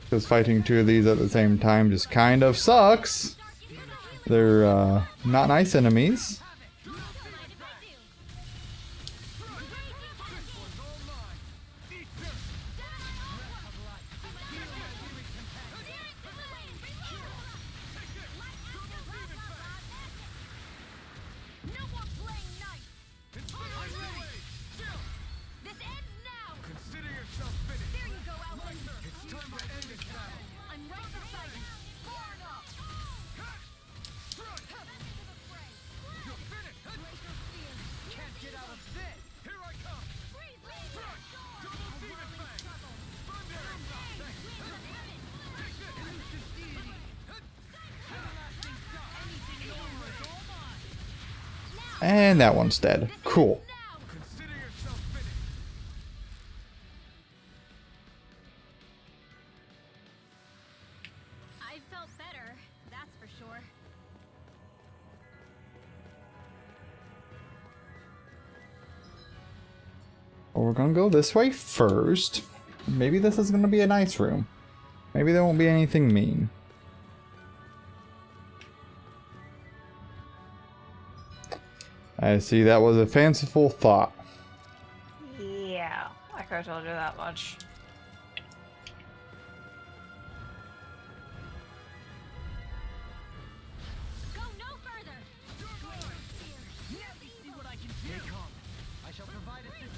Because fighting two of these at the same time just kind of sucks. They're not nice enemies. And that one's dead. Cool. Consider yourself finished. I felt better, that's for sure. Well, we're gonna go this way first. Maybe this is gonna be a nice room. Maybe there won't be anything mean. I see, that was a fanciful thought. Yeah, I could have told you that much. Go no further! Let me see what I can do. Stay calm. I shall provide assistance.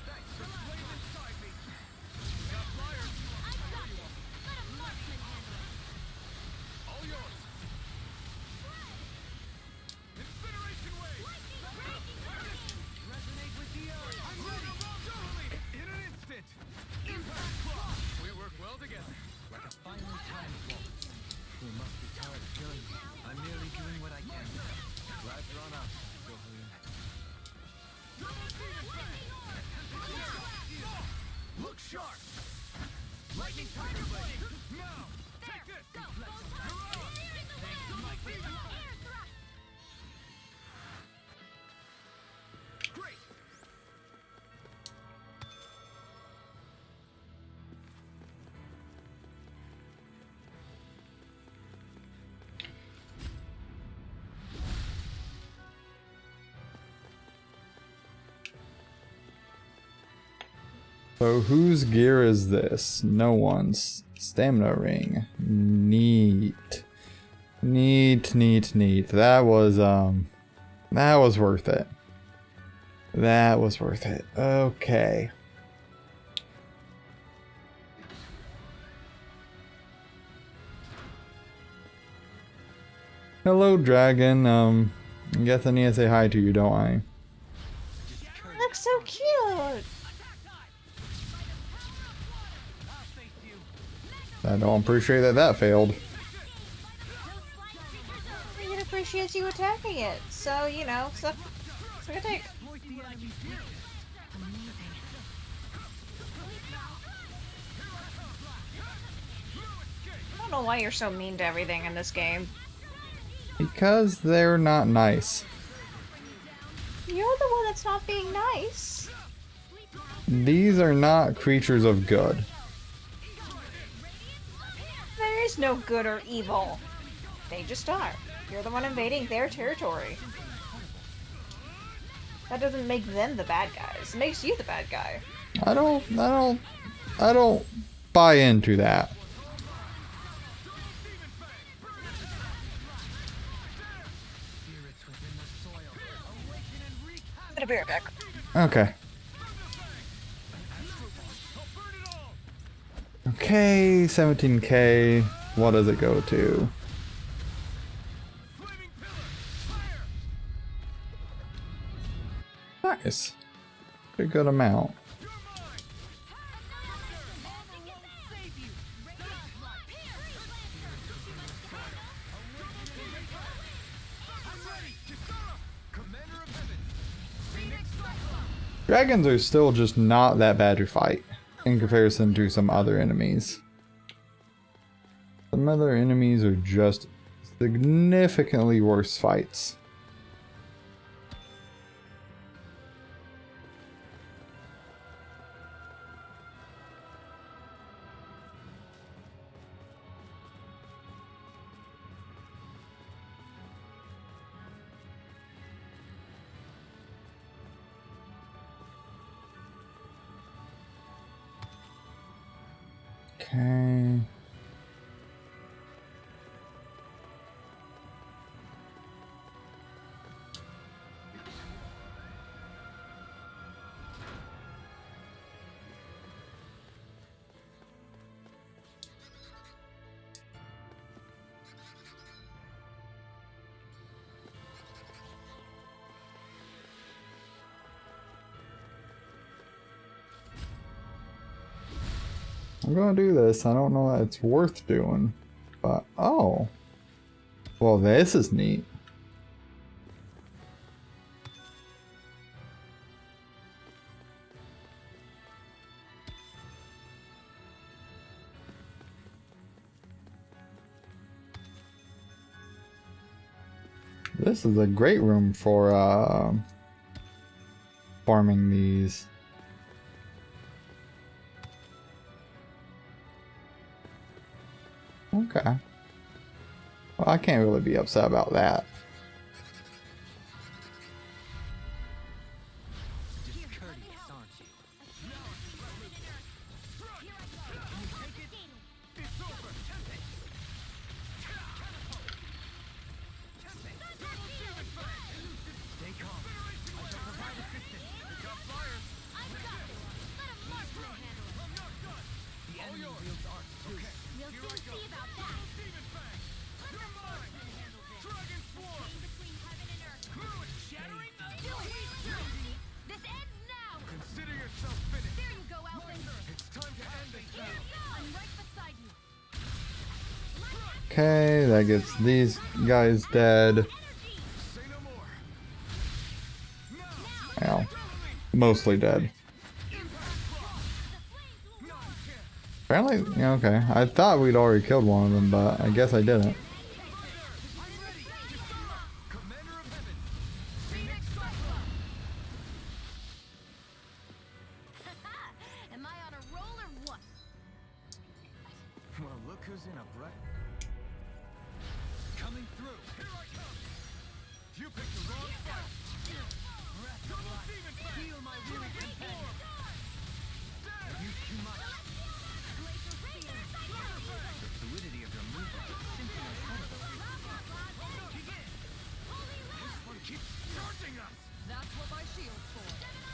Thanks for playing inside me. Got flyers. I got this! Let a marksman handle it! All yours. Incineration wave. Resonate with the earth. I'm ready. In an instant. Impact clock. We work well together. Like a finely timed bolt. You must be tired of killing me. I'm merely doing what I can. Life drawn out, Dohalim. Look sharp. Lightning tiger blade. Now. Take this. Go! Air thrust! Great. So whose gear is this? No one's. Stamina ring. Neat. Neat, neat, neat. That was worth it. That was worth it. Okay. Hello, dragon. I guess I need to say hi to you, don't I? You look so cute! I don't appreciate that that failed. It appreciates you attacking it, so, you know, suck a dick. I don't know why you're so mean to everything in this game. Because they're not nice. You're the one that's not being nice. These are not creatures of good. There is no good or evil. They just are. You're the one invading their territory. That doesn't make them the bad guys. It makes you the bad guy. I don't buy into that. I'm gonna be right back. Okay. Okay, 17k. What does it go to? Nice. Pretty good amount. Dragons are still just not that bad to fight in comparison to some other enemies. Some other enemies are just significantly worse fights. Okay. I'm gonna do this. I don't know that it's worth doing. But, oh. Well, this is neat. This is a great room for farming these. Okay. Well, I can't really be upset about that. Discourteous, aren't you? Stay calm. I shall provide assistance. The enemy wields arcs too. We'll soon see about that. This ends now. Consider yourself finished. There you go, Alvin. It's time to end this now. I'm right beside you. Okay, that gets these guys dead. Say no more. Well, mostly dead. Apparently, yeah, okay. I thought we'd already killed one of them, but I guess I didn't. Commander of Heaven. Am I on a roll or what? Well, look who's in a rut. Coming through. Here I come. You picked the wrong fight. Heal my weary companion. I've used too much. The fluidity of your movement is simply incredible. This one keeps charging us. That's what my shield's for.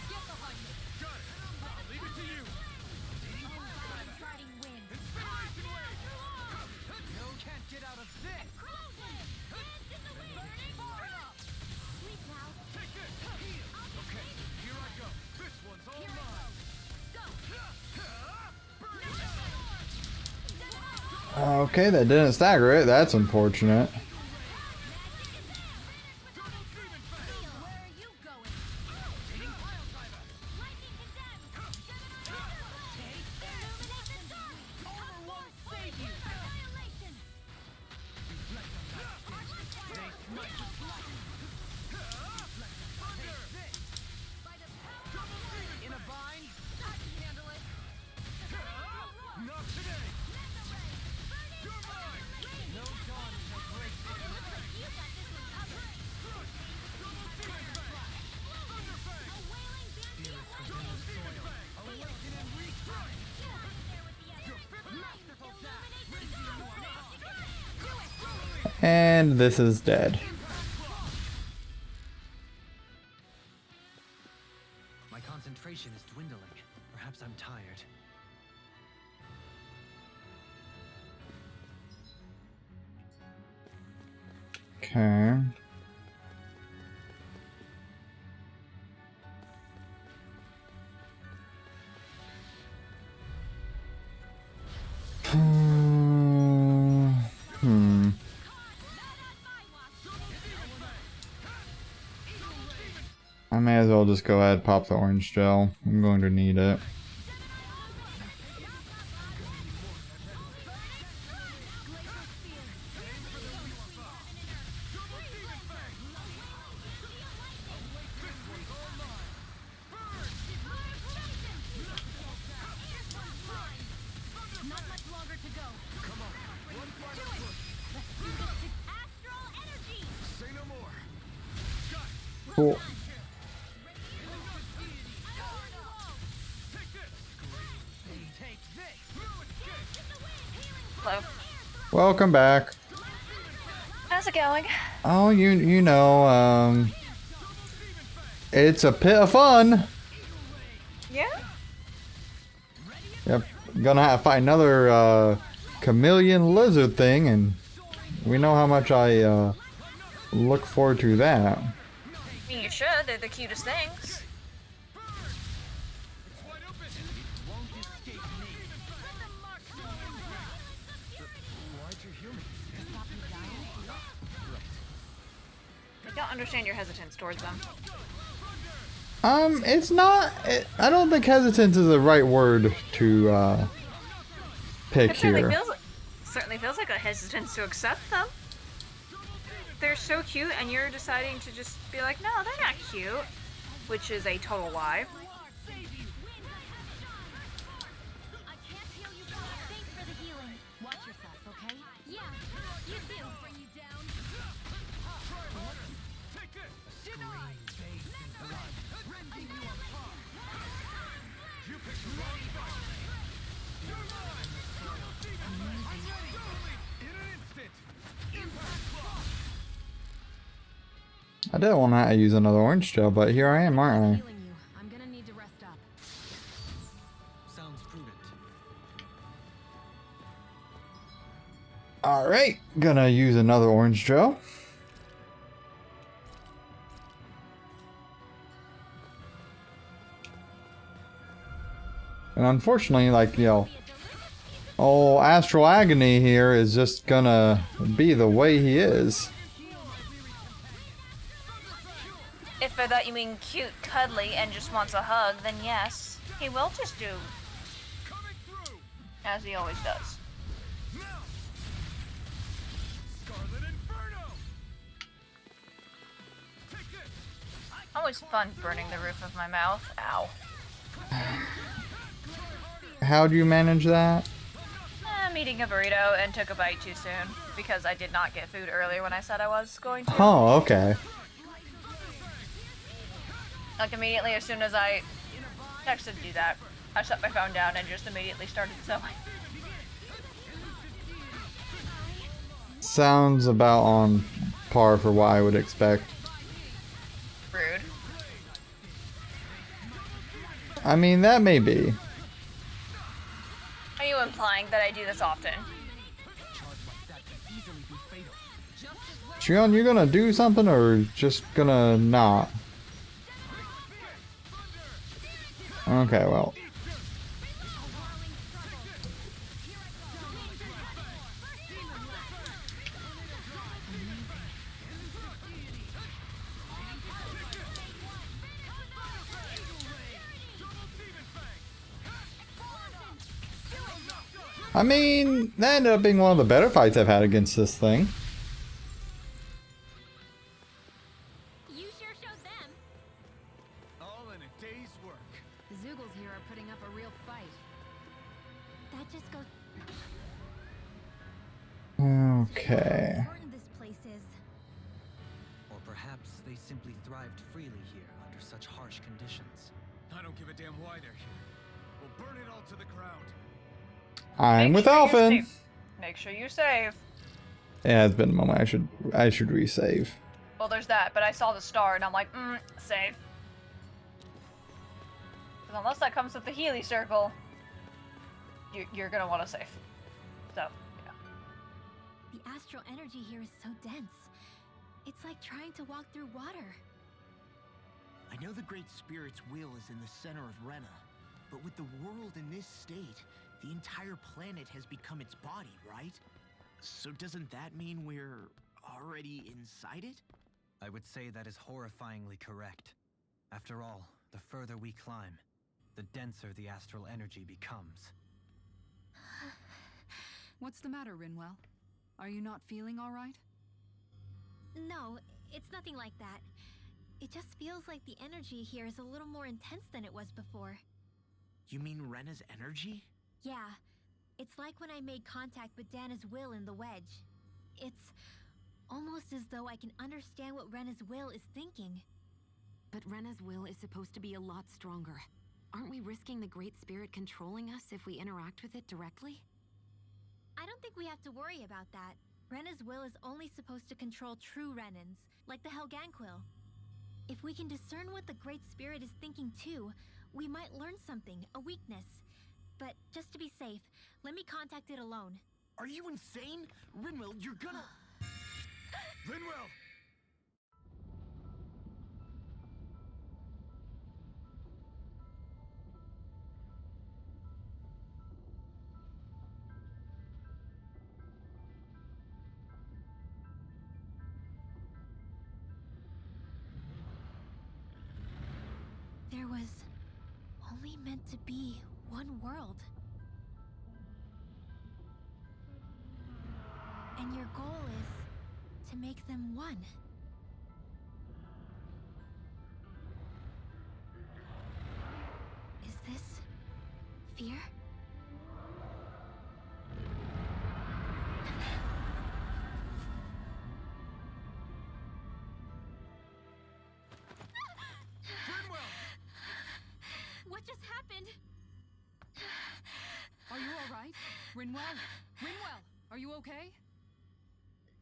Get behind me. Got it. I'll leave it to you. Starting wind. Inspiration wave. No can't get out of this. Sleep now. Take this. Okay, here I go. This one's all mine. Okay, that didn't stagger it. That's unfortunate. Where are you going? Lightning condemned. Illumination dawn. Won't save you. Annihilation. In a bind. I can handle it. Not today. You're mine. No dawn shall break this. You got this one covered. A wailing Spirits within the soil. Awaken and restrike. Masterful dash. And this is dead. My concentration is dwindling. Perhaps I'm tired. Okay. Hmm. I may as well just go ahead and pop the orange gel. I'm going to need it. Not much longer to go. Come on. One final push. Let's do this. Astral energy. Say no more. Cool. Take this. Hello. Welcome back. How's it going? Oh, you know, it's a pit of fun. Yeah? Yep, gonna have to fight another chameleon lizard thing, and we know how much I look forward to that. I mean, you should. They're the cutest things. It's wide open. It won't escape me. don't understand your hesitance towards them. It's not. I don't think hesitance is the right word to pick It here. certainly feels like a hesitance to accept them. They're so cute, and you're deciding to just be like, no, they're not cute, which is a total lie. I didn't want to use another orange gel, but here I am, aren't I? I'm gonna need to rest up. Sounds prudent. Alright, gonna use another orange gel. And unfortunately, like, you know, old Astral Agony here is just gonna be the way he is. If by that you mean cute, cuddly, and just wants a hug, then yes, he will just do as he always does. Always fun burning the roof of my mouth. Ow. How do you manage that? I'm eating a burrito and took a bite too soon because I did not get food earlier when I said I was going to. Oh, okay. Like immediately as soon as I texted you that, I shut my phone down and just immediately started sewing. Sounds about on par for what I would expect. Rude. I mean, that may be. Are you implying that I do this often? Shion, you gonna do something or just gonna not? Okay, well. I mean, that ended up being one of the better fights I've had against this thing. You sure showed them. All in a day's work. The Zoogles here are putting up a real fight. That just goes Okay. how important this place is. Or perhaps they simply thrived freely here under such harsh conditions. I don't give a damn why they're here. We'll burn it all to the ground. I'm with Alphen. Make sure you save. Yeah, it's been a moment. I should resave. Well, there's that, but I saw the star and I'm like, save. Because unless that comes with the Healy circle, you're gonna want to save. So, yeah. The astral energy here is so dense. It's like trying to walk through water. I know the Great Spirit's will is in the center of Rena, but with the world in this state, the entire planet has become its body, right? So doesn't that mean we're already inside it? I would say that is horrifyingly correct. After all, the further we climb, the denser the astral energy becomes. What's the matter, Rinwell? Are you not feeling all right? No, it's nothing like that. It just feels like the energy here is a little more intense than it was before. You mean Rena's energy? Yeah, it's like when I made contact with Dana's will in the wedge. It's almost as though I can understand what Rena's will is thinking. But Rena's will is supposed to be a lot stronger. Aren't we risking the Great Spirit controlling us if we interact with it directly? I don't think we have to worry about that. Rena's will is only supposed to control true Renans, like the Helganquil. If we can discern what the Great Spirit is thinking too, we might learn something, a weakness. But just to be safe, let me contact it alone. Are you insane? Rinwell, you're gonna... Rinwell! there was only meant to be one world. And your goal is to make them one. Is this fear? What just happened? Are you all right? Rinwell? Rinwell, are you okay?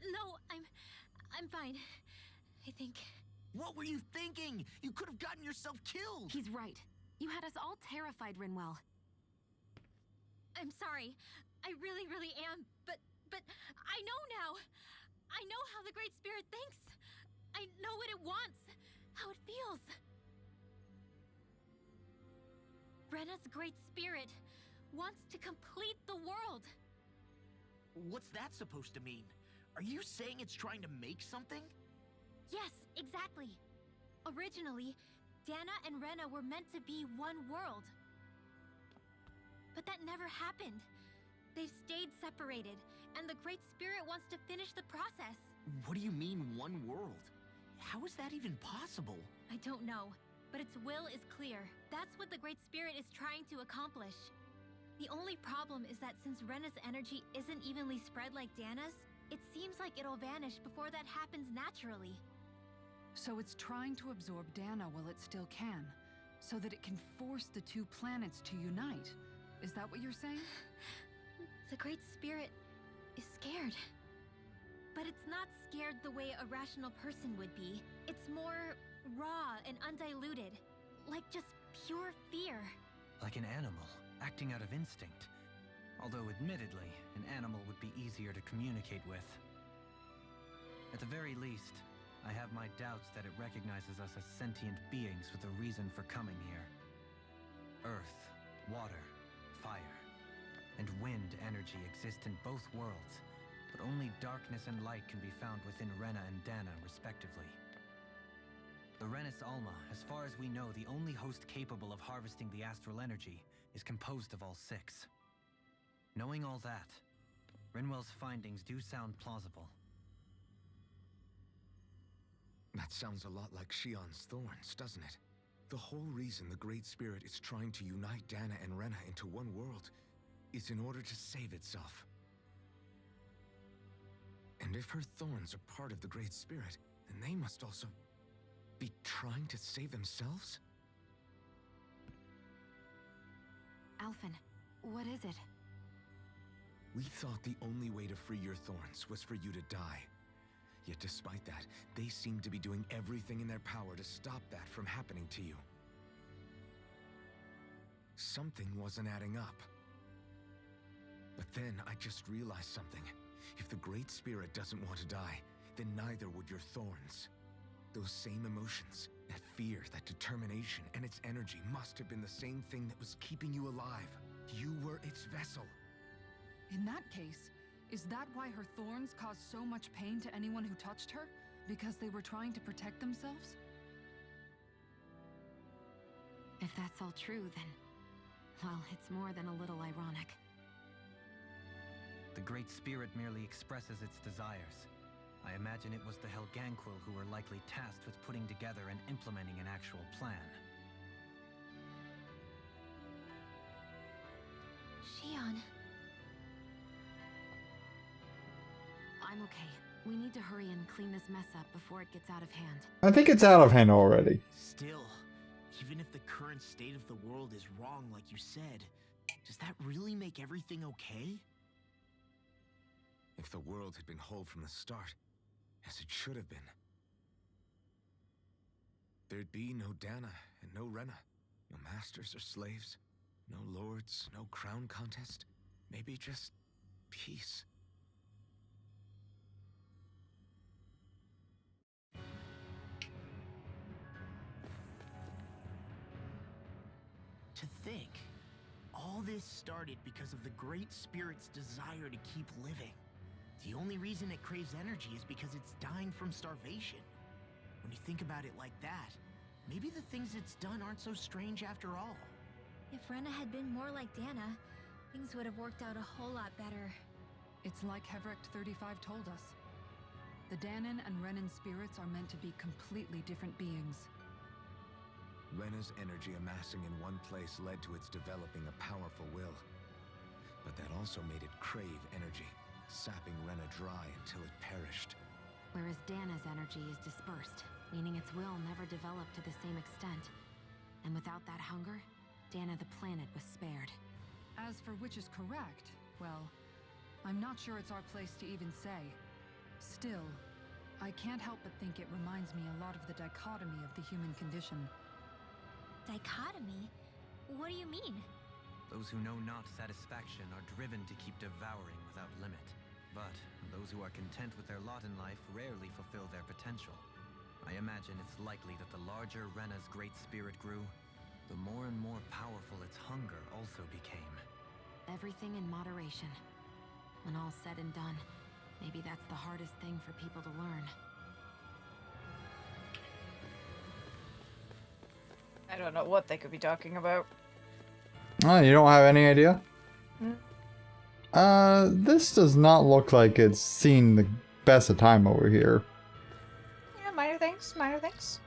No, I'm fine. I think. What were you thinking? You could have gotten yourself killed! He's right. You had us all terrified, Rinwell. I'm sorry. I really, really am. But I know now. I know how the Great Spirit thinks. I know what it wants. How it feels. Rena's Great Spirit wants to complete the world. What's that supposed to mean? Are you saying it's trying to make something? Yes, exactly. Originally, Dana and Rena were meant to be one world. But that never happened. They've stayed separated, and the Great Spirit wants to finish the process. What do you mean, one world? How is that even possible? I don't know, but its will is clear. That's what the Great Spirit is trying to accomplish. The only problem is that since Rena's energy isn't evenly spread like Dana's, it seems like it'll vanish before that happens naturally. So it's trying to absorb Dana while it still can, so that it can force the two planets to unite. Is that what you're saying? The Great Spirit is scared. But it's not scared the way a rational person would be. It's more raw and undiluted. Like just pure fear. Like an animal, acting out of instinct. Although admittedly, an animal would be easier to communicate with. At the very least, I have my doubts that it recognizes us as sentient beings with a reason for coming here. Earth, water, fire, and wind energy exist in both worlds, but only darkness and light can be found within Rena and Dana, respectively. The Renis Alma, as far as we know, the only host capable of harvesting the astral energy, is composed of all six. Knowing all that, Rinwell's findings do sound plausible. That sounds a lot like Shion's thorns, doesn't it? The whole reason the Great Spirit is trying to unite Dana and Rena into one world is in order to save itself. And if her thorns are part of the Great Spirit, then they must also be trying to save themselves? Alphen, what is it? We thought the only way to free your thorns was for you to die. Yet despite that, they seem to be doing everything in their power to stop that from happening to you. Something wasn't adding up. But then I just realized something. If the Great Spirit doesn't want to die, then neither would your thorns. Those same emotions, that fear, that determination, and its energy must have been the same thing that was keeping you alive. You were its vessel. In that case, is that why her thorns caused so much pain to anyone who touched her? Because they were trying to protect themselves? If that's all true, then... well, it's more than a little ironic. The Great Spirit merely expresses its desires. I imagine it was the Helganquil who were likely tasked with putting together and implementing an actual plan. Shion. I'm okay. We need to hurry and clean this mess up before it gets out of hand. I think it's out of hand already. Still, even if the current state of the world is wrong like you said, does that really make everything okay? If the world had been whole from the start, as it should have been, there'd be no Dana and no Rena, no masters or slaves, no lords, no crown contest, maybe just peace. To think, all this started because of the Great Spirit's desire to keep living. The only reason it craves energy is because it's dying from starvation. When you think about it like that, Maybe the things it's done aren't so strange after all. If Rena had been more like Dana, things would have worked out a whole lot better. It's like Hevrect 35 told us. The Danon and Renan spirits are meant to be completely different beings. Rena's energy amassing in one place led to its developing a powerful will. But that also made it crave energy, sapping Rena dry until it perished. Whereas Dana's energy is dispersed, meaning its will never developed to the same extent. And without that hunger, Dana the planet was spared. As for which is correct, well, I'm not sure it's our place to even say. Still, I can't help but think it reminds me a lot of the dichotomy of the human condition. Dichotomy? What do you mean? Those who know not satisfaction are driven to keep devouring without limit. But those who are content with their lot in life rarely fulfill their potential. I imagine it's likely that the larger Rena's great spirit grew, the more and more powerful its hunger also became. Everything in moderation. When all's said and done, maybe that's the hardest thing for people to learn. I don't know what they could be talking about. Oh, you don't have any idea? This does not look like it's seen the best of time over here. Yeah, minor things, minor things.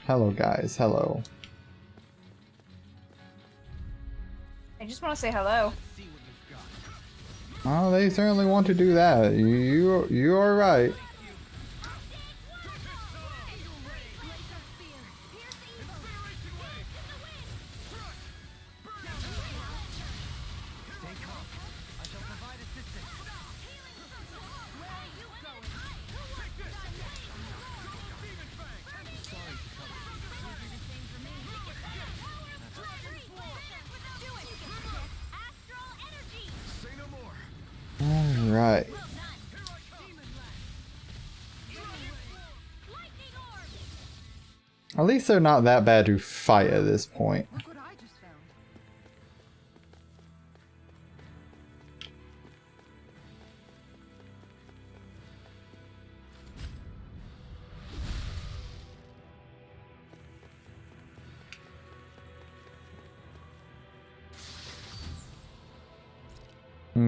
Hello, guys. Hello. I just want to say hello. Oh, they certainly want to do that. You are right. Right. At least they're not that bad to fight at this point. Look what I just found.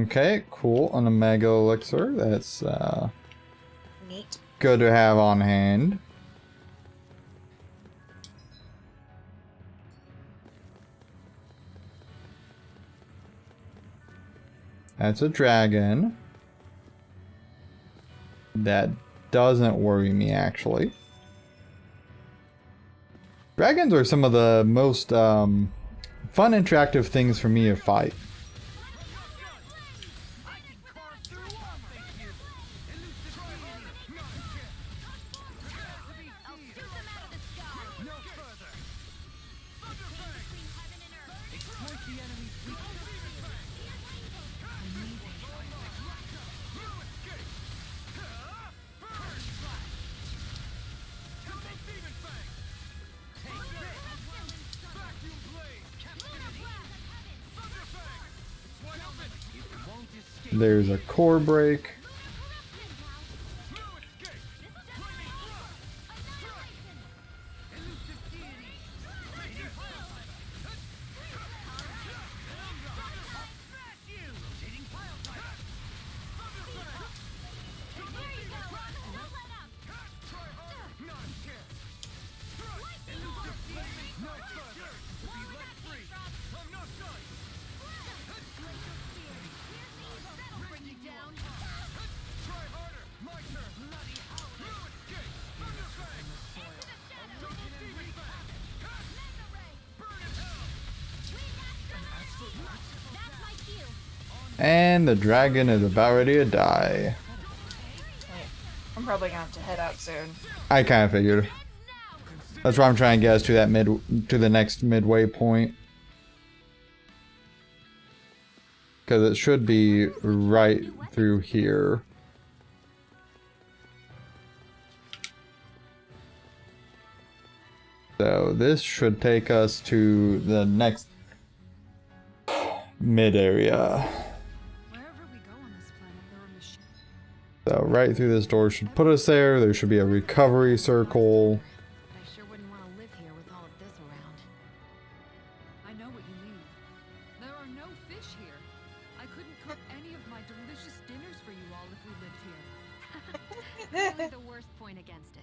Okay, cool. An Omega Elixir. That's Neat. good to have on hand. That's a dragon. That doesn't worry me, actually. Dragons are some of the most fun interactive things for me to fight. There's a core break. And the dragon is about ready to die. I'm probably gonna have to head out soon. I kind of figured. That's why I'm trying to get us to that the next midway point. Because it should be right through here. So this should take us to the next mid area. Wherever we go on this planet, there are machines. So right through this door should put us there. There should be a recovery circle. But I sure wouldn't want to live here with all of this around. I know what you mean. There are no fish here. I couldn't cook any of my delicious dinners for you all if we lived here. Only the worst point against it.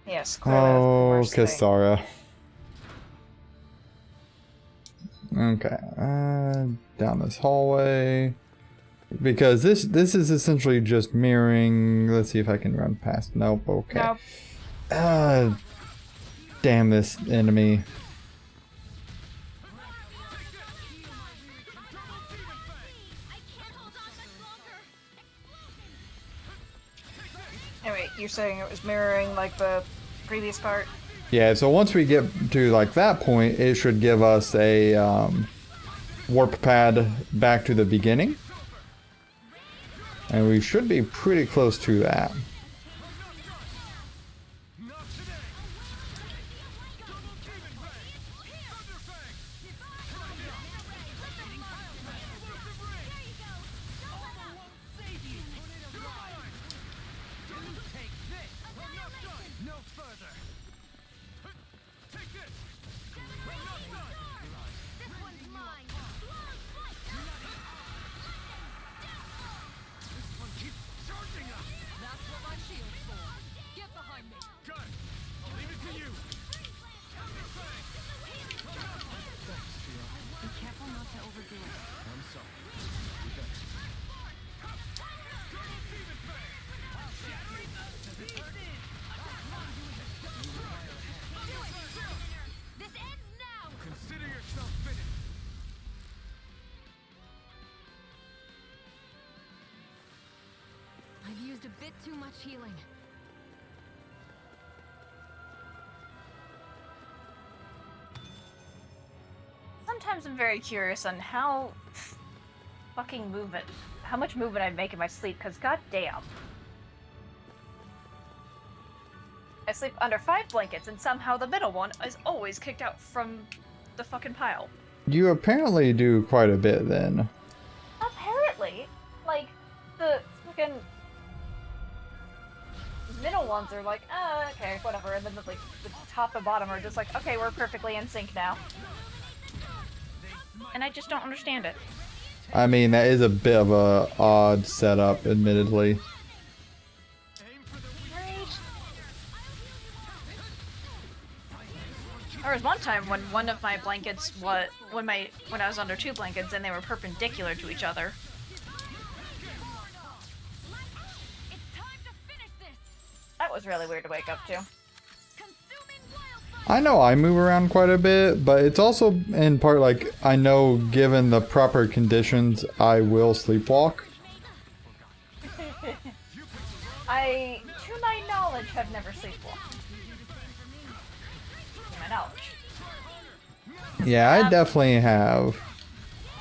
Yes, clearly that's the Oh, worst thing. Kissara. Okay, down this hallway. Because this is essentially just mirroring. Let's see if I can run past. Nope. Okay. Nope. Damn this enemy. Anyway, you're saying it was mirroring like the previous part? Yeah. So once we get to like that point, it should give us a warp pad back to the beginning. And we should be pretty close to that. I've used a bit too much healing. Sometimes I'm very curious on how how much movement I make in my sleep, because goddamn. I sleep under 5 blankets, and somehow the middle one is always kicked out from the fucking pile. You apparently do quite a bit then. Apparently, like, the fucking middle ones are like, okay, whatever, and then the top and bottom are just like, okay, we're perfectly in sync now. And I just don't understand it. I mean, that is a bit of a odd setup, admittedly. There was one time when one of my blankets when I was under 2 blankets and they were perpendicular to each other. That was really weird to wake up to. I know I move around quite a bit, but it's also in part like I know given the proper conditions, I will sleepwalk. I, to my knowledge, have never sleepwalked. To my knowledge. Yeah, I definitely have.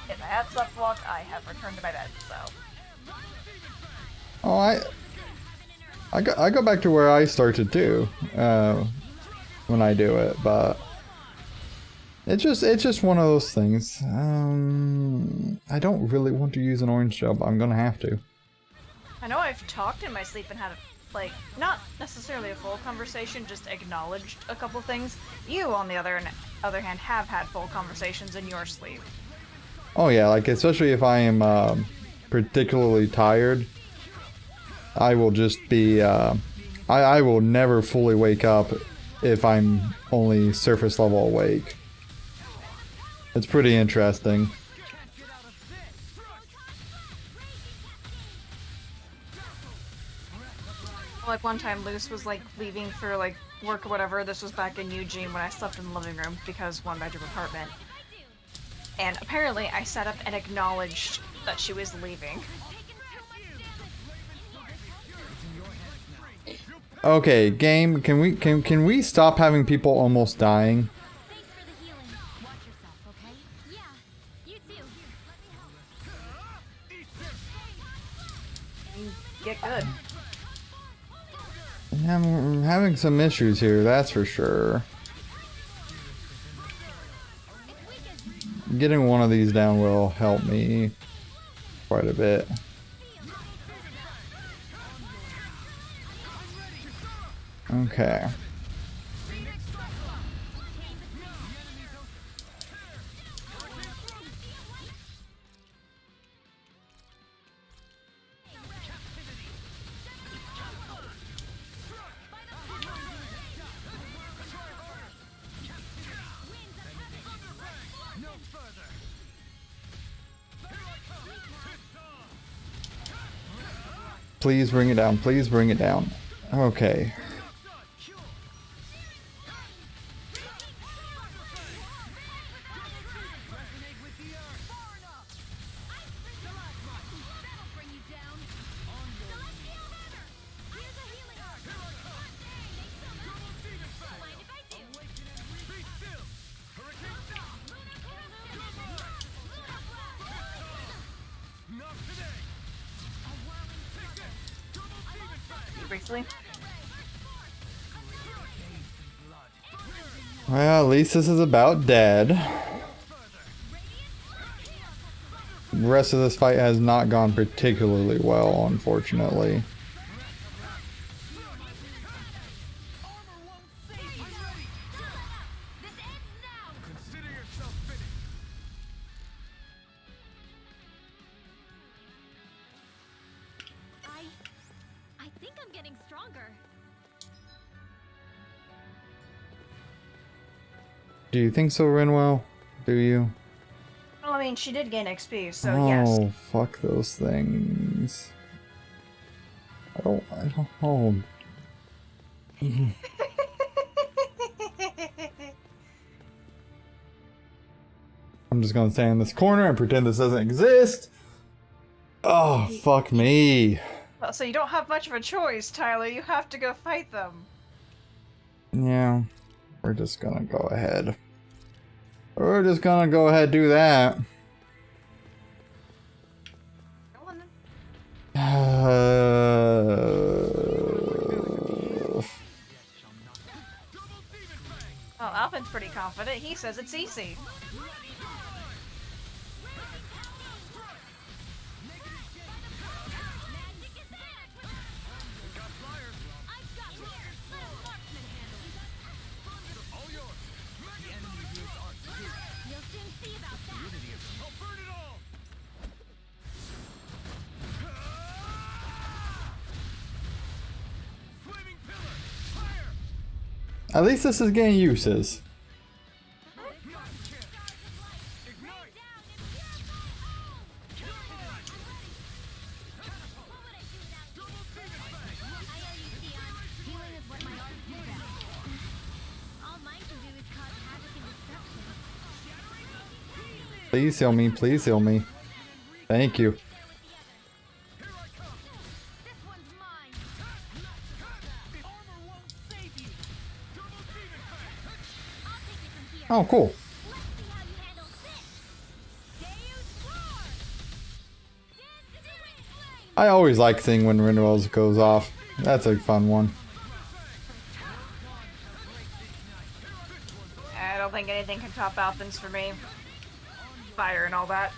If I have sleepwalked, I have returned to my bed, so. Oh, I go back to where I started too, when I do it, but it's just one of those things. I don't really want to use an orange gel, but I'm gonna have to. I know I've talked in my sleep and had, like, not necessarily a full conversation, just acknowledged a couple things. You, on the other hand, have had full conversations in your sleep. Oh yeah, like especially if I am particularly tired, I will just be, I will never fully wake up if I'm only surface level awake. It's pretty interesting. Like one time Luce was like leaving for like work or whatever. This was back in Eugene when I slept in the living room because 1-bedroom apartment. And apparently I sat up and acknowledged that she was leaving. Okay, game, can we stop having people almost dying? Thanks for the healing. Watch yourself, okay? Yeah, you too. Get good. I'm having some issues here, that's for sure. Getting one of these down will help me quite a bit. Okay. Please bring it down. Please bring it down. Okay. Briefly. Well, at least this is about dead. The rest of this fight has not gone particularly well, unfortunately. I think I'm getting stronger. Do you think so, Renwell? Do you? Well, I mean, she did gain XP, so Oh, yes. fuck those things. I don't know. I'm just gonna stand in this corner and pretend this doesn't exist. Oh, fuck me. Well, so you don't have much of a choice, Tyler. You have to go fight them. Yeah, we're just gonna go ahead. We're just gonna go ahead and do that. Well, Alvin's pretty confident. He says it's easy. At least this is getting uses. Please heal me, please heal me. Thank you. Oh, cool. I always like seeing when Renwell's goes off. That's a fun one. I don't think anything can top Alvin's for me. Fire and all that.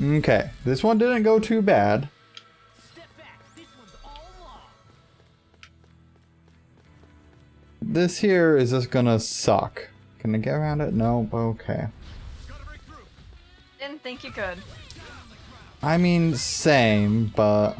Okay, this one didn't go too bad. This here is just gonna suck. Can I get around it? No, okay. Didn't think you could. I mean, same, but...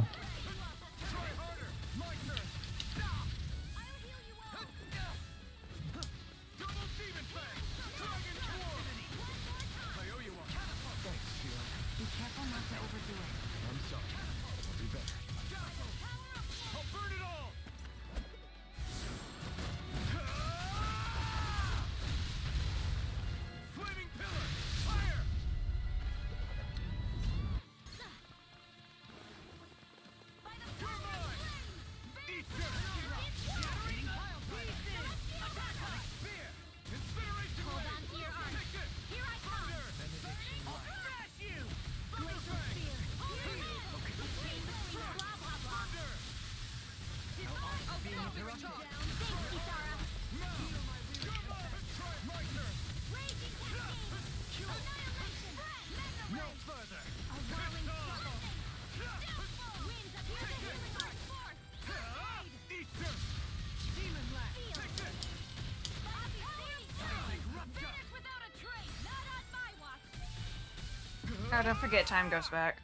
Oh, don't forget time goes back.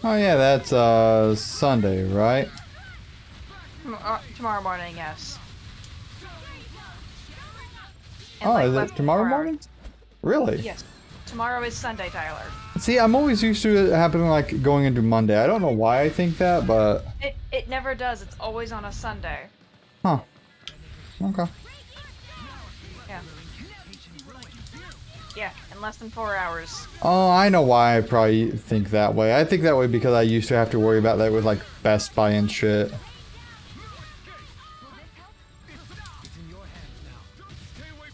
Oh yeah, that's Sunday, right? Tomorrow morning, yes. In Oh, like is less it than tomorrow 4 hours. morning? Really? Yes. Tomorrow is Sunday, Tyler. See, I'm always used to it happening like going into Monday. I don't know why I think that, but... It never does. It's always on a Sunday. Huh. Okay. Yeah. Yeah, in less than 4 hours. Oh, I know why I probably think that way. I think that way because I used to have to worry about that with like Best Buy and shit.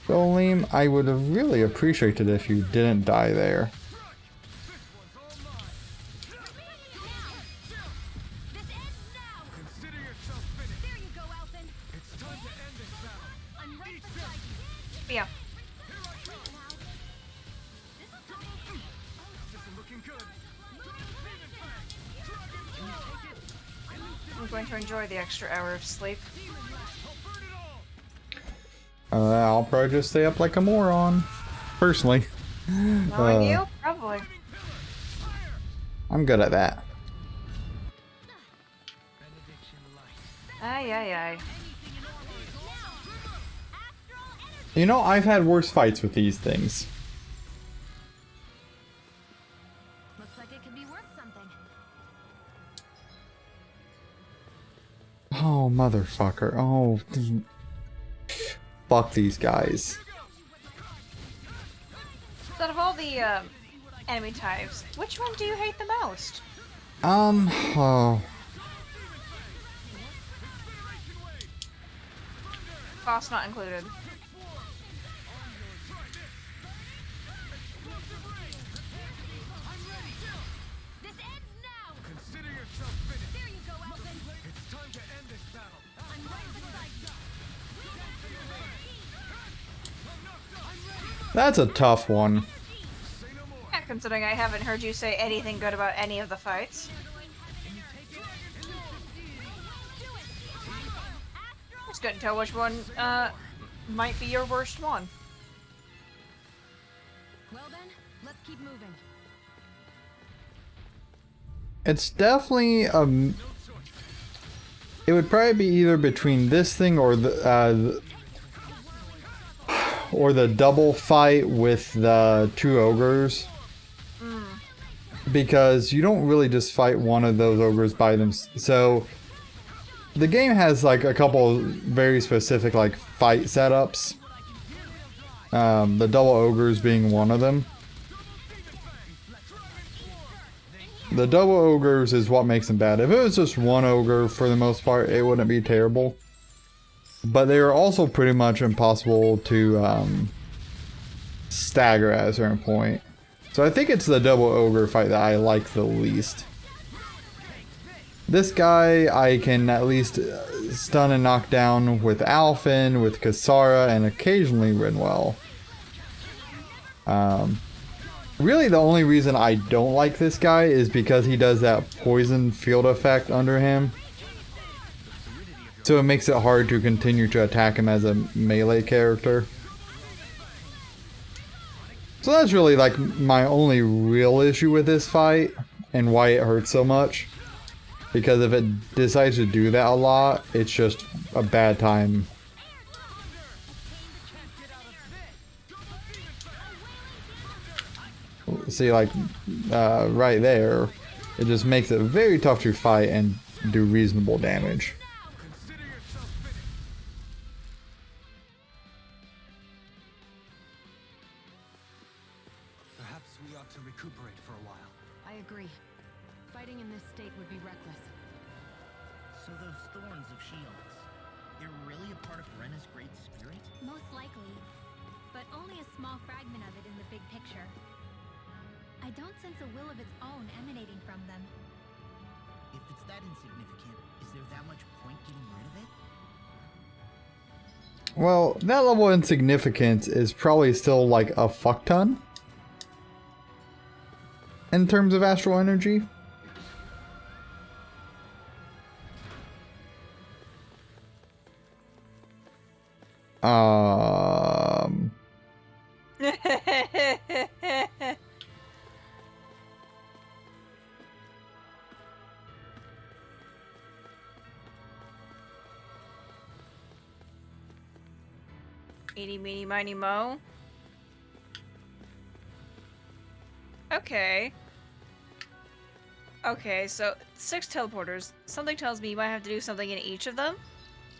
So, Liam, I would have really appreciated if you didn't die there. Yeah. I'm going to enjoy the extra hour of sleep. I'll probably just stay up like a moron. Personally. Knowing you? Probably. I'm good at that. Aye, aye, aye. You know, I've had worse fights with these things. Looks like it could be worth something. Oh, motherfucker. Oh, fuck these guys. So out of all the enemy types, which one do you hate the most? Oh. Boss not included. That's a tough one. Yeah, considering I haven't heard you say anything good about any of the fights. Just couldn't tell which one might be your worst one. Well then, let's keep moving. It's definitely it would probably be either between this thing or the double fight with the two ogres. Because you don't really just fight one of those ogres by them. So the game has like a couple very specific like fight setups. The double ogres being one of them. The double ogres is what makes them bad. If it was just one ogre, for the most part, it wouldn't be terrible. But they are also pretty much impossible to stagger at a certain point. So I think it's the double ogre fight that I like the least. This guy I can at least stun and knock down with Alphen, with Kasara, and occasionally Rinwell. Really the only reason I don't like this guy is because he does that poison field effect under him. So it makes it hard to continue to attack him as a melee character. So that's really like my only real issue with this fight and why it hurts so much. Because if it decides to do that a lot, it's just a bad time. See, like, right there, it just makes it very tough to fight and do reasonable damage. Perhaps we ought to recuperate for a while. I agree. Fighting in this state would be reckless. So those thorns of Shion's, they're really a part of Rena's great spirit? Most likely. But only a small fragment of it in the big picture. I don't sense a will of its own emanating from them. If it's that insignificant, is there that much point getting rid of it? Well, that level of insignificance is probably still like a fuck ton. In terms of astral energy. Eeny, meeny, miny, mo. Okay. Okay, so 6 teleporters. Something tells me you might have to do something in each of them.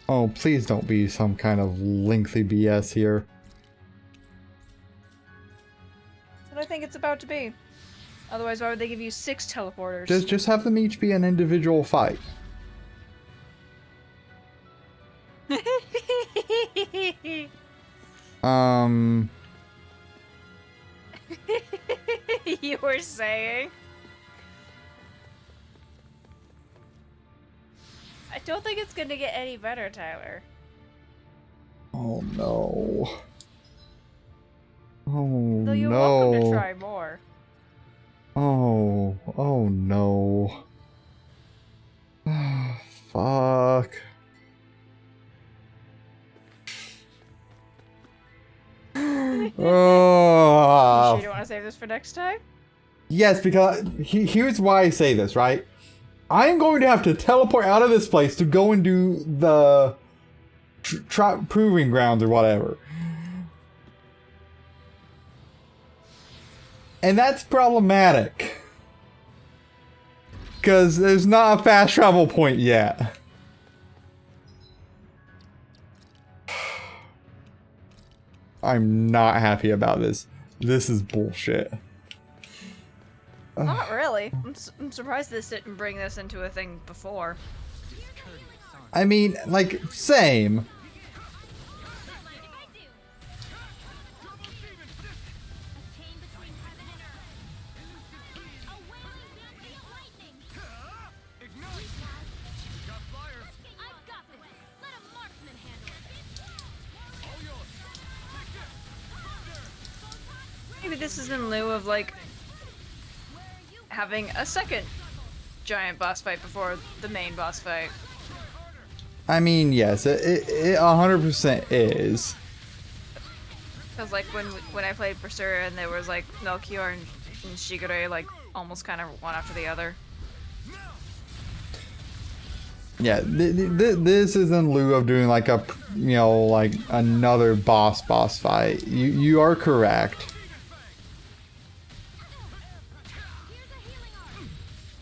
Oh, please don't be some kind of lengthy BS here. That's what I think it's about to be. Otherwise, why would they give you 6 teleporters? Just have them each be an individual fight. You were saying? I don't think it's gonna get any better, Tyler. Oh no. Oh Though you're no. welcome to try more. Oh no. Fuck. Oh. You sure you don't want to save this for next time? Yes, because here's why I say this, right? I am going to have to teleport out of this place to go and do the proving grounds or whatever. And that's problematic. Because there's not a fast travel point yet. I'm not happy about this. This is bullshit. Not really. I'm surprised this didn't bring this into a thing before. I mean, like, same. Maybe this is in lieu of, like, having a second giant boss fight before the main boss fight. I mean, yes, it 100% is. Because, like, when I played Berserker and there was, like, Melchior and Shigure, like, almost kind of one after the other. Yeah, this is in lieu of doing, like, like, another boss fight. You are correct.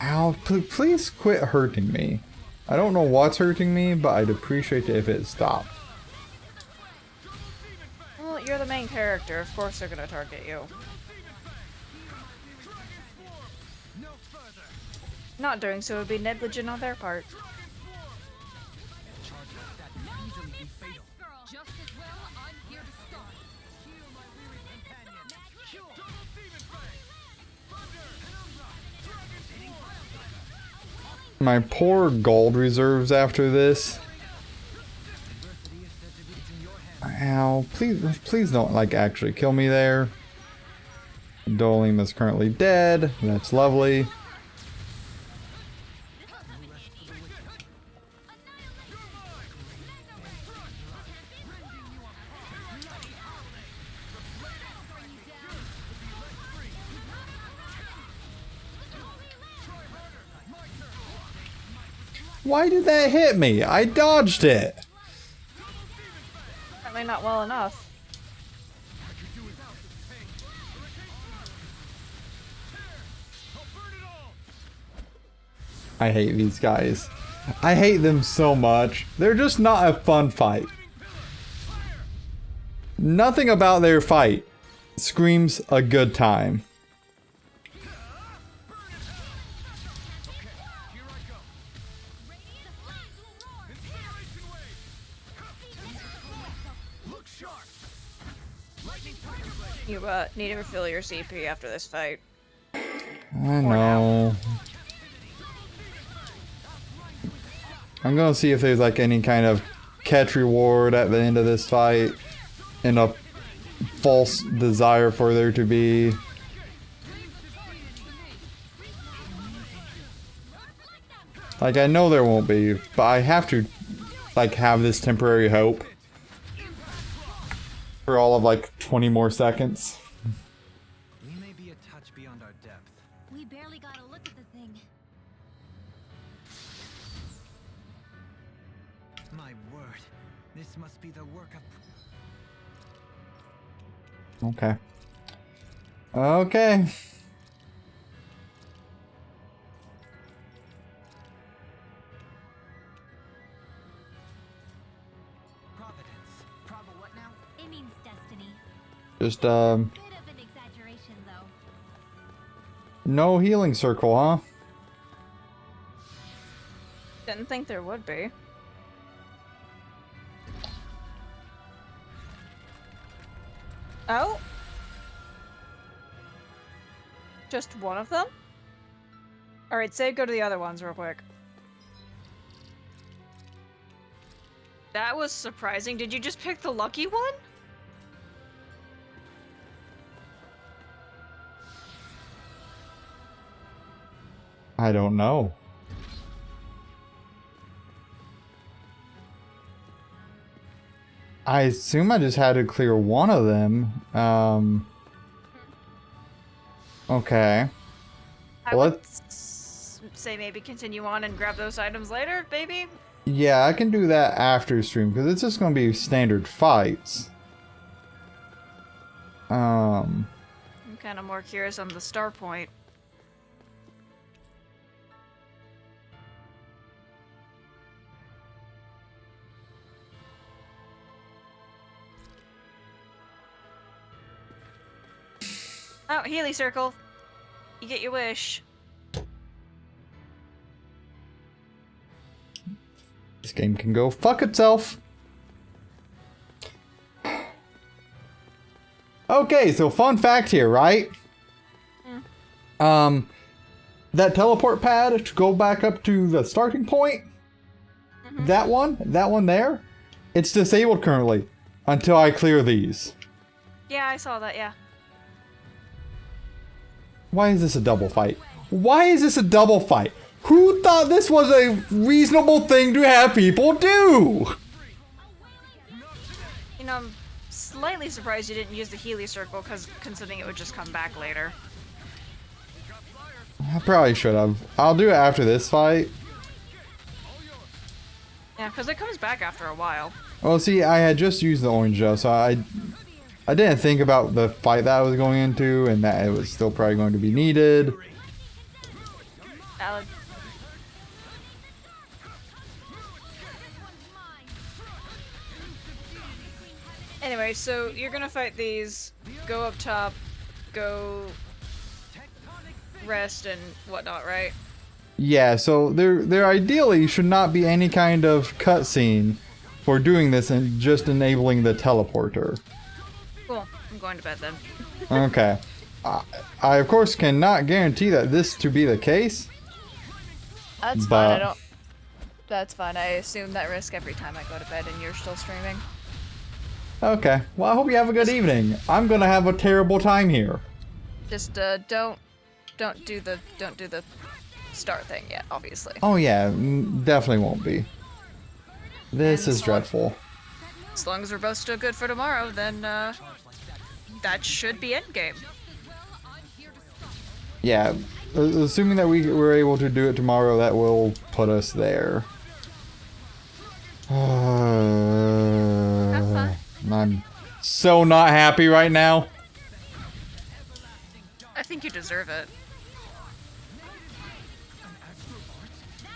Ow, please quit hurting me. I don't know what's hurting me, but I'd appreciate it if it stopped. Well, you're the main character. Of course they're gonna target you. Not doing so would be negligent on their part. My poor gold reserves after this. Ow, please don't, like, actually kill me there. Dolim is currently dead. That's lovely. Why did that hit me? I dodged it. Apparently not well enough. I hate these guys. I hate them so much. They're just not a fun fight. Nothing about their fight screams a good time. You need to refill your CP after this fight. I know. I'm gonna see if there's like any kind of catch reward at the end of this fight and a false desire for there to be. Like, I know there won't be, but I have to like have this temporary hope for all of like 20 more seconds. We may be a touch beyond our depth. We barely got a look at the thing. My word, this must be the work of... Okay. Okay. Providence. Provo what now? It means destiny. Just, Bit of an exaggeration, though. no healing circle, huh? Didn't think there would be. Oh? Just one of them? Alright, say go to the other ones real quick. That was surprising. Did you just pick the lucky one? I don't know. I assume I just had to clear one of them. Okay. I would say maybe continue on and grab those items later, baby. Yeah, I can do that after stream, because it's just going to be standard fights. I'm kind of more curious on the star point. Oh, Healy Circle. You get your wish. This game can go fuck itself. Okay, so fun fact here, right? That teleport pad to go back up to the starting point, that one there, it's disabled currently until I clear these. Yeah, I saw that, yeah. Why is this a double fight? Why is this a double fight? Who thought this was a reasonable thing to have people do? You know, I'm slightly surprised you didn't use the Healy Circle, because considering it would just come back later. I probably should have. I'll do it after this fight. Yeah, because it comes back after a while. Well, see, I had just used the orange gel, so I didn't think about the fight that I was going into, and that it was still probably going to be needed. Valid. Anyway, so you're gonna fight these, go up top, go rest and whatnot, right? Yeah, so there ideally should not be any kind of cutscene for doing this and just enabling the teleporter. Cool. I'm going to bed then. Okay. I of course cannot guarantee that this to be the case. That's but... fine. I don't. That's fine. I assume that risk every time I go to bed and you're still streaming. Okay. Well, I hope you have a good evening. I'm gonna have a terrible time here. Just don't do the star thing yet, obviously. Oh yeah, definitely won't be. This is dreadful. As long as we're both still good for tomorrow, then that should be endgame. Yeah, assuming that we were able to do it tomorrow, that will put us there. I'm so not happy right now. I think you deserve it.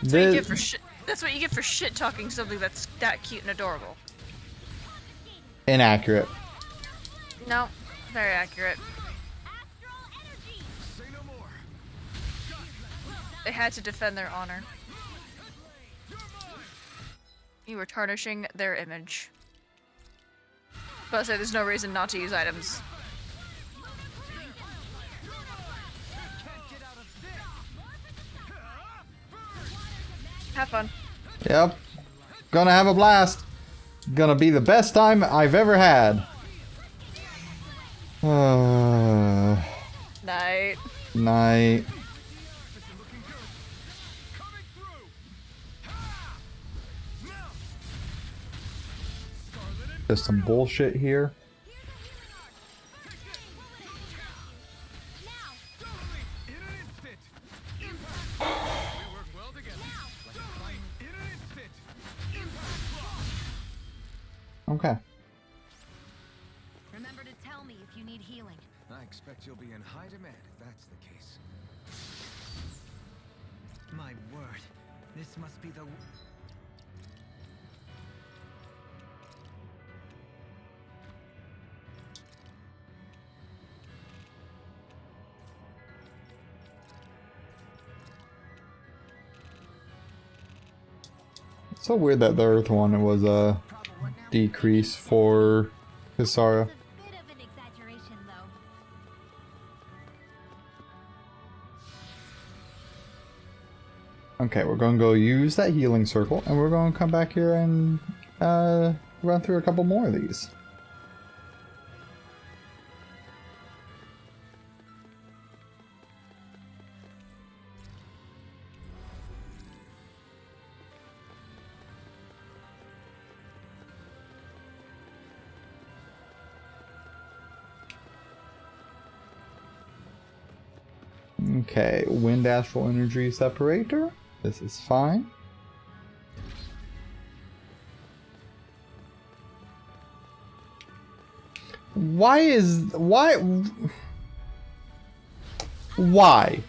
That's what you get for shit talking something that's that cute and adorable. Inaccurate. No, very accurate. They had to defend their honor. You were tarnishing their image. But I say there's no reason not to use items. Have fun. Yep. Gonna have a blast. Gonna be the best time I've ever had. Night. Night. There's some bullshit here. Okay. Remember to tell me if you need Expect you'll be in high demand if that's the case. My word, this must be the... It's so weird that the Earth one was a decrease for Hisara. It's a bit of an exaggeration, though. Okay, we're gonna go use that healing circle, and we're gonna come back here and run through a couple more of these. Okay, wind astral energy separator. This is fine. Why? Why?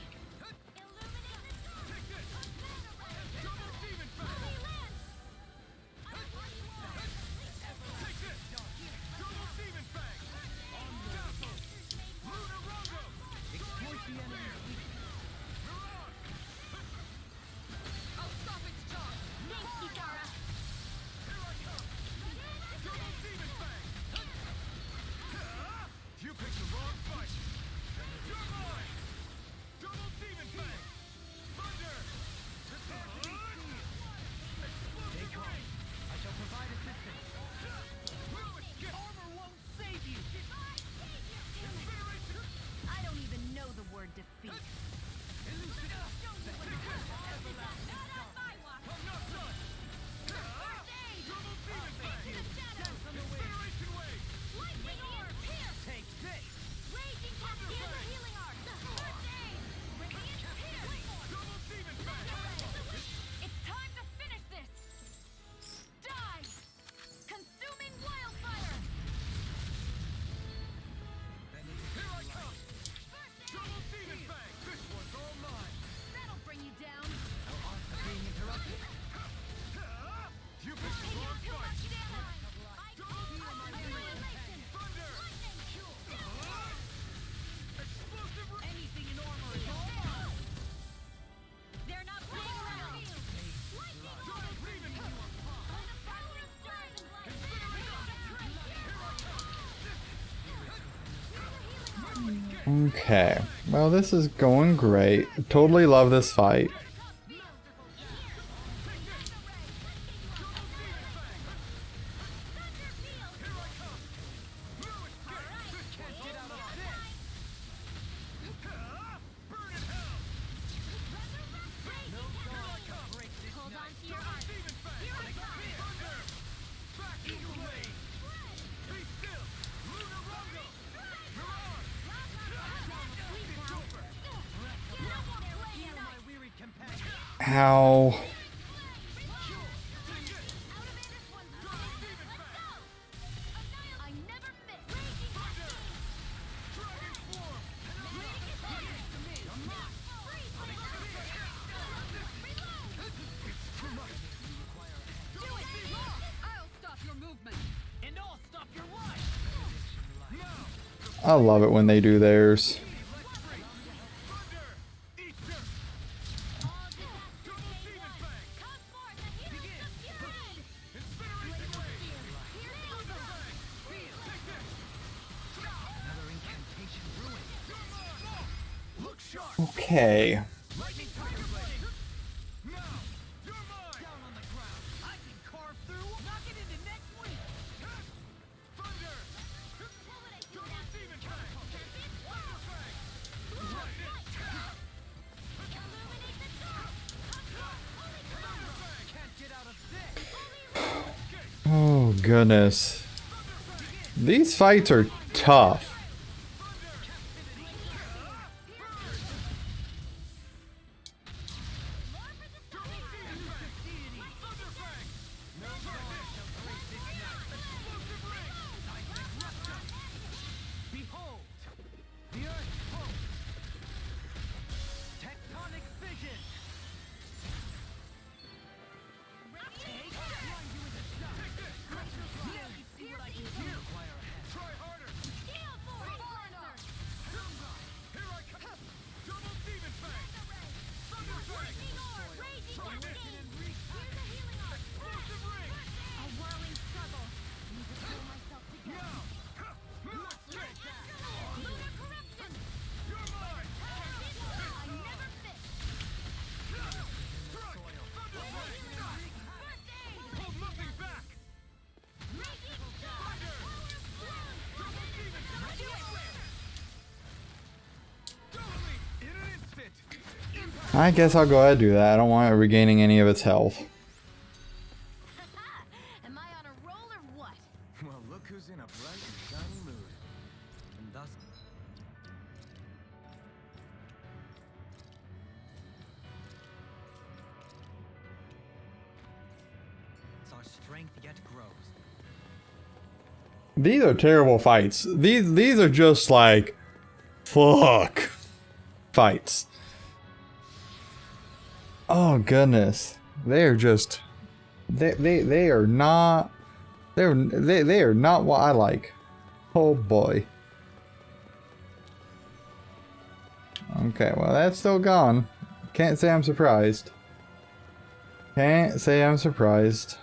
I don't even know the word defeat. It's time to finish this! Die! Consuming wildfire! That'll bring you down! Anything in armor is all. They're not playing around! Okay, well this is going great. Totally love this fight. Hold on to your heart. Here I go! Ow. I never miss. I'll stop your movement. And I'll stop your life! I love it when they do theirs. Okay. Oh goodness. These fights are tough. Behold, the I guess I'll go ahead and do that. I don't want it regaining any of its health. Am I on a roll or what? Well, look who's in a bright and shiny mood. And thus, our strength yet grows. These are terrible fights. These are just like fuck fights. Oh goodness. They're just they are not they are not what I like. Oh boy. Okay, well that's still gone. Can't say I'm surprised. Can't say I'm surprised.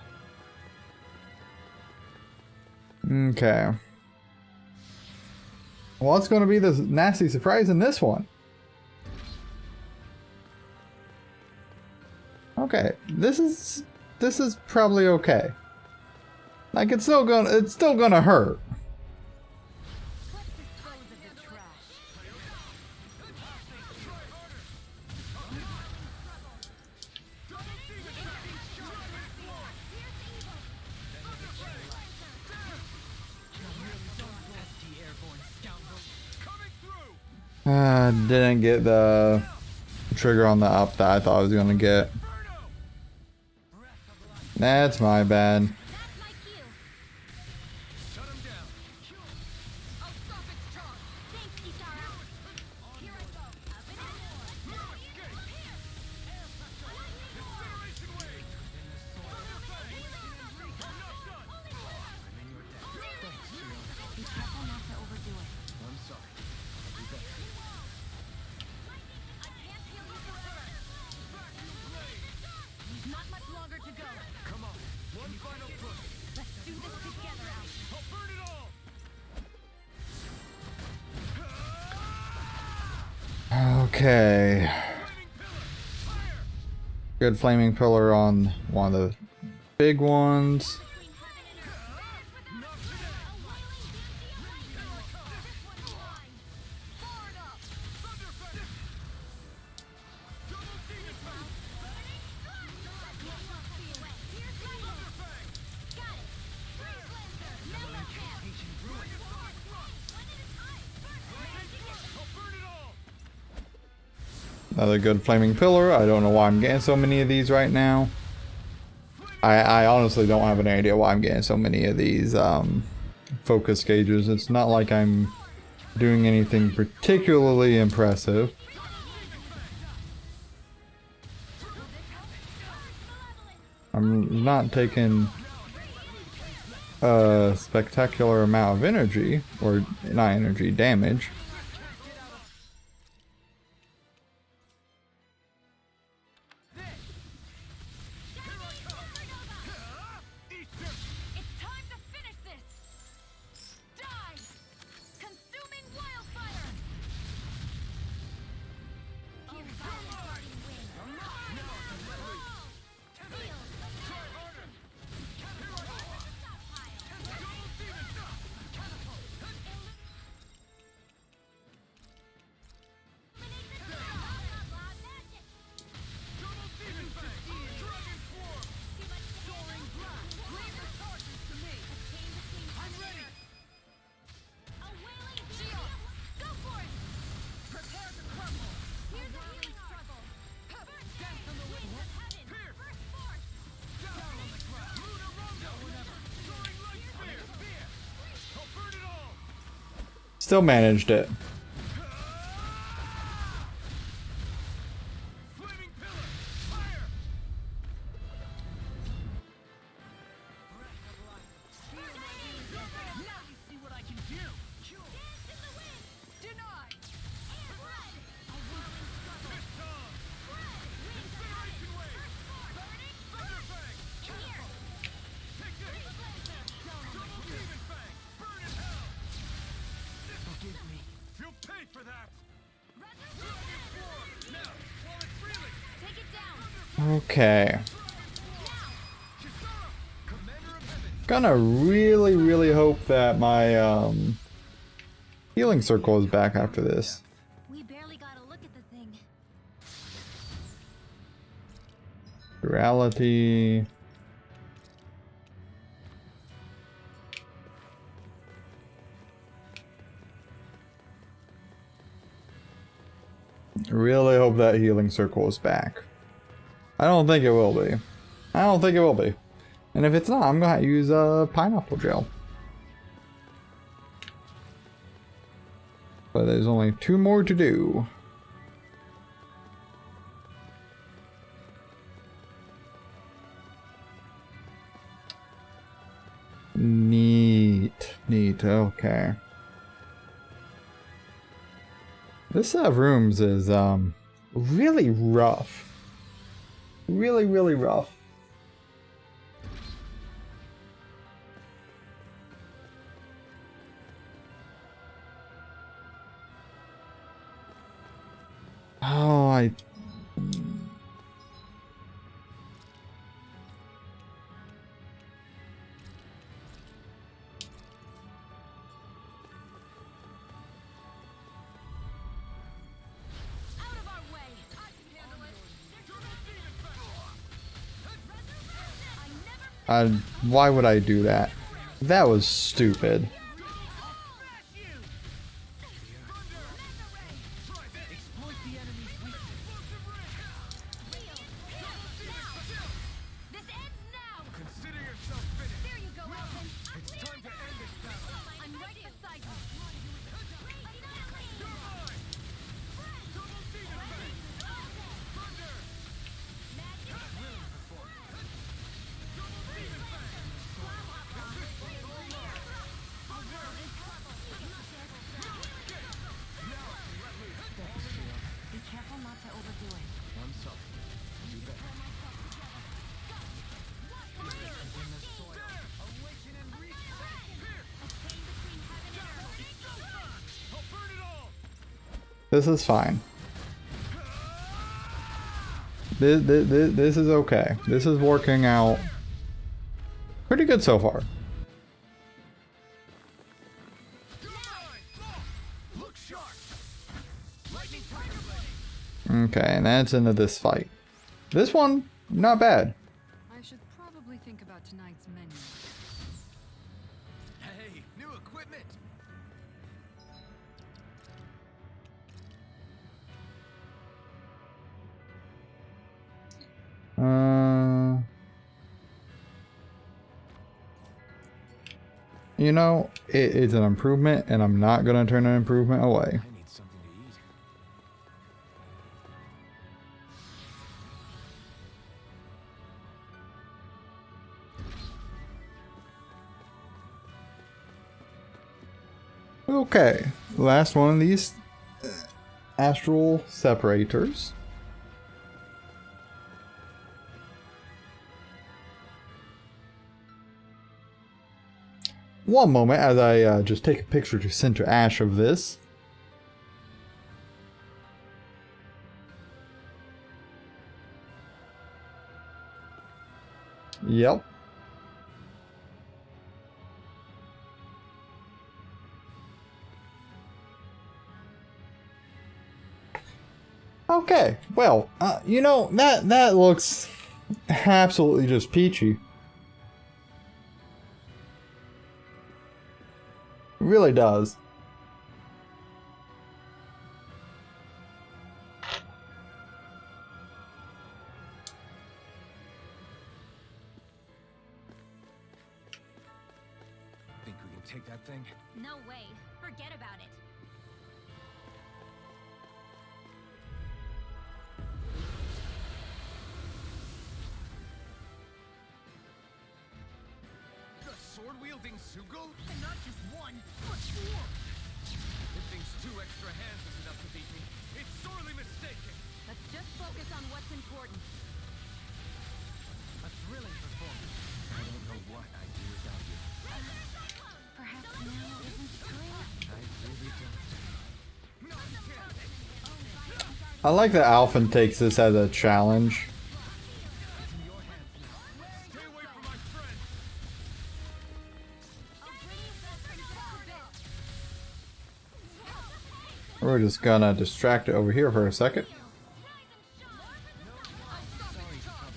Okay. What's going to be the nasty surprise in this one? Okay, this is probably okay. Like it's still gonna hurt. Didn't get the trigger on the up that I thought I was gonna get. That's my bad. Okay. Good flaming pillar on one of the big ones. Another good flaming pillar. I don't know why I'm getting so many of these right now. I honestly don't have any idea why I'm getting so many of these focus gauges. It's not like I'm doing anything particularly impressive. I'm not taking a spectacular amount of energy, or not energy, damage. Still managed it. Okay. Gonna really hope that my healing circle is back after this. We barely got a look at the thing. Duality. Really hope that healing circle is back. I don't think it will be. I don't think it will be. And if it's not, I'm gonna use pineapple gel. But there's only 2 more to do. Neat. Neat, okay. This set of rooms is really rough. Really, really rough. Oh, why would I do that? That was stupid. This is fine. This is okay. This is working out pretty good so far. Okay, and that's into this fight. This one, not bad. I should probably think about tonight's menu. Hey, new equipment. You know, it's an improvement, and I'm not gonna turn an improvement away. I need something to eat. Okay, last one of these astral separators. One moment as I just take a picture to send to Ash of this. Yep. Okay, well, you know, that looks absolutely just peachy. It really does. Think we can take that thing? No way. Forget about it. The sword-wielding Sugel? And not just one, but 4! It thinks 2 extra hands is enough to beat me. It's sorely mistaken! Let's just focus on what's important. A thrilling performance. I don't know what I'd do without you. Perhaps now isn't the time. I really don't. No, you can't. I like that Alphen takes this as a challenge. It's in your hands now. Stay away from my friend! We're just gonna distract it over here for a second. Sorry, trouble.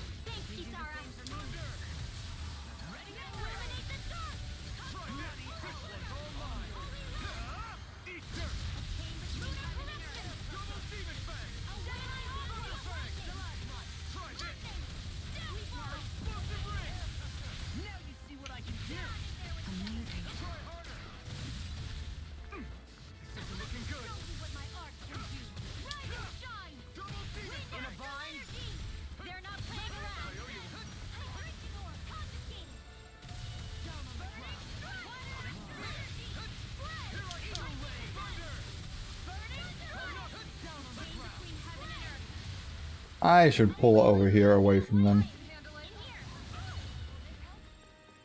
I should pull over here away from them.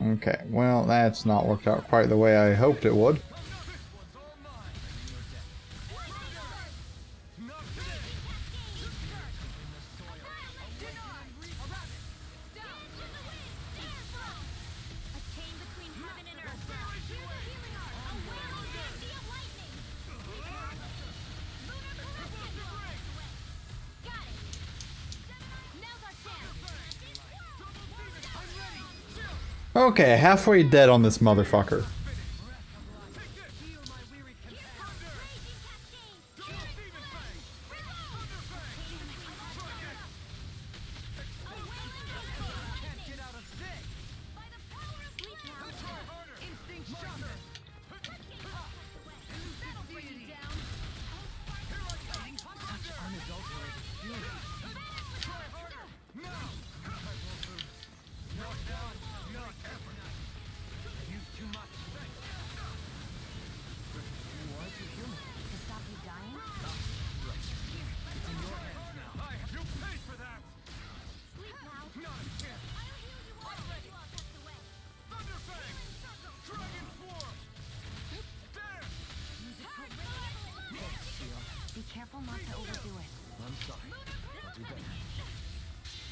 Okay, well, that's not worked out quite the way I hoped it would. Okay, halfway dead on this motherfucker. Be careful not to overdo it. I'm sorry. I'll do better.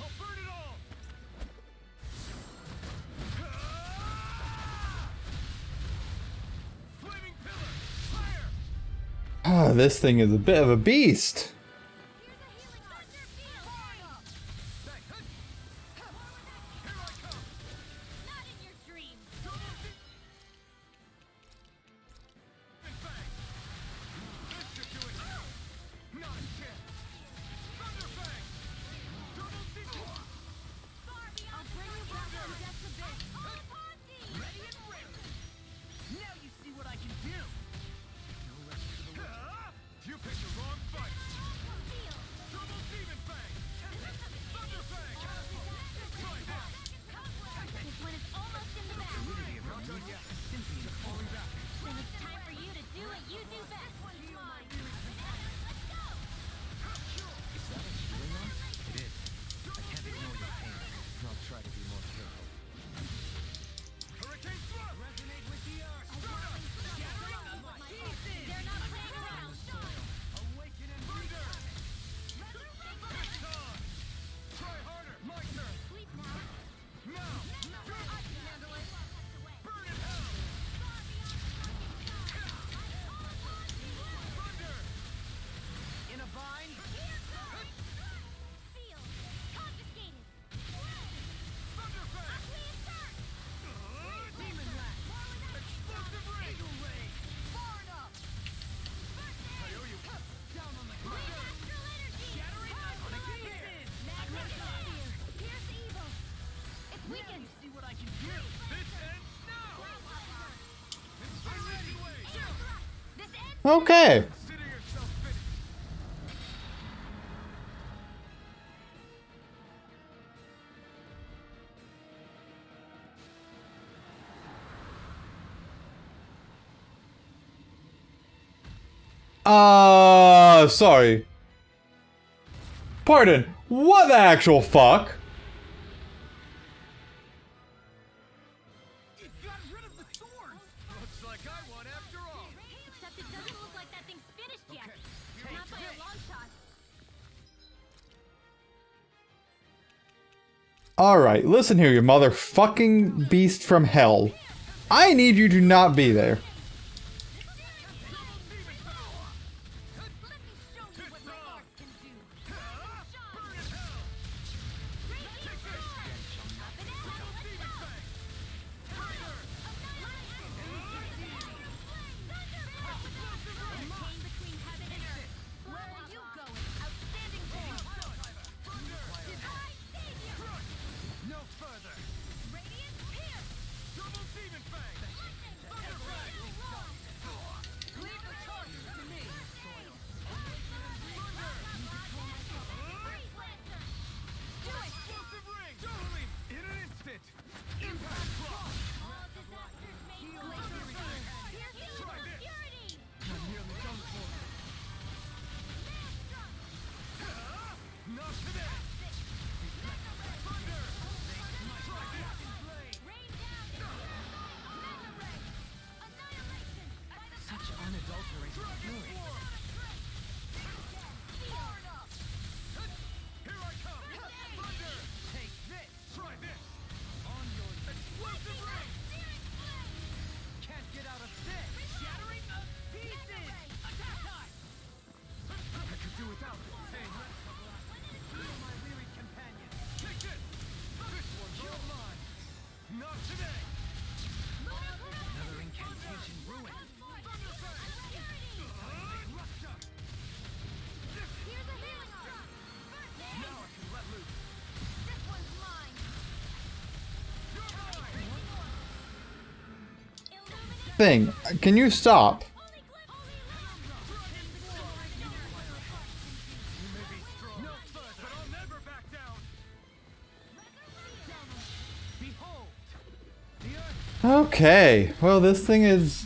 I'll burn it all! Flaming pillar! Fire! Ah, this thing is a bit of a beast. Okay. Sorry. Pardon. What the actual fuck? It got rid of the swords! Looks like I won after all. Except it doesn't look like that thing's finished yet. Not by a long shot. Alright, listen here, you motherfucking beast from hell. I need you to not be there. thing. Can you stop? Okay, well this thing is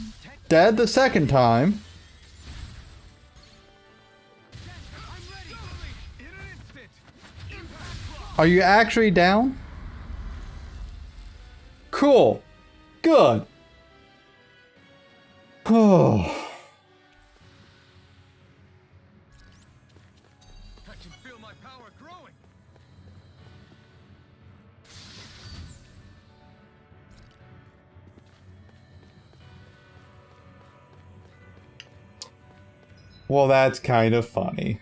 dead the second time. Are you actually down? Cool. Good. Oh. I can feel my power growing. Well, that's kind of funny.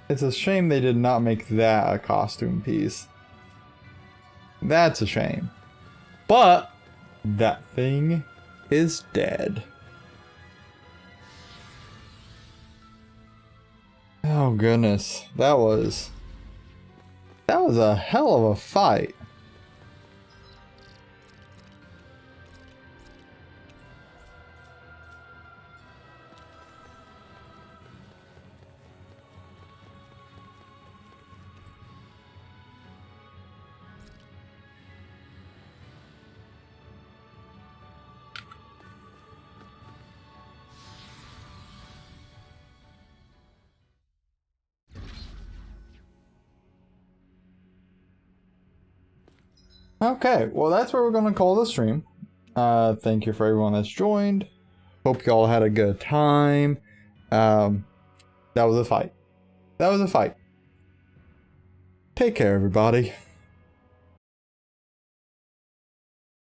It's a shame they did not make that a costume piece. That's a shame. But that thing is dead. Oh goodness, that was a hell of a fight. Okay, well that's where we're gonna call the stream. Thank you for everyone that's joined. Hope you all had a good time. That was a fight. That was a fight. Take care, everybody.